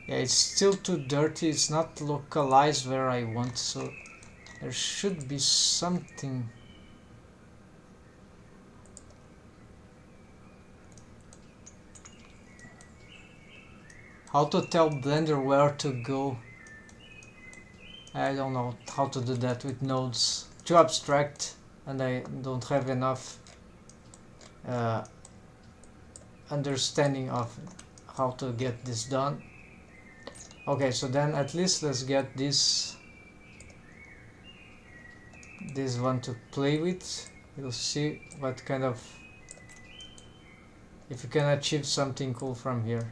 Yeah, it's still too dirty. It's not localized where I want, so there should be something. How to tell Blender where to go? I don't know how to do that with nodes. Too abstract, and I don't have enough understanding of how to get this done. Okay, so then at least let's get this one to play with. You'll see what kind of, if you can achieve something cool from here.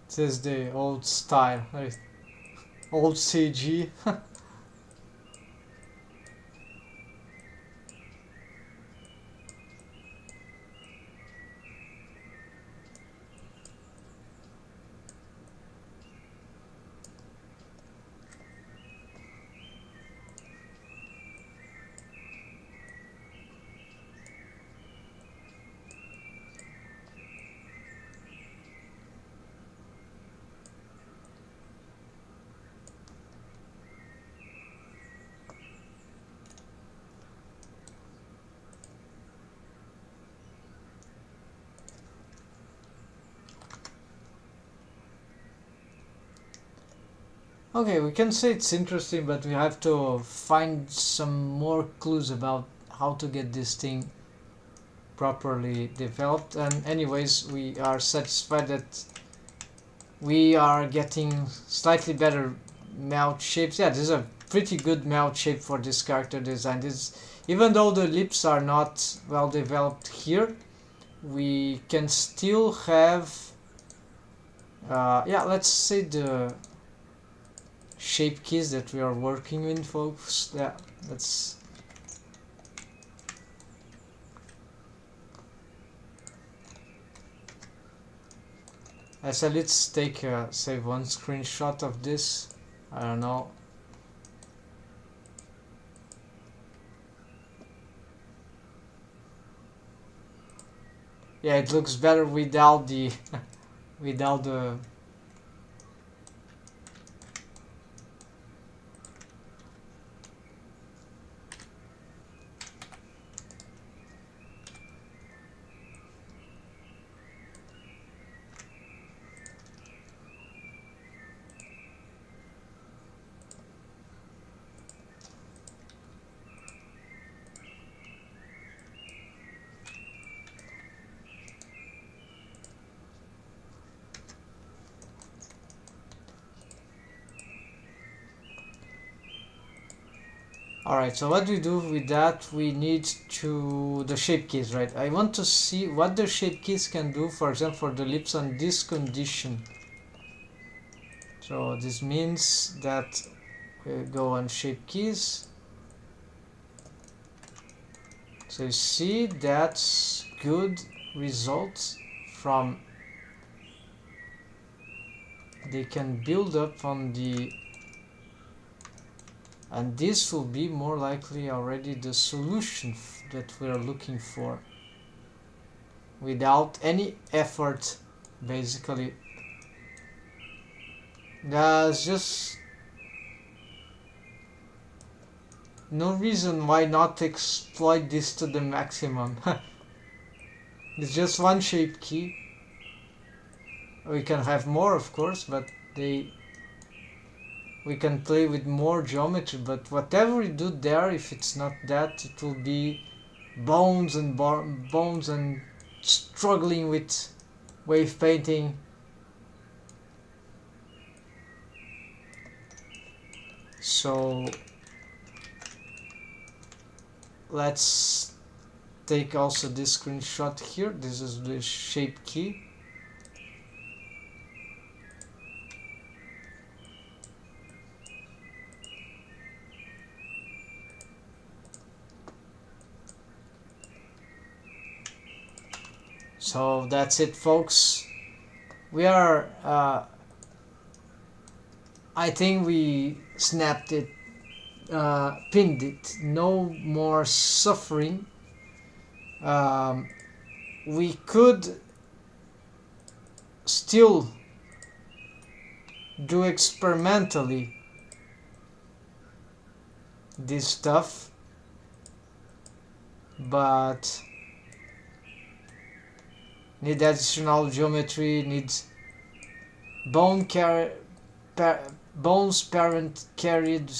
This is the old style, old CG. Okay, we can say it's interesting, but we have to find some more clues about how to get this thing properly developed. And anyways, we are satisfied that we are getting slightly better mouth shapes. Yeah, this is a pretty good mouth shape for this character design. Even though the lips are not well developed here, we can still have yeah, let's say the shape keys that we are working with, folks. Yeah, let's let's take say one screenshot of this. I don't know. Yeah, it looks better without the without the Alright, so what we do with that, we need to the shape keys, right? I want to see what the shape keys can do, for example, for the ellipse on this condition. So this means that we go on shape keys. So you see that's good results from, they can build up on the, and this will be more likely already the solution that we are looking for without any effort, basically. There's just no reason why not exploit this to the maximum. It's just one shape key. We can have more, of course, but we can play with more geometry, but whatever we do there, if it's not that, it will be bones and struggling with wave painting. So let's take also this screenshot here. This is the shape key. So that's it, folks. We are I think we snapped it, pinned it. No more suffering. We could still do experimentally this stuff, but need additional geometry, needs bones parent carried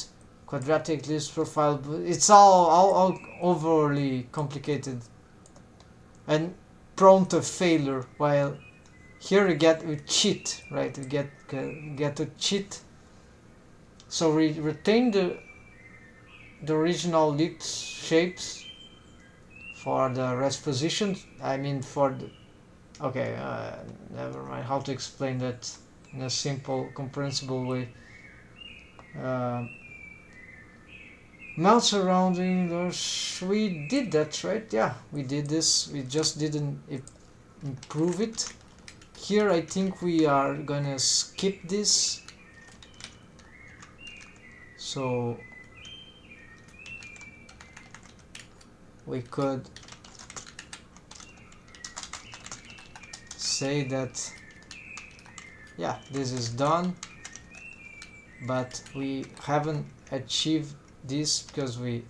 quadratic list profile. It's all overly complicated and prone to failure, while here we cheat, right? We get to cheat. So we retain the original leaked shapes for the rest positions. I mean for the, okay, never mind how to explain that in a simple, comprehensible way. Mount surrounding those, we did that, right? Yeah, we did this. We just didn't improve it. Here I think we are gonna skip this. So we could say that, yeah, this is done, but we haven't achieved this because it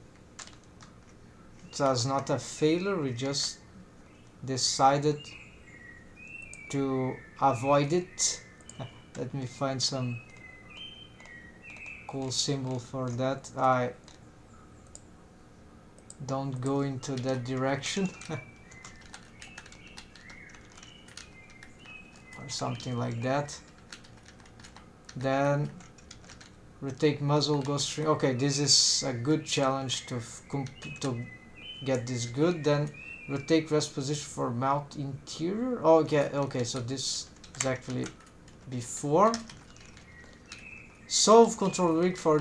was not a failure. We just decided to avoid it. Let me find some cool symbol for that. I don't go into that direction. Or something like that. Then retake muzzle, go string. Okay, this is a good challenge to get this good. Then rotate rest position for mount interior. Okay, so this is actually before. Solve control rig for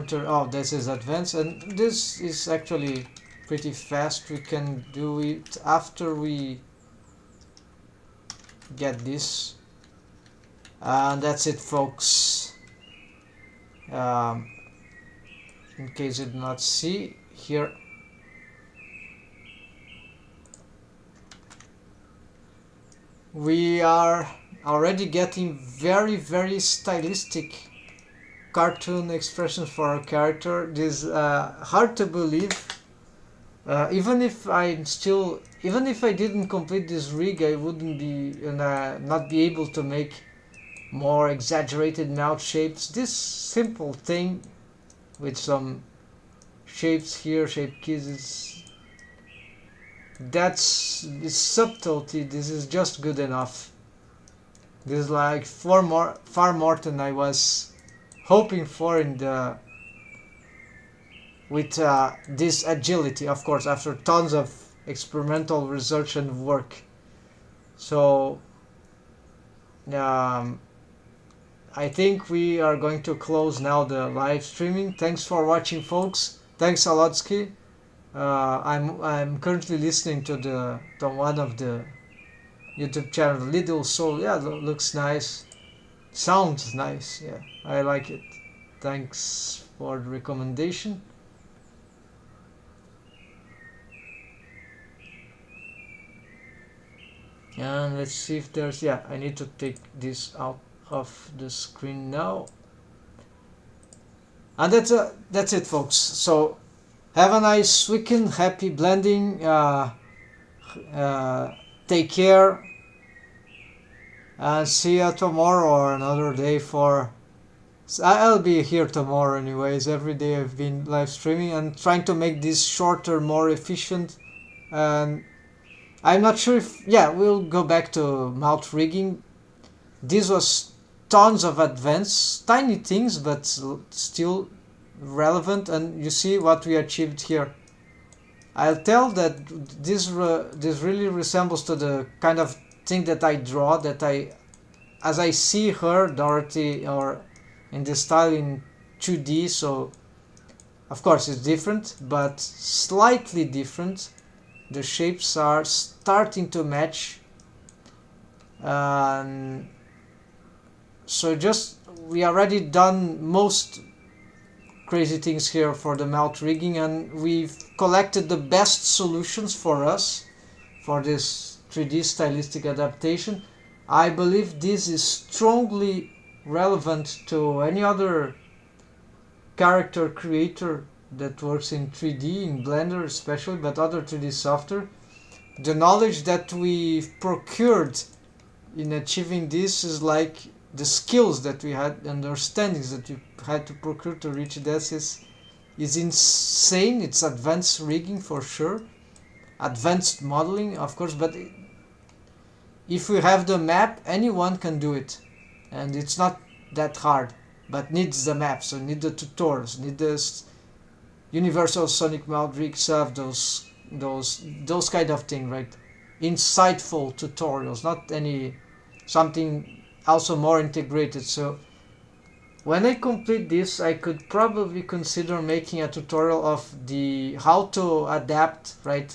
this is advanced, and this is actually pretty fast. We can do it after we get this. And that's it, folks. In case you did not see here, we are already getting very stylistic cartoon expressions for our character. This is hard to believe. Even if I didn't complete this rig, I wouldn't be not be able to make more exaggerated mouth shapes. This simple thing with some shapes here, shape keys, that's subtlety. This is just good enough. This is like far more than I was hoping for in the with this agility, of course, after tons of experimental research and work. So I think we are going to close now the live streaming. Thanks for watching, folks. Thanks a lot, Ski. I'm currently listening to one of the YouTube channel, Little Soul. Yeah, looks nice. Sounds nice. Yeah, I like it. Thanks for the recommendation. And let's see if there's, yeah, I need to take this out of the screen now. And that's it, folks. So have a nice weekend, happy blending, take care, and see you tomorrow or another day for... I'll be here tomorrow anyways. Every day I've been live streaming and trying to make this shorter, more efficient. And I'm not sure if... yeah, we'll go back to mouth rigging. This was tons of advanced, tiny things, but still relevant. And you see what we achieved here. I'll tell that this really resembles to the kind of thing that I draw, that as I see her, Dorothy, or in the style in 2D, so of course it's different, but slightly different. The shapes are starting to match. So just, we already done most crazy things here for the mouth rigging, and we've collected the best solutions for us for this 3D stylistic adaptation. I believe this is strongly relevant to any other character creator that works in 3D, in Blender especially, but other 3D software. The knowledge that we've procured in achieving this is like the skills that we had, understandings that we had to procure to reach this is insane. It's advanced rigging for sure, advanced modeling of course, but if we have the map, anyone can do it, and it's not that hard, but needs the map, so need the tutorials, need this universal sonic mouth rig stuff, those kind of thing, right? Insightful tutorials, not any something also more integrated. So when I complete this, I could probably consider making a tutorial of the how to adapt, right?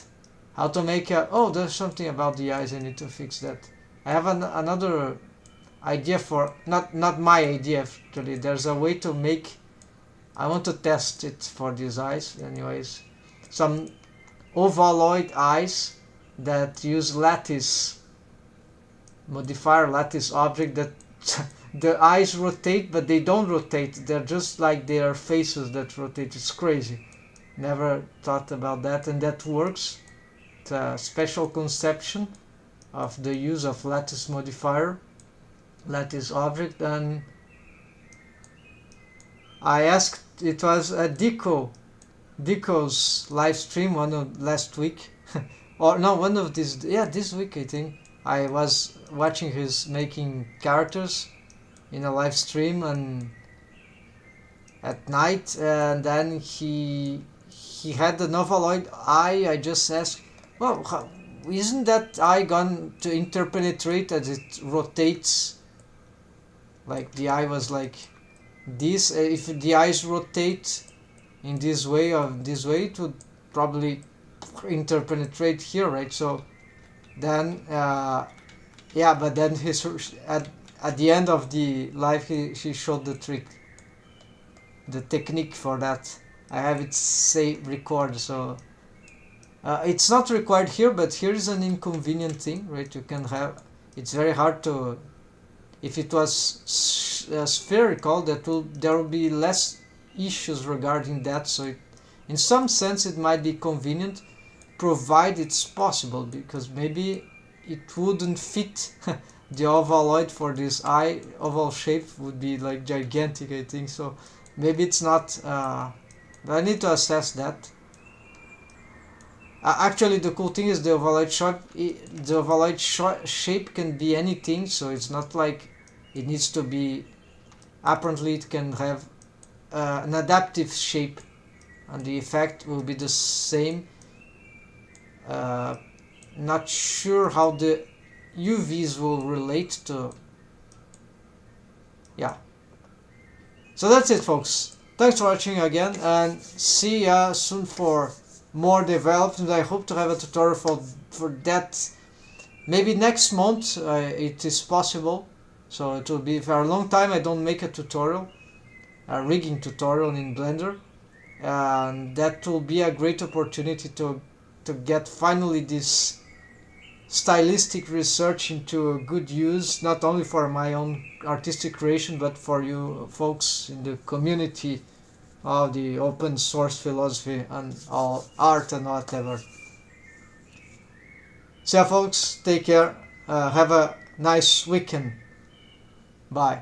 How to make a... oh, there's something about the eyes, I need to fix that. I have another idea for... not my idea actually, there's a way to make... I want to test it for these eyes anyways. Some ovaloid eyes that use lattice modifier, lattice object, that the eyes rotate, but they don't rotate, they're just like their faces that rotate. It's crazy. Never thought about that, and that works. It's a special conception of the use of lattice modifier, lattice object. And I asked, it was a Deco's live stream, one of last week or no, one of this, yeah, this week I think. I was watching his making characters in a live stream and at night, and then he had an ovaloid eye. I just asked, well, isn't that eye going to interpenetrate as it rotates? Like the eye was like this. If the eyes rotate in this way or this way, it would probably interpenetrate here, right? So then yeah, but then at the end of the live he showed the trick, the technique for that. I have it say record, so it's not required here, but here is an inconvenient thing, right? You can have, it's very hard to, if it was spherical, there will be less issues regarding that. So in some sense it might be convenient, provided it's possible, because maybe it wouldn't fit the ovaloid for this eye. Oval shape would be like gigantic, I think, so maybe it's not, but I need to assess that. Actually, the cool thing is the ovaloid shape can be anything, so it's not like it needs to be, apparently it can have an adaptive shape, and the effect will be the same. Not sure how the UVs will relate to. Yeah. So that's it, folks. Thanks for watching again, and see ya soon for more development. I hope to have a tutorial for that maybe next month. It is possible, so it will be for a long time I don't make a tutorial, a rigging tutorial in Blender, and that will be a great opportunity to get finally this stylistic research into good use, not only for my own artistic creation but for you folks in the community of the open source philosophy and all art and whatever. So yeah, folks, take care, have a nice weekend, bye.